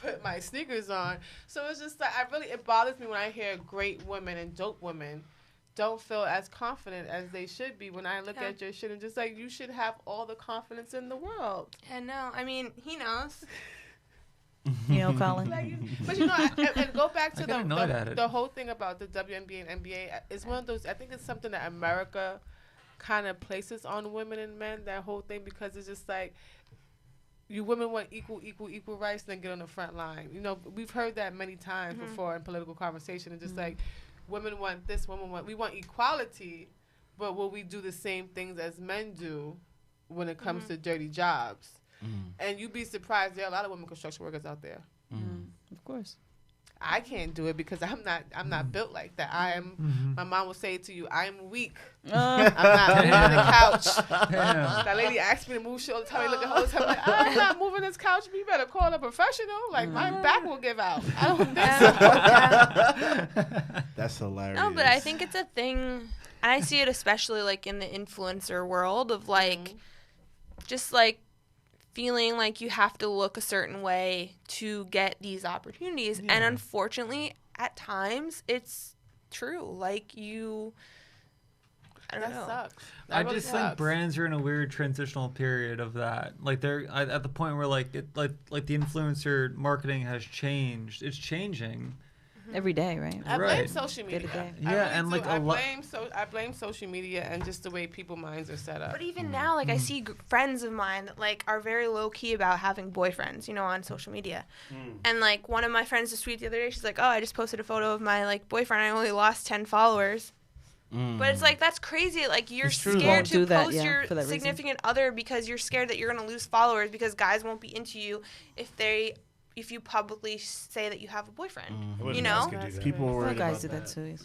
Put my sneakers on. So it's just like, it bothers me when I hear great women and dope women don't feel as confident as they should be. When I look at your shit and just like, you should have all the confidence in the world. And no, I mean, he knows. You know, Colin. But you know, and go back to I got annoyed at it. the whole thing about the WNBA and NBA. It's one of those, I think it's something that America kind of places on women and men, that whole thing, because it's just like, you women want equal rights, then get on the front line. You know, we've heard that many times before in political conversation. It's just like, women want this, we want equality, but will we do the same things as men do when it comes to dirty jobs? And you'd be surprised, there are a lot of women construction workers out there. Of course. I can't do it because I'm not built like that. I am. My mom will say to you, I'm weak. I'm not moving the couch. That lady asked me to move. She'll tell me, look at her all the time. Like, I'm not moving this couch. You better call a professional. Like, my back will give out. I don't think so. That's hilarious. No, but I think it's a thing, and I see it especially like in the influencer world of like, just like feeling like you have to look a certain way to get these opportunities. And unfortunately, at times, it's true. Like, I don't know. Sucks. I just think brands are in a weird transitional period of that. Like, they're at the point where like the influencer marketing has changed. It's changing. Every day, right? I blame Right. social media. Day-to-day. I Yeah, really and, do. like, I blame social media and just the way people's minds are set up. But even now, like, I see friends of mine that, like, are very low-key about having boyfriends, you know, on social media. And, like, one of my friends just tweeted the other day, she's like, oh, I just posted a photo of my, like, boyfriend. I only lost 10 followers. But it's like, that's crazy. Like, you're It's true. scared Won't to do that, post yeah, your for that reason. significant other because you're scared that you're going to lose followers because guys won't be into you if you publicly say that you have a boyfriend. You know? People were Some worried guys about do that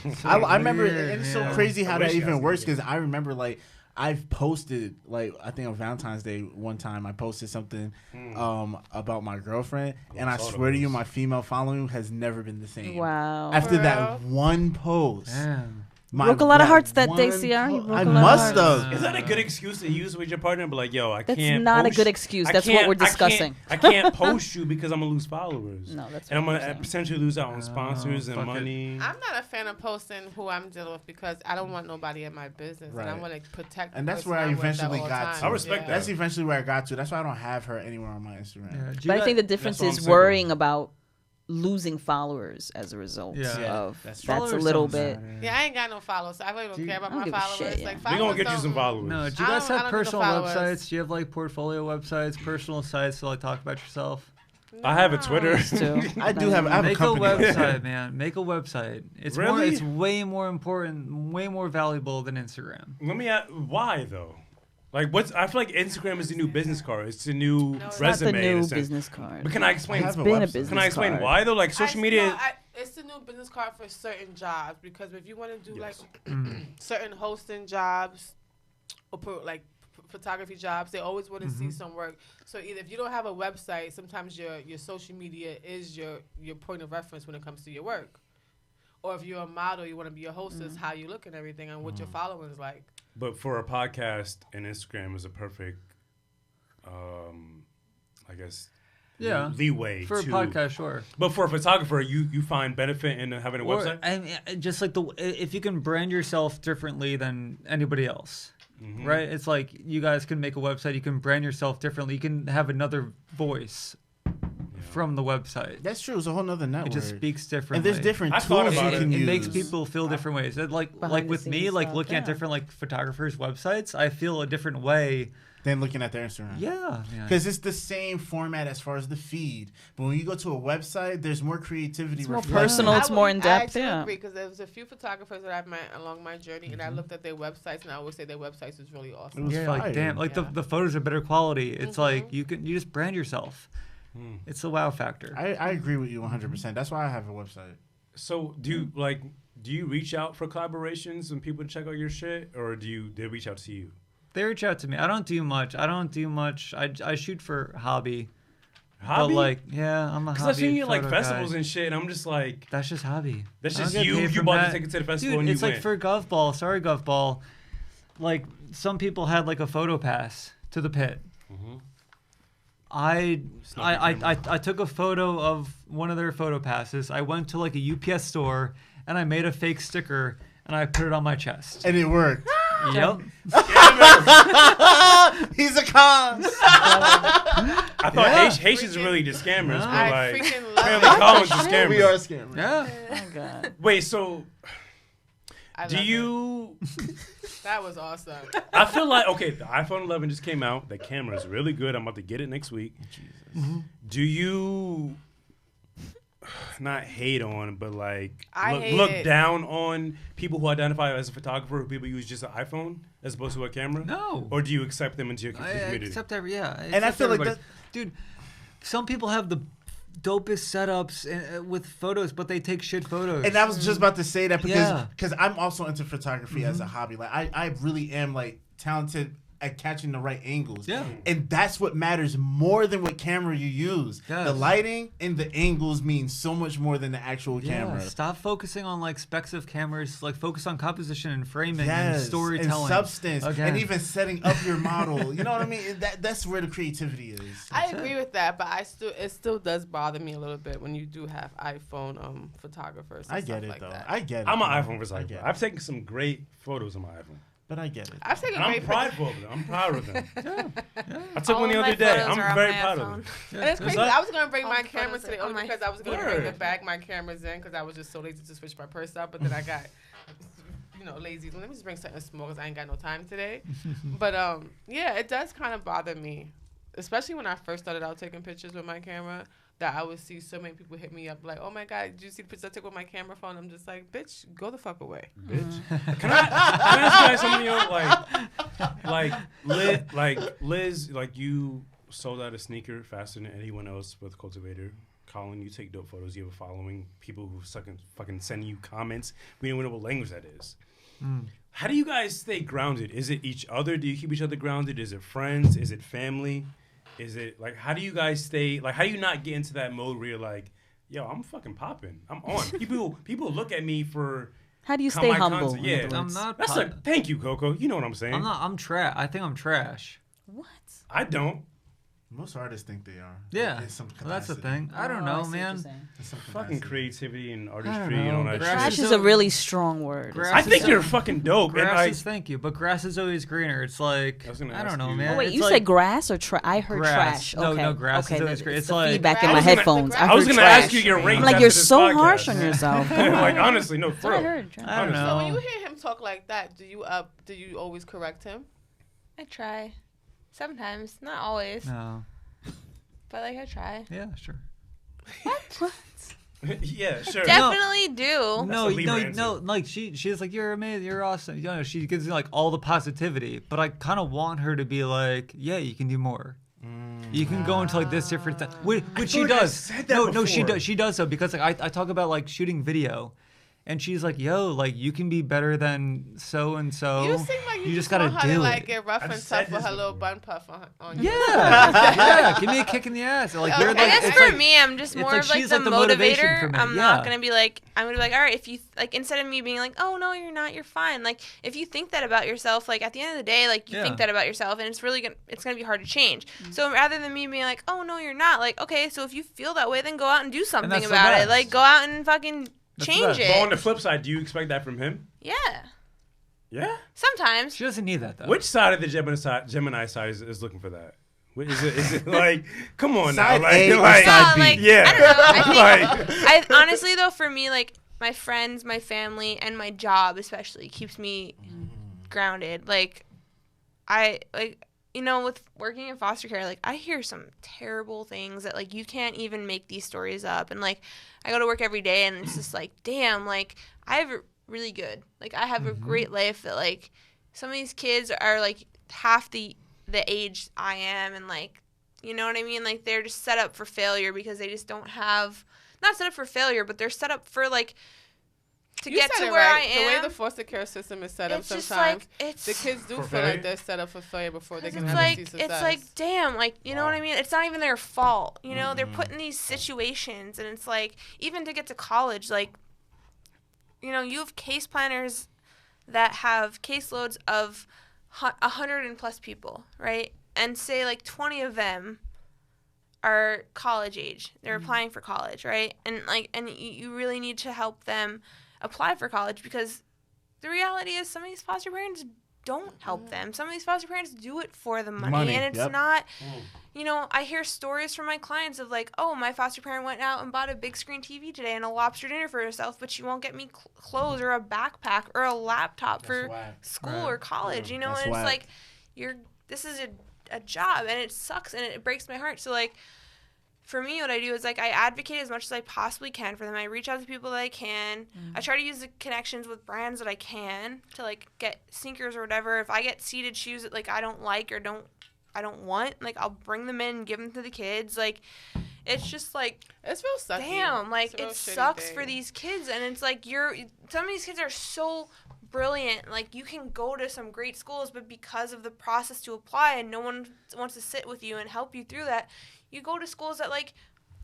that. too. I remember, weird, and it's so yeah. crazy how I that wish you even guys works, could do because I remember, like, I've posted, like, I think on Valentine's Day one time, I posted something about my girlfriend, and I saw swear to you, those. my female following has never been the same. Wow. After For that one post. Damn. Broke a lot of hearts that day, CR. You broke I a lot of must hearts. have. Is that a good excuse to use with your partner? But like, yo, I That's can't. not a post- good excuse. I That's what can't- we're discussing. I can't post you because I'm gonna lose followers. No, that's and I'm what gonna I'm saying. potentially lose out on sponsors and fuck it. money. I'm not a fan of posting who I'm dealing with because I don't want nobody in my business, and I Right. want to protect. And the that's person where I I'm with at eventually all got times. to. I respect that. That's eventually where I got to. That's why I don't have her anywhere on my Instagram. Yeah. Do you But I got- think the difference what I'm is saying. worrying about losing followers as a result Yeah. of That's that's, true. a Followers little don't bit. matter. Yeah, I ain't got no followers, so I really don't Do you- care about I don't my give a followers. shit, yeah. Like, We gonna followers get you some don't- followers. No, do you I guys don't have need the personal followers. websites? Do you have like portfolio websites, personal sites to like talk about yourself? I have a Twitter. Too. I do have. I have a Make a company. website, man. Make a website. It's more. Really? It's way more important, way more valuable than Instagram. Let me ask, why though? Like, I feel like Instagram is the new business card. It's the new No, it's Not resume. the in a new sense. business card. But can I explain? I It's have a been a website. business Can I explain card. why though? Like, social media. It's the new business card for certain jobs, because if you want to do like certain hosting jobs or photography jobs, they always want to see some work. So either if you don't have a website, sometimes your social media is your point of reference when it comes to your work. Or if you're a model, you want to be a hostess, how you look and everything, and what your following is like. But for a podcast, and Instagram is a perfect, I guess, Yeah. leeway For a to- podcast, sure. But for a photographer, you find benefit in having a Or, website. I mean, just like if you can brand yourself differently than anybody else, right? It's like you guys can make a website. You can brand yourself differently. You can have another voice from the website. That's true. It's a whole nother network. It just speaks differently. And there's different I thought tools about you it. can It use. makes people feel different ways. Like Behind the with me, scenes like stuff, looking at yeah. different like photographers' websites, I feel a different way. Than looking at their Instagram. Yeah. Because it's the same format as far as the feed. But when you go to a website, there's more creativity. It's more reflected. personal. It's more in depth. I Yeah. agree because there was a few photographers that I've met along my journey, and I looked at their websites, and I always say their websites is really awesome. It was Yeah, fire. like damn, like Yeah. the photos are better quality. It's like you just brand yourself. It's the wow factor. I agree with you 100%. That's why I have a website. So do you reach out for collaborations when people check out your shit, or they reach out to you? They reach out to me. I don't do much. I shoot for hobby. Hobby? But like, yeah, I'm a hobby. Because I've seen you at like photo festivals guy. and shit, and I'm just like, That's just hobby. that's I don't just get you. paid You from bought that. to take it to the festival Dude, and you it's went. like for Gov Ball. Sorry, Gov Ball. Like some people had like a photo pass to the pit. I took a photo of one of their photo passes. I went to like a UPS store and I made a fake sticker and I put it on my chest. And it worked. Yep. He's a con. I thought Haitians are really just scammers, but I like freaking love apparently it. Colin's a scammer. We are scammers. Yeah. Oh God. Wait, so I do love you? it. That was awesome. I feel like okay, the iPhone 11 just came out. The camera is really good. I'm about to get it next week. Do you not hate on, but like I hate look it. down on people who identify as a photographer who people use just an iPhone as opposed to a camera? No. Or do you accept them into your I community? accept every And I accept feel like everybody. Dude, some people have the dopest setups with photos, but they take shit photos. And I was just about to say that Yeah. because I'm also into photography as a hobby. Like I really am like talented at catching the right angles. Yeah. And that's what matters more than what camera you use. Yes. The lighting and the angles mean so much more than the actual Yeah, camera. stop focusing on like specs of cameras. Like focus on composition and framing and Yes, storytelling, and substance, Okay. and even setting up your model. You know what I mean? That's where the creativity is. I agree with that, but it still does bother me a little bit when you do have iPhone photographers. And I get stuff it like though. That. I get it. I'm an though. iPhone I photographer. get it. I've taken some great photos on my iPhone. But I get it. I've taken And I'm great prideful of them. I'm proud of them. I took All one the of other my day. photos are I'm on very my proud of iPhone. them. And it's crazy. that? I was gonna bring All my the camera photos today are on only my because I was gonna Word. bring the bag my cameras in because I was just so lazy to switch my purse out. But then I got, lazy. Let me just bring something small because I ain't got no time today. But yeah, it does kind of bother me, especially when I first started out taking pictures with my camera. That I would see so many people hit me up like, "Oh my God, did you see the pictures I took with my camera phone?" I'm just like, "Bitch, go the fuck away." Bitch. Can I ask you guys something, Liz, like you sold out a sneaker faster than anyone else with Cultivator. Colin, you take dope photos. You have a following. People who fucking send you comments. We don't even know what language that is. How do you guys stay grounded? Is it each other? Do you keep each other grounded? Is it friends? Is it family? Is it like how do you guys stay like how do you not get into that mode where you're like, yo, I'm fucking popping. I'm on. People look at me for How do you stay my humble? content. in Yeah. other I'm words? not. that's like thank you, Coco. You know what I'm saying. I'm trash. I think I'm trash. What? I don't. Most artists think they are. Yeah. In some Well, that's the capacity. thing. I don't Oh, know, see what you're man. saying. In some Fucking capacity. creativity and I artistry don't and all know. that Grass shit. Trash is a really strong word. Grass I is think so- you're fucking dope. And Grass is thank you, but grass is always greener. It's like I was gonna I don't ask know, you- man. Oh, wait, It's you like, said grass or trash? I heard Grass. trash. No, Okay. no, grass is okay, always then great. it's It's the like- feedback in I my was gonna- headphones. I I I was heard gonna trash. ask you your range. I'm like, after you're this so podcast. harsh on yourself. Come Like on. honestly, no, That's for what I real. heard. I don't know. So when you hear him talk like that, do you always correct him? I try. Sometimes, not always, No. but like I try. Yeah, sure. Yeah, sure. Definitely do. That's No, a Libra answer. no. Like she's like, you're amazing, you're awesome. You know, she gives me like all the positivity, but I kind of want her to be like, yeah, you can do more. You can go into like this different thing, which she feel like I does. said that No, she before. does. She does though because like I talk about like shooting video, and she's like, yo, like you can be better than so and so. You seem like you just gotta gotta do do like it. get rough I've and said tough with this her little before. bun puff on you. Yeah, yeah. Give me a kick in the ass. Like you're I like, guess it's for like- me, I'm just it's more like of like she's the like the motivation motivator. for me, I'm yeah. not gonna be like, I'm gonna be like, all right, if you like, instead of me being like, oh no, you're not, you're fine. Like, if you think that about yourself, like at the end of the day, like you Yeah. think that about yourself, and it's really it's gonna be hard to change. So rather than me being like, oh no, you're not, like, okay, so if you feel that way, then go out and do something that's the about it. best. Like, go out and fucking That's the change best. it. But on the flip side, do you expect that from him? Yeah, Yeah. sometimes. She doesn't need that though. Which side of the Gemini side is looking for that? What is it? Is it like, come on Side now, A or like, side B? like, yeah. I don't know. I think Like- I honestly though, for me, like my friends, my family, and my job especially keeps me grounded. Like with working in foster care, like I hear some terrible things that like you can't even make these stories up. And like I go to work every day and it's just like, damn, like I have it really good. Like I have a great life that like some of these kids are like half the age I am, and like, you know what I mean? Like they're just set up for failure because they just don't have, not set up for failure, but they're set up for like to get to where I am. The way the foster care system is set up, It's just sometimes like, the kids do For feel failure? like they're set up for failure before they It's can have like, a success. it's like, damn, like, you know what I mean? It's not even their fault. You know, they're Mm-hmm. put in these situations, and it's like, even to get to college, like, you know, you have case planners that have caseloads of 100 and plus people, right? And say like 20 of them are college age. They're applying for college, right? And like, and you really need to help them apply for college, because the reality is some of these foster parents don't help them. Some of these foster parents do it for the money. And it's not, you know, I hear stories from my clients of like, oh, my foster parent went out and bought a big screen TV today and a lobster dinner for herself, but she won't get me clothes or a backpack or a laptop for school or college, you know? That's and it's whack. like, this is a job, and it sucks, and it breaks my heart. So like, for me, what I do is like I advocate as much as I possibly can for them. I reach out to people that I can. I try to use the connections with brands that I can to like get sneakers or whatever. If I get seated shoes that like I don't like or I don't want, like I'll bring them in and give them to the kids. Like it's just like, it's real sucky. damn, like It's a real it shitty sucks thing. for these kids, and it's like some of these kids are so brilliant. Like you can go to some great schools, but because of the process to apply and no one wants to sit with you and help you through that, you go to schools that like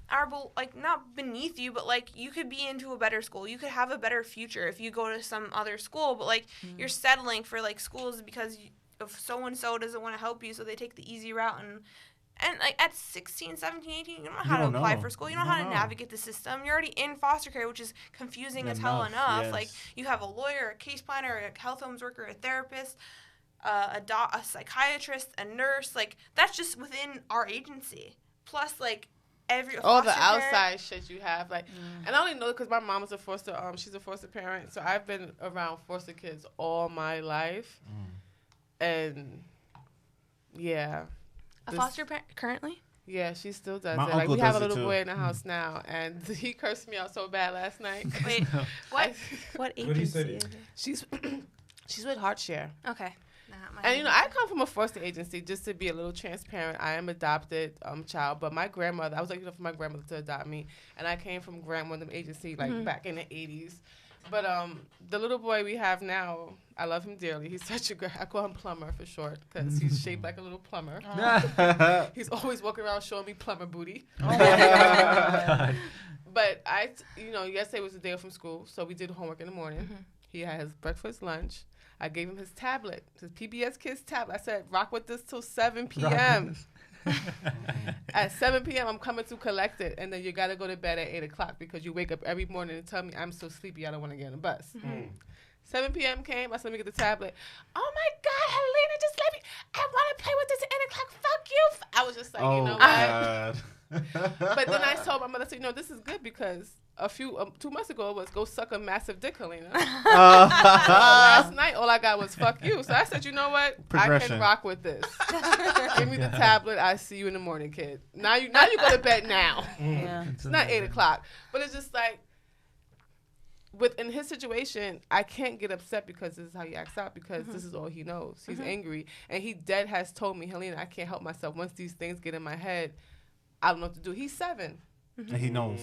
are like not beneath you, but like you could be into a better school. You could have a better future if you go to some other school, but like you're settling for like schools because of so and so doesn't want to help you, so they take the easy route. And like at 16, 17, 18, you don't know how to apply for school. You don't know how to navigate the system. You're already in foster care, which is confusing as hell enough. Yes. Like you have a lawyer, a case planner, a health homes worker, a therapist, a psychiatrist, a nurse. Like that's just within our agency. Plus like all the foster outside parent. shit you have, like, and I only know because my mom was a foster. She's a foster parent, so I've been around foster kids all my life, and yeah. A foster parent currently? Yeah, she still does My it. Like uncle we have a does it little too. boy in the house now, and he cursed me out so bad last night. Wait, what What he agency say? is it? She's with HeartShare. Okay. Not my And, you know, I come from a foster agency, just to be a little transparent. I am adopted child, but my grandmother, I was lucky enough for my grandmother to adopt me, and I came from grandmother agency, like, back in the 80s. But the little boy we have now, I love him dearly. He's such a good, I call him Plumber for short, because he's shaped like a little plumber. He's always walking around showing me plumber booty. But yesterday was the day off from school, so we did homework in the morning. He had his breakfast, lunch. I gave him his tablet, his PBS Kids tablet. I said, rock with this till 7 p.m. At 7 p.m., I'm coming to collect it, and then you got to go to bed at 8 o'clock because you wake up every morning and tell me I'm so sleepy I don't want to get on the bus. 7 p.m. came. I said, let me get the tablet. Oh, my God, Helena, just let me. I want to play with this at 8 o'clock. Fuck you. I was just like, you know what? God. But then I told my mother, you know, this is good because 2 months ago it was go suck a massive dick, Helena. Last night all I got was fuck you. So I said, you know what? I can rock with this. Give me the tablet. I see you in the morning, kid. Now you go to bed now. Yeah. It's not 8 o'clock. But it's just like, in his situation, I can't get upset because this is how he acts out because this is all he knows. He's angry. And he dead has told me, Helena, I can't help myself. Once these things get in my head, I don't know what to do. He's 7. And he knows.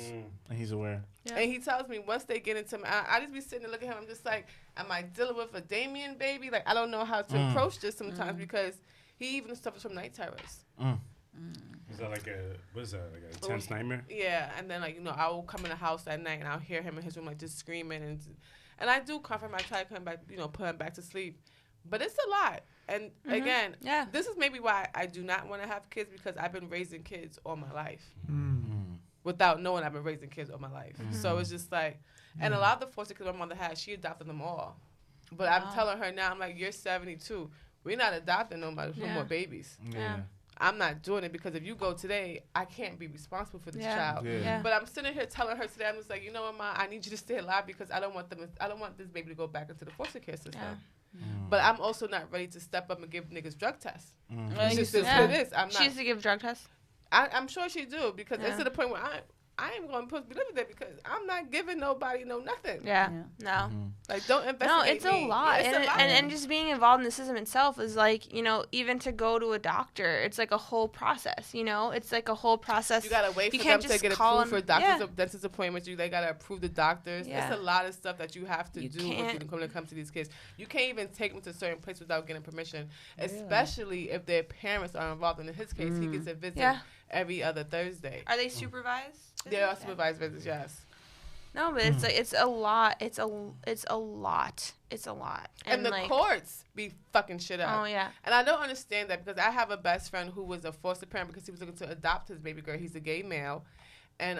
And he's aware. Yeah. And he tells me once they get into I just be sitting and looking at him. I'm just like, am I dealing with a Damien baby? Like, I don't know how to approach this sometimes because he even suffers from night terrors. Is that like what is that, like a intense nightmare? Yeah, and then like, you know, I will come in the house at night and I'll hear him in his room like just screaming and I do comfort him. I try to come back, you know, put him back to sleep. But it's a lot. And again, this is maybe why I do not want to have kids because I've been raising kids all my life. Without knowing I've been raising kids all my life. So it's just like, and a lot of the foster kids my mother had, she adopted them all. But I'm telling her now, I'm like, you're 72. We're not adopting no more babies. Yeah. I'm not doing it because if you go today, I can't be responsible for this child. Yeah. But I'm sitting here telling her today, I'm just like, you know what, Ma, I need you to stay alive because I don't want this baby to go back into the foster care system. Yeah. But I'm also not ready to step up and give niggas drug tests. Like, It's just what it is. I'm not. She used to give drug tests. I'm sure she do because it's to the point where I ain't going to be living there because I'm not giving nobody nothing. Yeah. No. Like, don't investigate No, it's me. a lot. Yeah, it's a lot. And just being involved in the system itself is like, even to go to a doctor, it's like a whole process, It's like a whole process. You got to wait You for can't them to just get call approved for them. doctors or dentist appointments. They got to approve the doctors. Yeah. It's a lot of stuff that you have to You do can't- when it comes to these kids. You can't even take them to a certain place without getting permission, especially if their parents are involved. And in his case, he gets a visit every other Thursday. Are they supervised? They are supervised visits, yes. No, but it's like it's a lot. It's a lot. It's a lot. And the like, courts be fucking shit up. Oh yeah. And I don't understand that because I have a best friend who was a foster parent because he was looking to adopt his baby girl. He's a gay male. And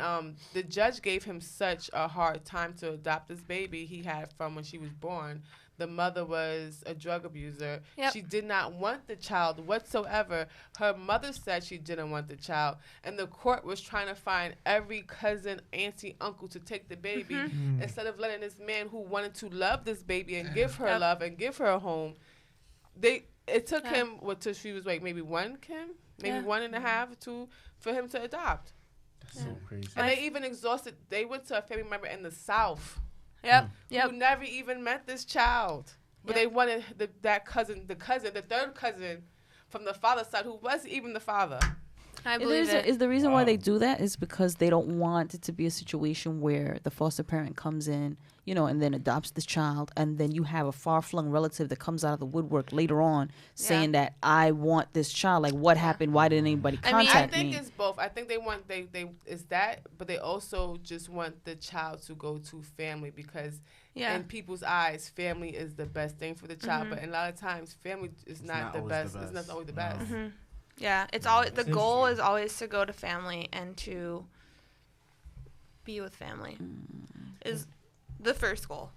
the judge gave him such a hard time to adopt this baby he had from when she was born. The mother was a drug abuser. Yep. She did not want the child whatsoever. Her mother said she didn't want the child. And the court was trying to find every cousin, auntie, uncle to take the baby instead of letting this man who wanted to love this baby and give her love and give her a home. It took him till she was maybe one, Kim? Maybe 1.5, 2 for him to adopt. That's so crazy. And they even exhausted. They went to a family member in the South Yep. who never even met this child. But they wanted the third cousin from the father's side who wasn't even the father. I believe it. Is the reason why they do that is because they don't want it to be a situation where the foster parent comes in, and then adopts this child, and then you have a far-flung relative that comes out of the woodwork later on saying that I want this child. Like, what happened? Why didn't anybody contact me? I think it's both. I think they want it's that, but they also just want the child to go to family because in people's eyes, family is the best thing for the child. But a lot of times, family is not the best. It's not always the best. Yeah, it's always the goal is always to go to family and to be with family is the first goal.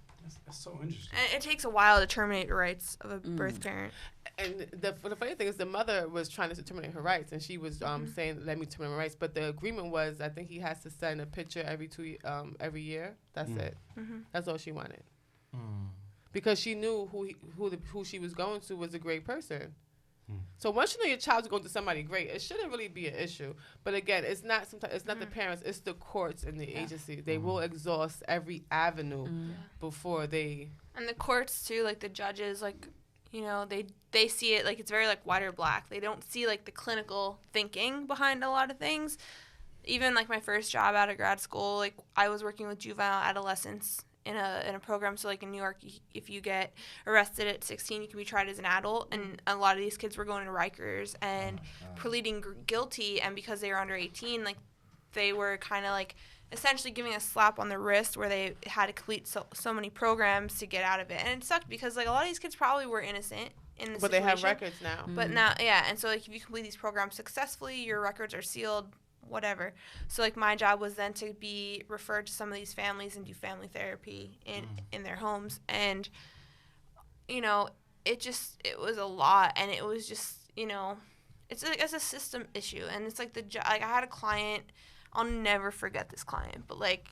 That's so interesting. And it takes a while to terminate the rights of a birth parent. And the funny thing is the mother was trying to terminate her rights, and she was saying, let me terminate my rights. But the agreement was, I think he has to send a picture every year. That's it. That's all she wanted. Because she knew who she was going to was a great person. So once you know your child's going to somebody great, it shouldn't really be an issue. But again, it's not the parents, it's the courts and the agency. They will exhaust every avenue before they. And the courts too, like the judges, like they see it like it's very like white or black. They don't see like the clinical thinking behind a lot of things. Even like my first job out of grad school, like I was working with juvenile adolescents in a program. So like in New York, if you get arrested at 16, you can be tried as an adult. And a lot of these kids were going to Rikers and pleading guilty. And because they were under 18, like they were kind of like essentially giving a slap on the wrist where they had to complete so many programs to get out of it. And it sucked because like a lot of these kids probably were innocent in the situation. But they have records now. But now, and so like if you complete these programs successfully, your records are sealed, whatever. So like my job was then to be referred to some of these families and do family therapy in their homes. And it was a lot, and it was just it's a system issue. And it's like I had a client, I'll never forget this client, but like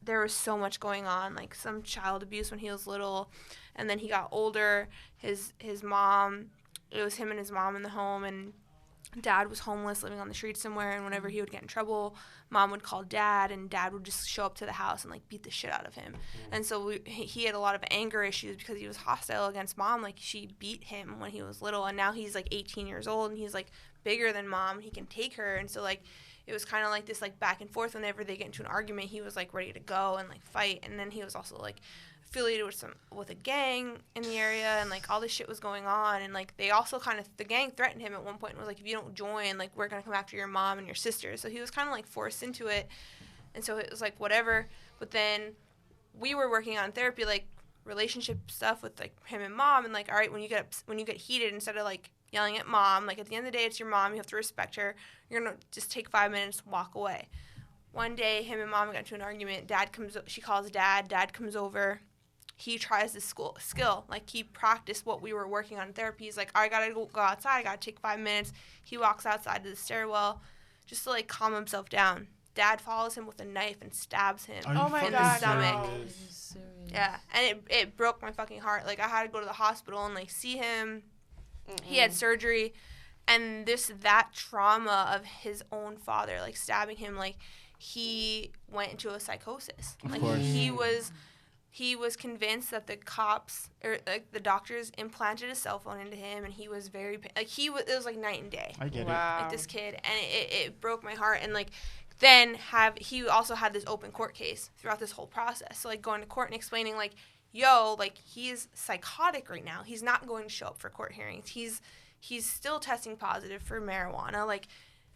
there was so much going on, like some child abuse when he was little, and then he got older. His mom, it was him and his mom in the home, and dad was homeless, living on the street somewhere, and whenever he would get in trouble, mom would call dad, and dad would just show up to the house and like beat the shit out of him. And so he had a lot of anger issues because he was hostile against mom. Like she beat him when he was little, and now he's like 18 years old, and he's like bigger than mom. He can take her, and so like it was kind of like this like back and forth. Whenever they get into an argument, he was like ready to go and like fight. And then he was also like affiliated with a gang in the area, and like all this shit was going on. And like they also the gang threatened him at one point and was like, if you don't join, like we're gonna come after your mom and your sister. So he was kind of like forced into it, and so it was like whatever. But then we were working on therapy, like relationship stuff with like him and mom, and like, all right, when you get heated, instead of like yelling at mom, like at the end of the day, it's your mom, you have to respect her. You're gonna just take 5 minutes and walk away. One day, him and mom got into an argument. She calls dad. Dad comes over. he tries this skill. Like, he practiced what we were working on in therapy. He's like, I gotta go outside. I gotta take 5 minutes. He walks outside to the stairwell just to, like, calm himself down. Dad follows him with a knife and stabs him Oh my in God, the stomach. no. Yeah, and it broke my fucking heart. Like, I had to go to the hospital and, like, see him. He had surgery. And that trauma of his own father, like, stabbing him, like, he went into a psychosis. Like, he was convinced that the cops or like the doctors implanted a cell phone into him, and he was very like it was like night and day. I get it. Like, this kid, and it broke my heart. And like then he also had this open court case throughout this whole process. So like going to court and explaining like, yo, like he's psychotic right now. He's not going to show up for court hearings. He's still testing positive for marijuana. Like,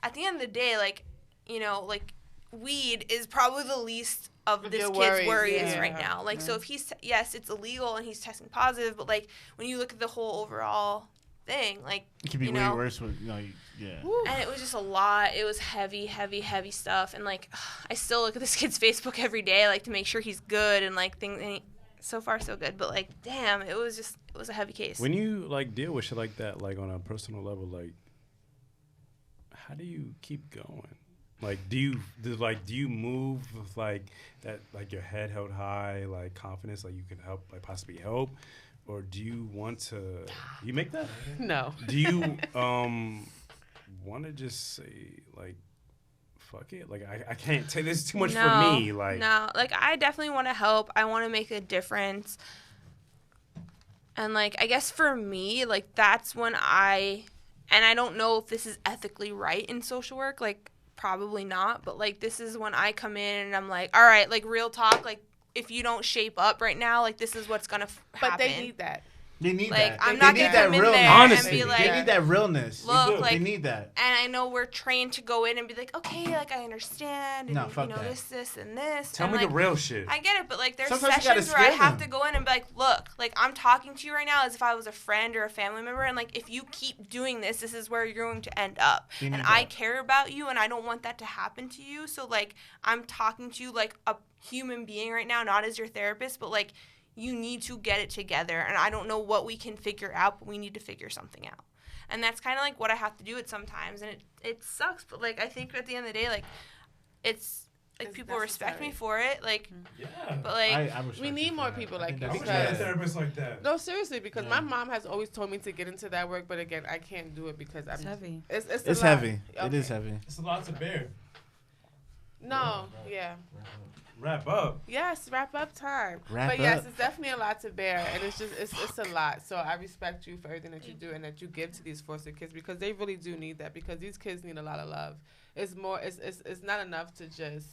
at the end of the day, like, you know, like, weed is probably the least of this kid's worries right now. Like, so if he's, yes, it's illegal and he's testing positive, but, like, when you look at the whole overall thing, like, it could be way worse with, like, yeah. And it was just a lot. It was heavy stuff. And, like, I still look at this kid's Facebook every day, like, to make sure he's good and, like, things. And so far, so good. But, like, damn, it was a heavy case. When you, like, deal with shit like that, like, on a personal level, like, how do you keep going? Like, do you move with, like, that, like, your head held high, like, confidence, like, you can help, like, possibly help? Or do you want to, you make that? No. Do you, want to just say, like, fuck it? Like, I can't take this too much for me. Like, no, like, I definitely want to help. I want to make a difference. And, like, I guess for me, like, that's when and I don't know if this is ethically right in social work, like, probably not, but, like, this is when I come in and I'm like, all right, like, real talk, like, if you don't shape up right now, like, this is what's gonna happen. But they need that. They need like, that. I'm they not need gonna that come in realness. there Honestly, and be like, they need that realness. look, like, they need that. And I know we're trained to go in and be like, okay, like, I understand, and, No, fuck you know, that. this, and this. tell and, me like, the real shit. I get it, but, like, there's Sometimes you gotta sessions where I scare have them. to go in and be like, look, like, I'm talking to you right now as if I was a friend or a family member, and, like, if you keep doing this is where you're going to end up. You need And I that. care about you, and I don't want that to happen to you. So, like, I'm talking to you like a human being right now, not as your therapist, but, like, you need to get it together. And I don't know what we can figure out, but we need to figure something out. And that's kind of, like, what I have to do it sometimes. And it sucks, but, like, I think at the end of the day, like, it's people respect me for it. Like, Yeah. but, like, I respect We you need for more that. people I like think you that's I'm because- a good. therapist like that. No, seriously, because Yeah. my mom has always told me to get into that work, but again, I can't do it because I'm. It's heavy. It's It's a lot. heavy. It Okay. is heavy. It's a lot to bear. No, yeah. Wrap up. Yes, wrap up time. Wrap but yes, up. it's definitely a lot to bear, and it's a lot. So I respect you for everything that you do and that you give to these foster kids because they really do need that because these kids need a lot of love. It's not enough to just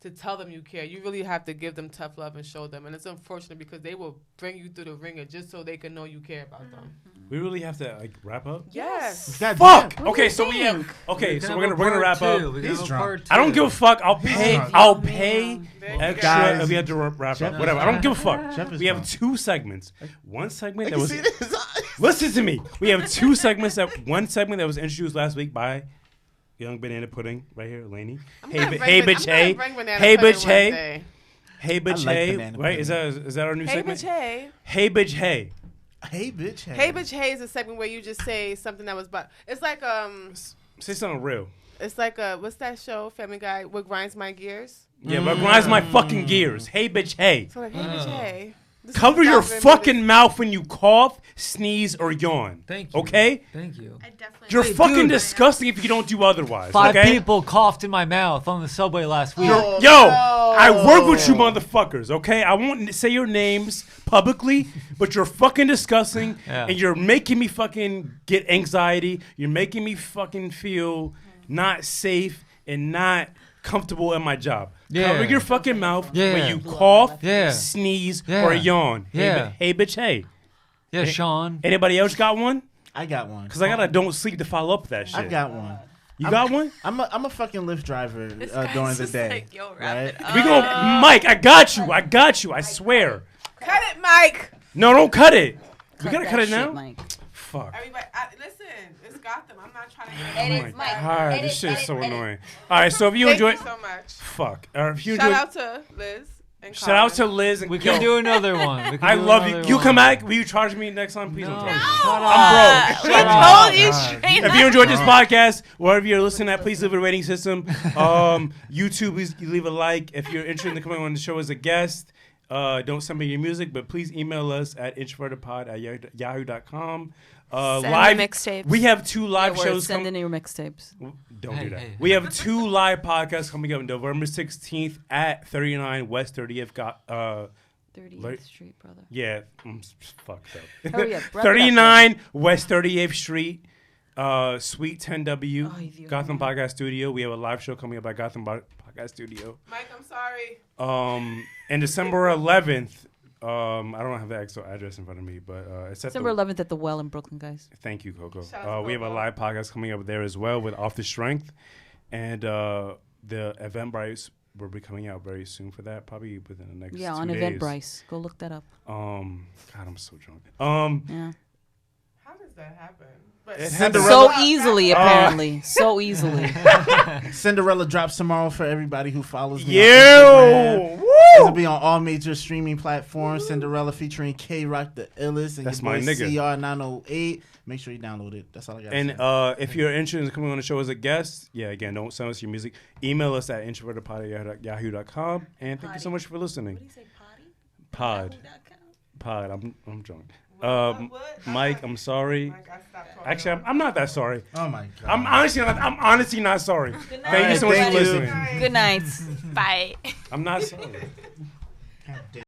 to tell them you care. You really have to give them tough love and show them, and it's unfortunate because they will bring you through the ringer just so they can know you care about them. We really have to, like, wrap up? Yes. God Fuck! damn. Okay, so we have, okay, so we're gonna wrap up. He's drunk. I don't give a fuck. I'll pay There you extra Guys. if we have to wrap Jeff up. is Whatever. I don't give a fuck. Jeff is We have drunk. 2 segments. One segment that You was. see this? Listen to me. We have 2 segments. One segment that was introduced last week by Young Banana Pudding right here, Lainey. Hey, bitch, hey. Hey, bitch, hey. Hey, bitch, like hey. banana Right? pudding. Is that our new Hey, segment? bitch, hey. Hey, bitch, hey. Hey, bitch. Hey, bitch, hey is a segment where you just say something that was, but it's like Say something real. it's like what's that show, Family Guy, what grinds my gears? Yeah, but grinds my fucking gears. Hey, bitch, hey. So like, hey, bitch, hey. This is Cover your Calvin fucking mouth when you cough, sneeze, or yawn. Thank you. Okay? Thank you. I definitely. You're Hey, fucking dude. disgusting if you don't do otherwise. 5 okay? people coughed in my mouth on the subway last week. Oh, Yo, no. I work with you motherfuckers, okay? I won't say your names publicly, but you're fucking disgusting, Yeah. and you're making me fucking get anxiety. You're making me fucking feel not safe and not comfortable in my job. Yeah. Cover your fucking mouth Yeah. when you cough, Yeah. sneeze, Yeah. or yawn. Yeah. Hey, bitch, hey. Yeah, Sean. Anybody else got one? I got one. Because I got a don't sleep to follow up that shit. I got one. You got one? I'm a fucking Lyft driver This during guy's the just day. like, yo, wrap right? it up. We go, Mike, I got you. I swear. Cut it, Mike. No, don't cut it. We gotta that cut it shit, now? Mike. Fuck. Everybody, listen, it's Gotham. I'm not trying to get Oh Edit, my Mike. god, Edit, this shit is edit, so edit. annoying. All right, so if you Thank enjoy, you so much. fuck. Or if you Shout enjoy, out to Liz. And Shout out to Colin. Liz and We can do another one. We can I do love you. another You one. come back. Will you charge me next time? Please don't No. charge me. Shut I'm broke. We Shut up. told you God. straight If you enjoyed this podcast, wherever you're listening at, please leave a rating system. YouTube, please leave a like. If you're interested in coming on the show as a guest, don't send me your music, but please email us at introvertedpod@yahoo.com. Send me Live mixtapes. We have 2 live Yeah, shows send coming. in your mixtapes. Don't Hey, do that. hey. We have 2 live podcasts coming up November 16th at 39 West 30th. 30th Street, brother. Yeah, I'm fucked up. Hurry up, wrap it up, 39 West 38th Street, Suite 10W, Ay, Dios Gotham mío. Podcast Studio. We have a live show coming up at Gotham Podcast Studio. Mike, I'm sorry. And December 11th, I don't have the actual address in front of me, but it's at December the, 11th at the Well in Brooklyn, guys. Thank you, Coco. Shout out to We have a Coco. live podcast coming up there as well with Off the Strength, and the Eventbrite will be coming out very soon for that, probably within the next 2 Yeah, on days. Eventbrite. Go look that up. God, I'm so drunk. Yeah. How does that happen? But It Cinderella- So easily, apparently. So easily. Cinderella drops tomorrow for everybody who follows me. on You! Instagram. It'll Woo! be on all major streaming platforms. Cinderella featuring K-Rock, the illest, and That's your boy my nigga. CR908. Make sure you download it. That's all I got to And say. if you're interested in coming on the show as a guest, yeah, again, don't send us your music. Email us at introvertedpod@yahoo.com. And thank you so much for listening. you say, Pod. I'm drunk. What? Mike, I'm sorry. Mike, I stopped talking. Actually, I'm not that sorry. Oh, my God. I'm honestly not sorry. Thank you night. so much for Thank you. listening. Bye. I'm not sorry. God damn.